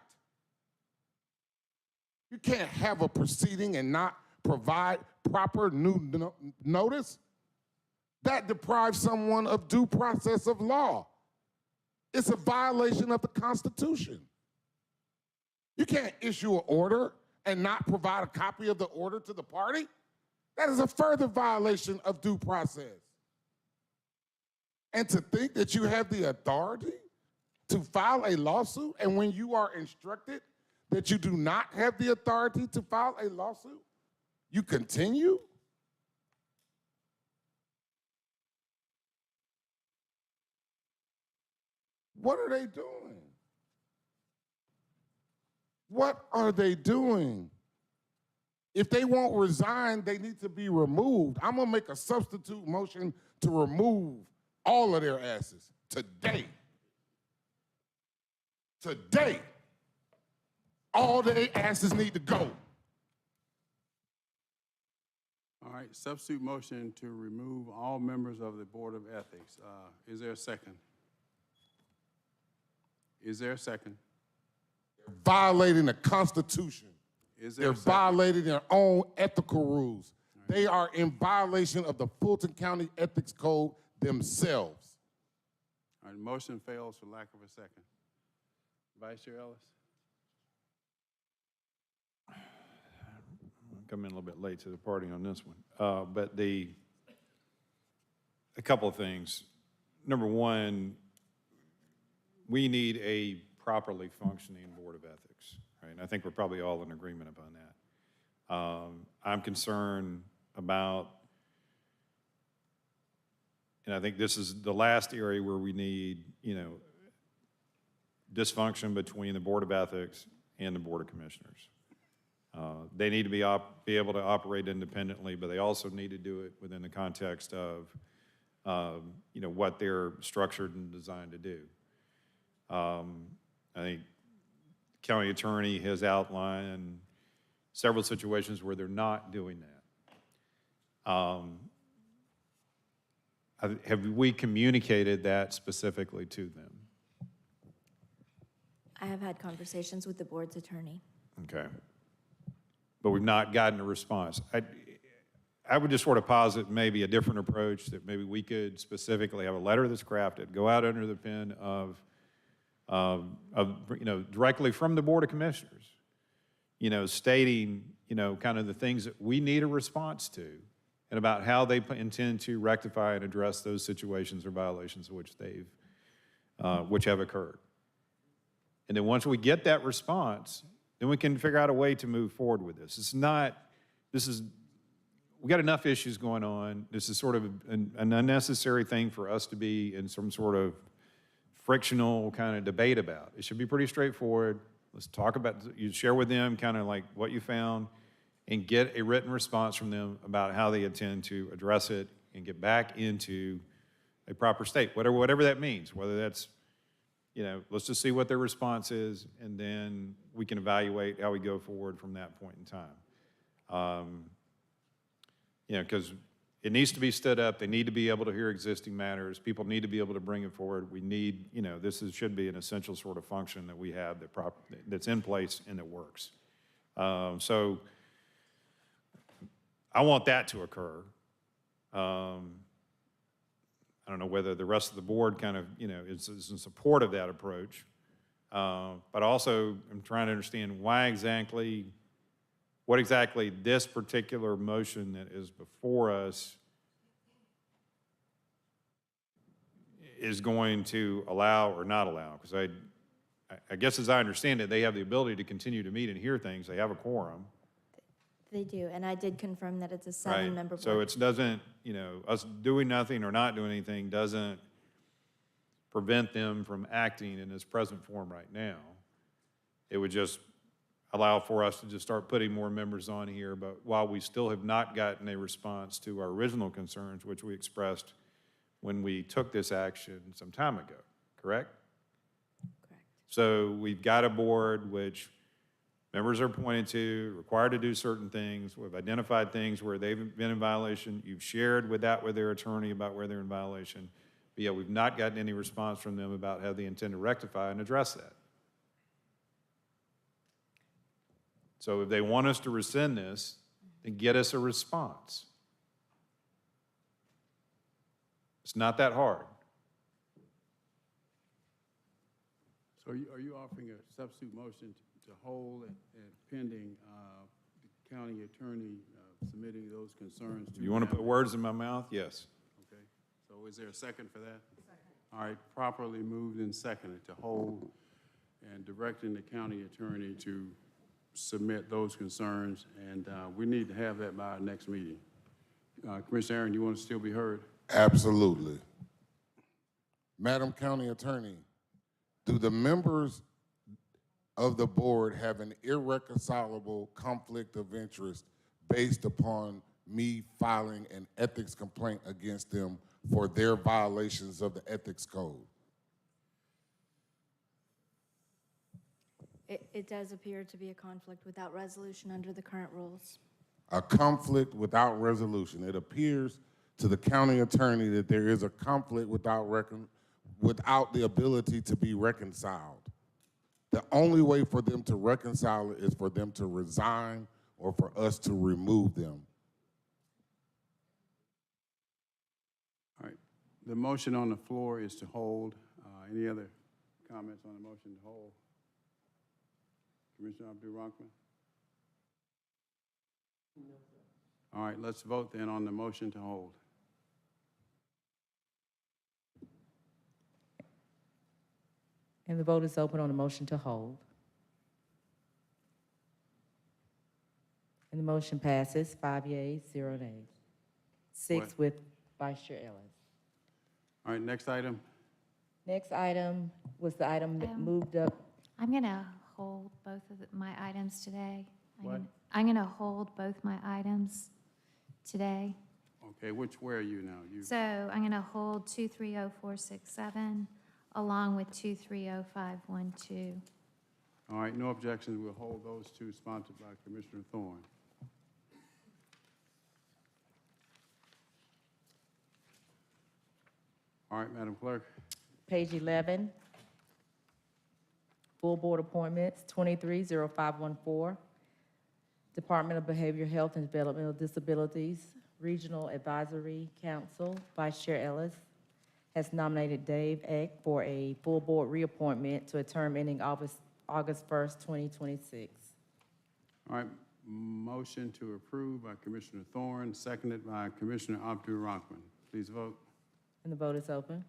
[SPEAKER 4] You can't have a proceeding and not provide proper notice. That deprives someone of due process of law. It's a violation of the Constitution. You can't issue an order and not provide a copy of the order to the party. That is a further violation of due process. And to think that you have the authority to file a lawsuit, and when you are instructed that you do not have the authority to file a lawsuit, you continue? What are they doing? What are they doing? If they won't resign, they need to be removed. I'm gonna make a substitute motion to remove all of their asses today. Today, all their asses need to go.
[SPEAKER 2] All All right, substitute motion to remove all members of the Board of Ethics. Is there a second? Is there a second?
[SPEAKER 4] Violating the Constitution.
[SPEAKER 2] Is there
[SPEAKER 4] They're
[SPEAKER 2] a second?
[SPEAKER 4] violating their own ethical rules. They are in violation of the Fulton County Ethics Code themselves.
[SPEAKER 2] All right, motion fails for lack of a second. Vice Chair Ellis?
[SPEAKER 18] I'm coming in a little bit late to the party on this one. But a couple of things. Number one, we need a properly functioning Board of Ethics, right? And I think we're probably all in agreement upon that. I'm concerned about, and I think this is the last area where we need, dysfunction between the Board of Ethics and the Board of Commissioners. They need to be able to operate independently, but they also need to do it within the context of, what they're structured and designed to do. I think the county attorney has outlined several situations where they're not doing that. Have we communicated that specifically to them?
[SPEAKER 23] I have had conversations with the board's attorney.
[SPEAKER 18] Okay. But we've not gotten a response. I would just sort of posit maybe a different approach, that maybe we could specifically have a letter that's crafted, go out under the pen of directly from the Board of Commissioners, stating, kind of the things that we need a response to, and about how they intend to rectify and address those situations or violations which have occurred. And then once we get that response, then we can figure out a way to move forward with this. We got enough issues going on. This is sort of an unnecessary thing for us to be in some sort of frictional kind of debate about. It should be pretty straightforward. Let's talk about, you share with them kind of like what you found and get a written response from them about how they intend to address it and get back into a proper state, whatever that means, whether that's, let's just see what their response is, and then we can evaluate how we go forward from that point in time. Because it needs to be stood up. They need to be able to hear existing matters. People need to be able to bring it forward. We need, should be an essential sort of function that we have that's in place and that works. So I want that to occur. I don't know whether the rest of the board kind of, is in support of that approach. But also, I'm trying to understand what exactly this particular motion that is before us is going to allow or not allow. Because I guess as I understand it, they have the ability to continue to meet and hear things. They have a quorum.
[SPEAKER 23] They do, and I did confirm that it's a 7-member board.
[SPEAKER 18] So it doesn't, us doing nothing or not doing anything doesn't prevent them from acting in its present form right now. It would just allow for us to just start putting more members on here, but while we still have not gotten a response to our original concerns, which we expressed when we took this action some time ago, correct?
[SPEAKER 23] Correct.
[SPEAKER 18] So we've got a board which members are appointed to, required to do certain things. We've identified things where they've been in violation. You've shared with their attorney about where they're in violation. But yet we've not gotten any response from them about how they intend to rectify and address that. So if they want us to rescind this, then get us a response. It's not that hard.
[SPEAKER 2] So are you offering a substitute motion to hold and pending the county attorney submitting those concerns to?
[SPEAKER 18] You want to put words in my mouth? Yes.
[SPEAKER 2] Okay. So is there a second for that? Second. All right, properly moved and seconded to hold and directing the county attorney to submit those concerns, and we need to have that by our next meeting. Commissioner Aaron, you want to still be heard?
[SPEAKER 4] Absolutely. Madam County Attorney, do the members of the board have an irreconcilable conflict of interest based upon me filing an ethics complaint against them for their violations of the ethics code?
[SPEAKER 23] It does appear to be a conflict without resolution under the current rules.
[SPEAKER 4] a conflict without resolution. It appears to the county attorney that there is a conflict without the ability to be reconciled. The only way for them to reconcile it is for them to resign or for us to remove them.
[SPEAKER 2] All right, the motion on the floor is to hold. Any other comments on the motion to hold? Commissioner Abdul-Rahman? All right, let's vote then on the motion to hold.
[SPEAKER 3] And the vote is open on the motion to hold. And the motion passes, 5 yeas, 0 nays. 6
[SPEAKER 2] What?
[SPEAKER 3] with Vice Chair Ellis.
[SPEAKER 2] All right, next item.
[SPEAKER 3] Next item was the item that moved up.
[SPEAKER 21] I'm going to hold both of my items today.
[SPEAKER 2] What?
[SPEAKER 21] I'm going to hold both my items today.
[SPEAKER 2] Okay, where are you now?
[SPEAKER 21] So I'm going to hold 230467 along with 230512.
[SPEAKER 2] All right, no objections. We'll hold those two, sponsored by Commissioner Thorne. All right, Madam Clerk.
[SPEAKER 3] Page 11, full board appointments, 230514, Department of Behavioral Health and Developmental Disabilities, Regional Advisory Council, Vice Chair Ellis has nominated Dave Eck for a full board reappointment to a term ending August 1st, 2026.
[SPEAKER 2] All right, motion to approve by Commissioner Thorne, seconded by Commissioner Abdul-Rahman. Please vote.
[SPEAKER 3] And the vote is open.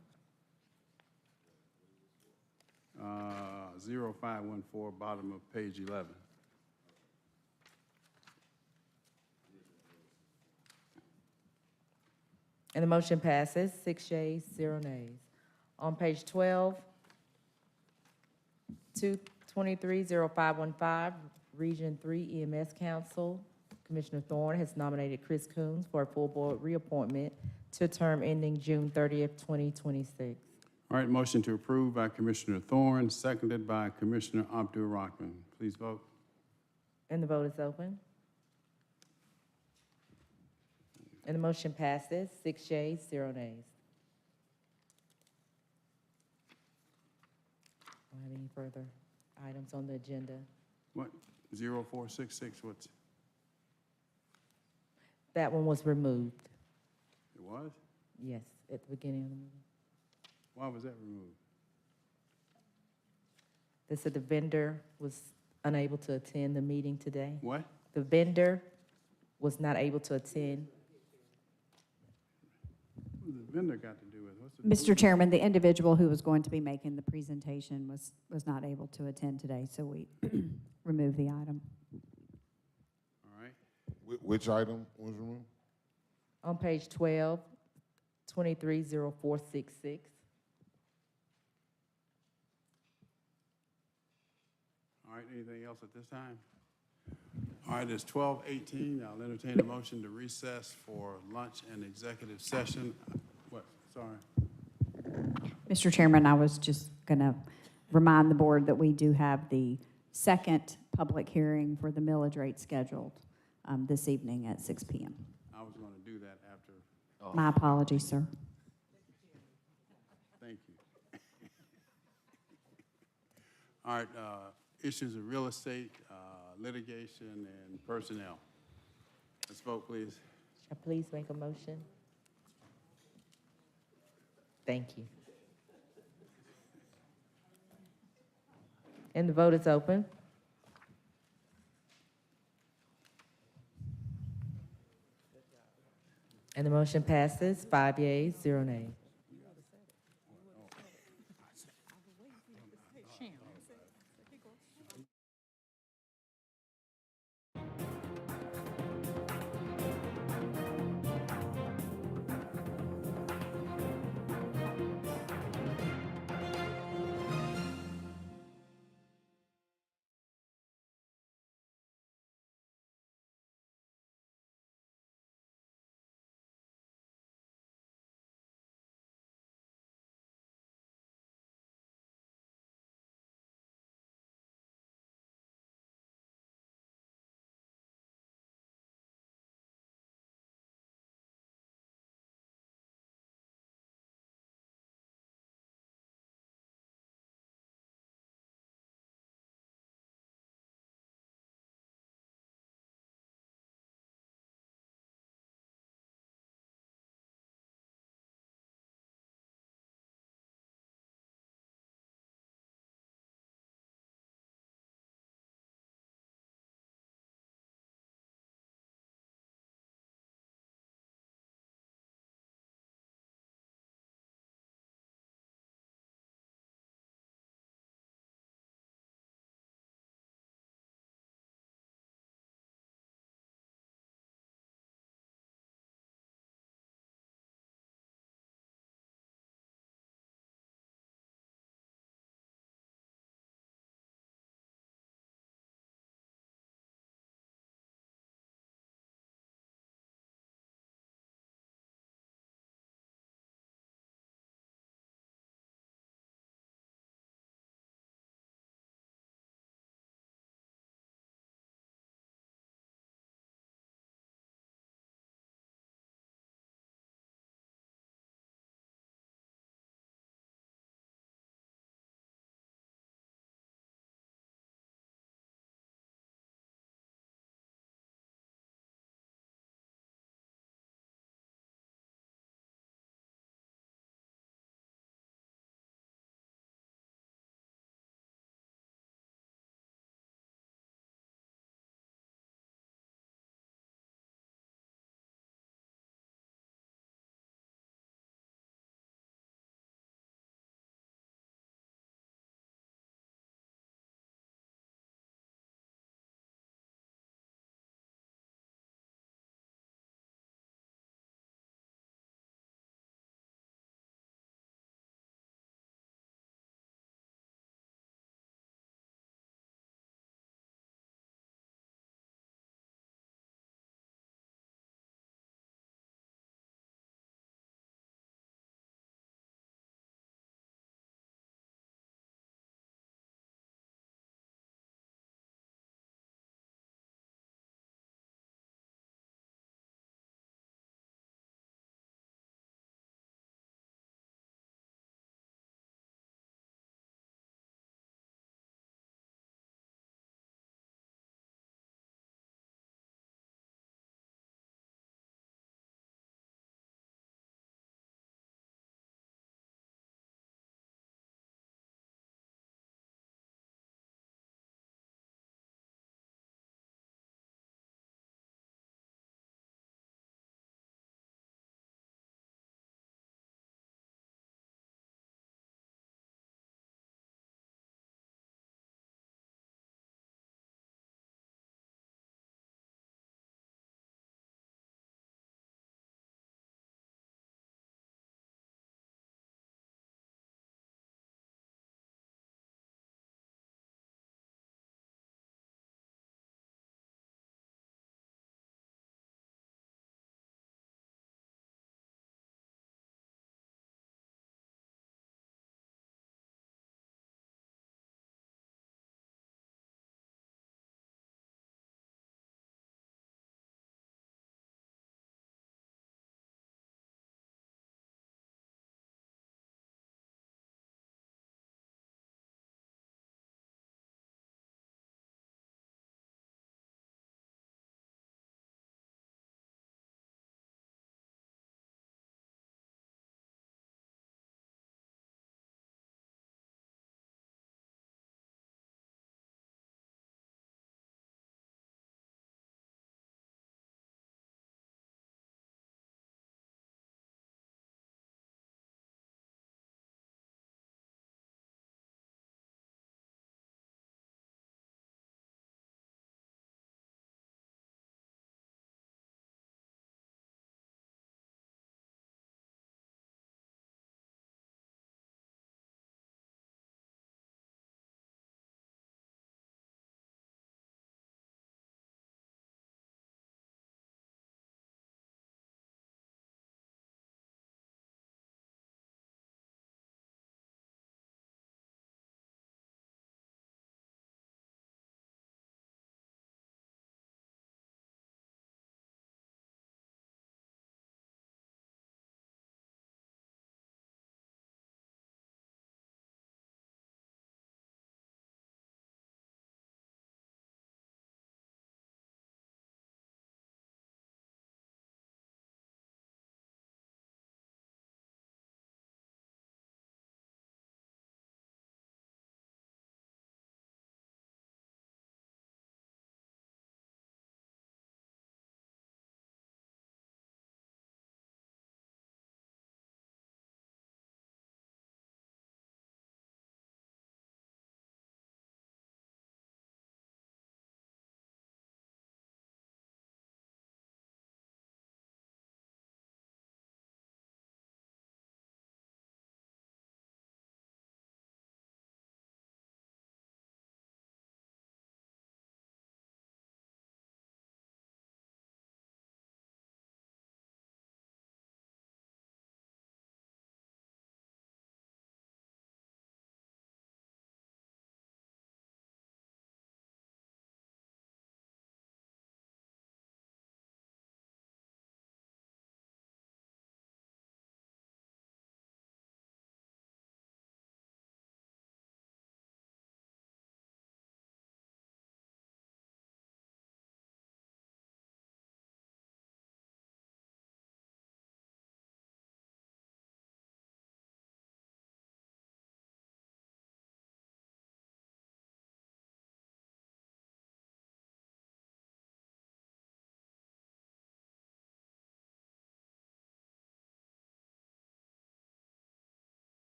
[SPEAKER 2] 0514, bottom of page 11.
[SPEAKER 3] And the motion passes, 6 yeas, 0 nays. On page 12, 230515, Region 3 EMS Council, Commissioner Thorne has nominated Chris Coons for a full board reappointment to a term ending June 30th, 2026.
[SPEAKER 2] All right, motion to approve by Commissioner Thorne, seconded by Commissioner Abdul-Rahman. Please vote.
[SPEAKER 3] And the vote is open. And the motion passes, 6 yeas, 0 nays. Don't have any further items on the agenda.
[SPEAKER 2] What, 0466, what's,
[SPEAKER 3] That one was removed.
[SPEAKER 2] it was?
[SPEAKER 3] Yes, at the beginning of the meeting.
[SPEAKER 2] Why was that removed?
[SPEAKER 3] They said the vendor was unable to attend the meeting today.
[SPEAKER 2] What?
[SPEAKER 3] The vendor was not able to attend.
[SPEAKER 2] What does the vendor got to do with it? What's the
[SPEAKER 5] Mr. Chairman, the individual who was going to be making the presentation was not able to attend today, so we removed the item.
[SPEAKER 2] All right.
[SPEAKER 4] Which item was removed?
[SPEAKER 3] On page 12, 230466.
[SPEAKER 2] All right, anything else at this time? All right, it's 12:18. I'll entertain a motion to recess for lunch and executive session. What, sorry.
[SPEAKER 5] Mr. Chairman, I was just going to remind the board that we do have the second public hearing for the millage rate scheduled this evening at 6 p.m.
[SPEAKER 2] I was going to do that after.
[SPEAKER 5] My apologies, sir.
[SPEAKER 2] Thank you. All right, issues of real estate, litigation, and personnel. Let's vote, please.
[SPEAKER 3] Shall I please make a motion? Thank you. And the vote is open. And the motion passes, 5 yeas, 0 nays.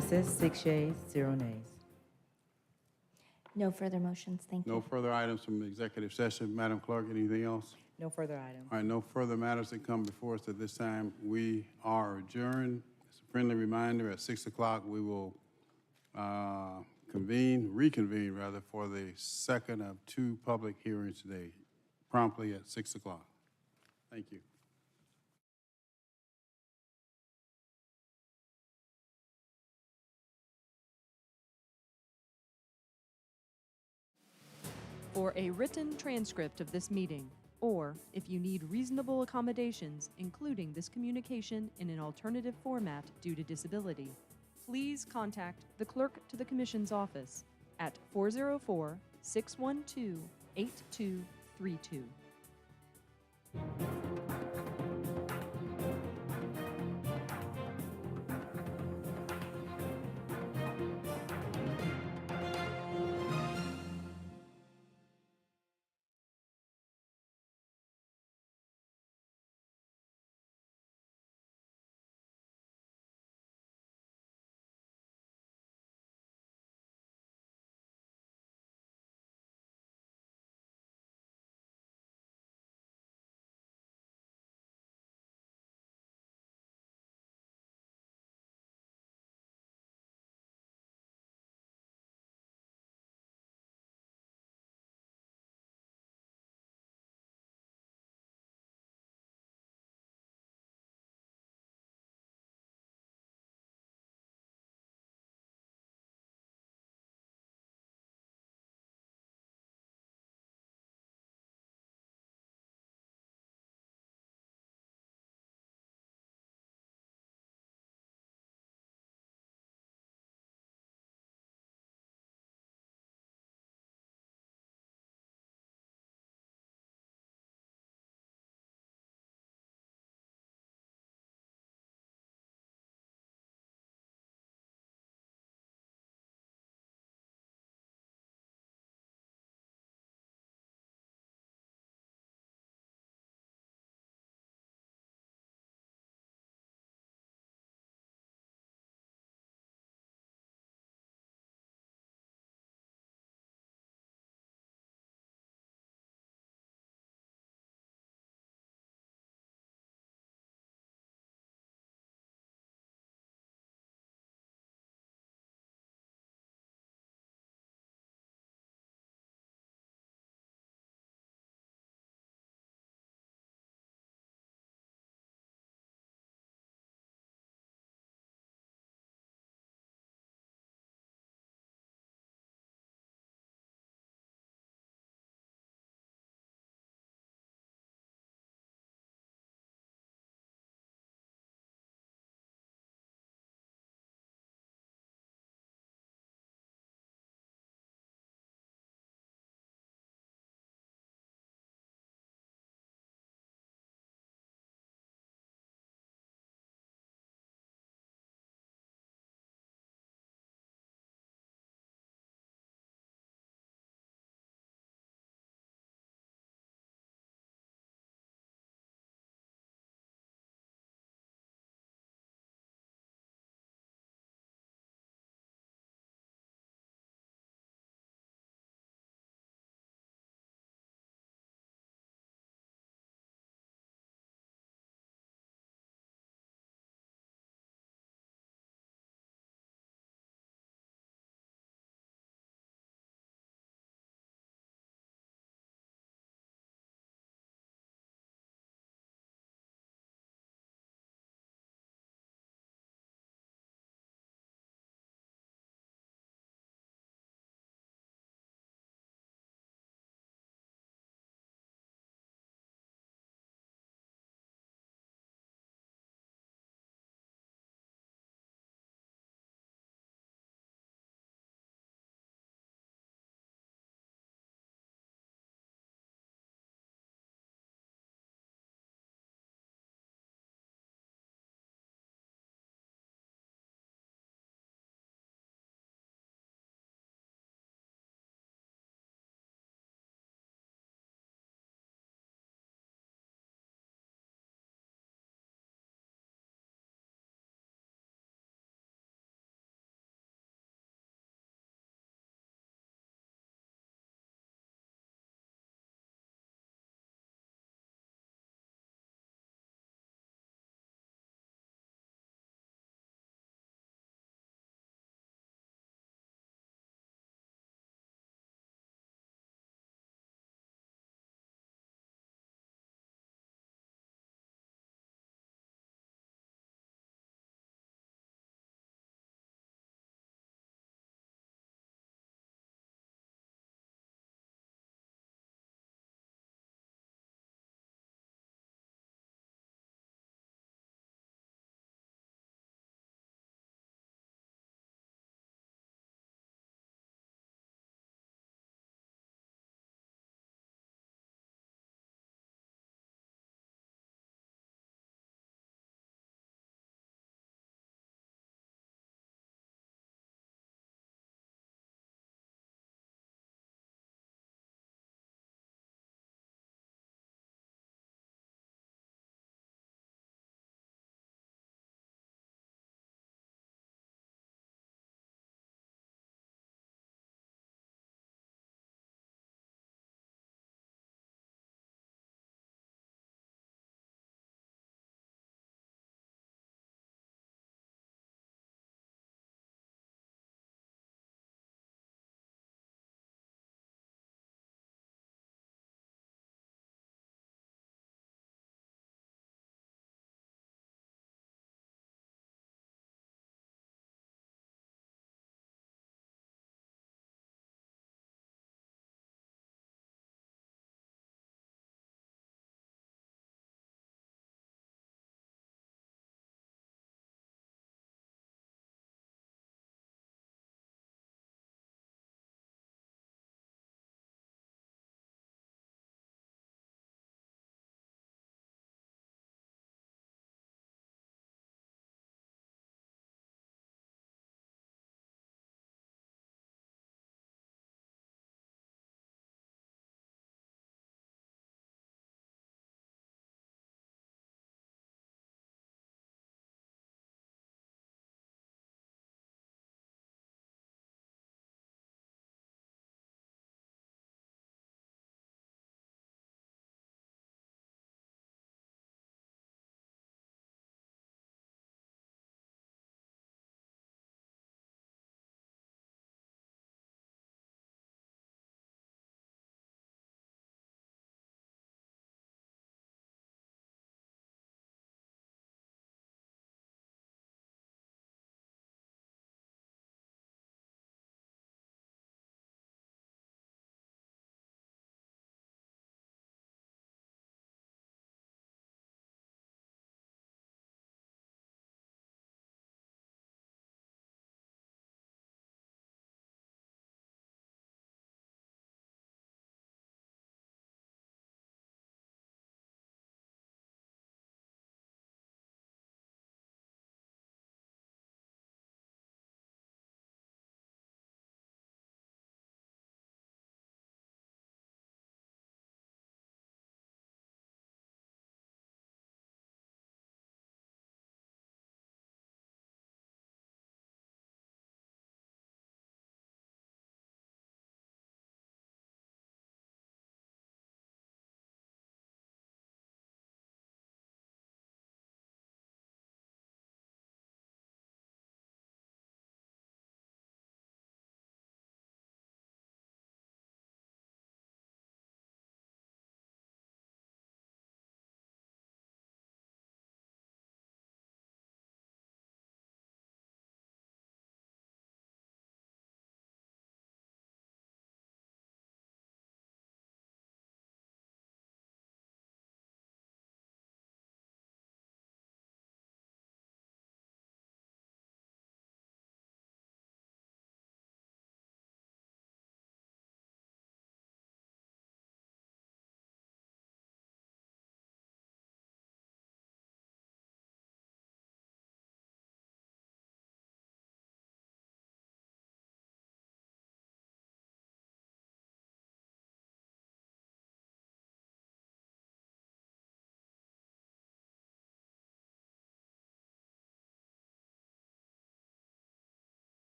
[SPEAKER 3] passes, 6 yeas, 0 nays.
[SPEAKER 23] No further motions, thank you.
[SPEAKER 2] No further items from the executive session. Madam Clerk, anything else?
[SPEAKER 3] No further items.
[SPEAKER 2] All right, no further matters that come before us at this time. We are adjourned. As a friendly reminder, at 6 o'clock, we will reconvene rather, for the second of 2 public hearings today, promptly at 6 o'clock. Thank you.
[SPEAKER 13] For a written transcript of this meeting, or if you need reasonable accommodations, including this communication in an alternative format due to disability, please contact the Clerk to the Commission's office at 404-612-8232.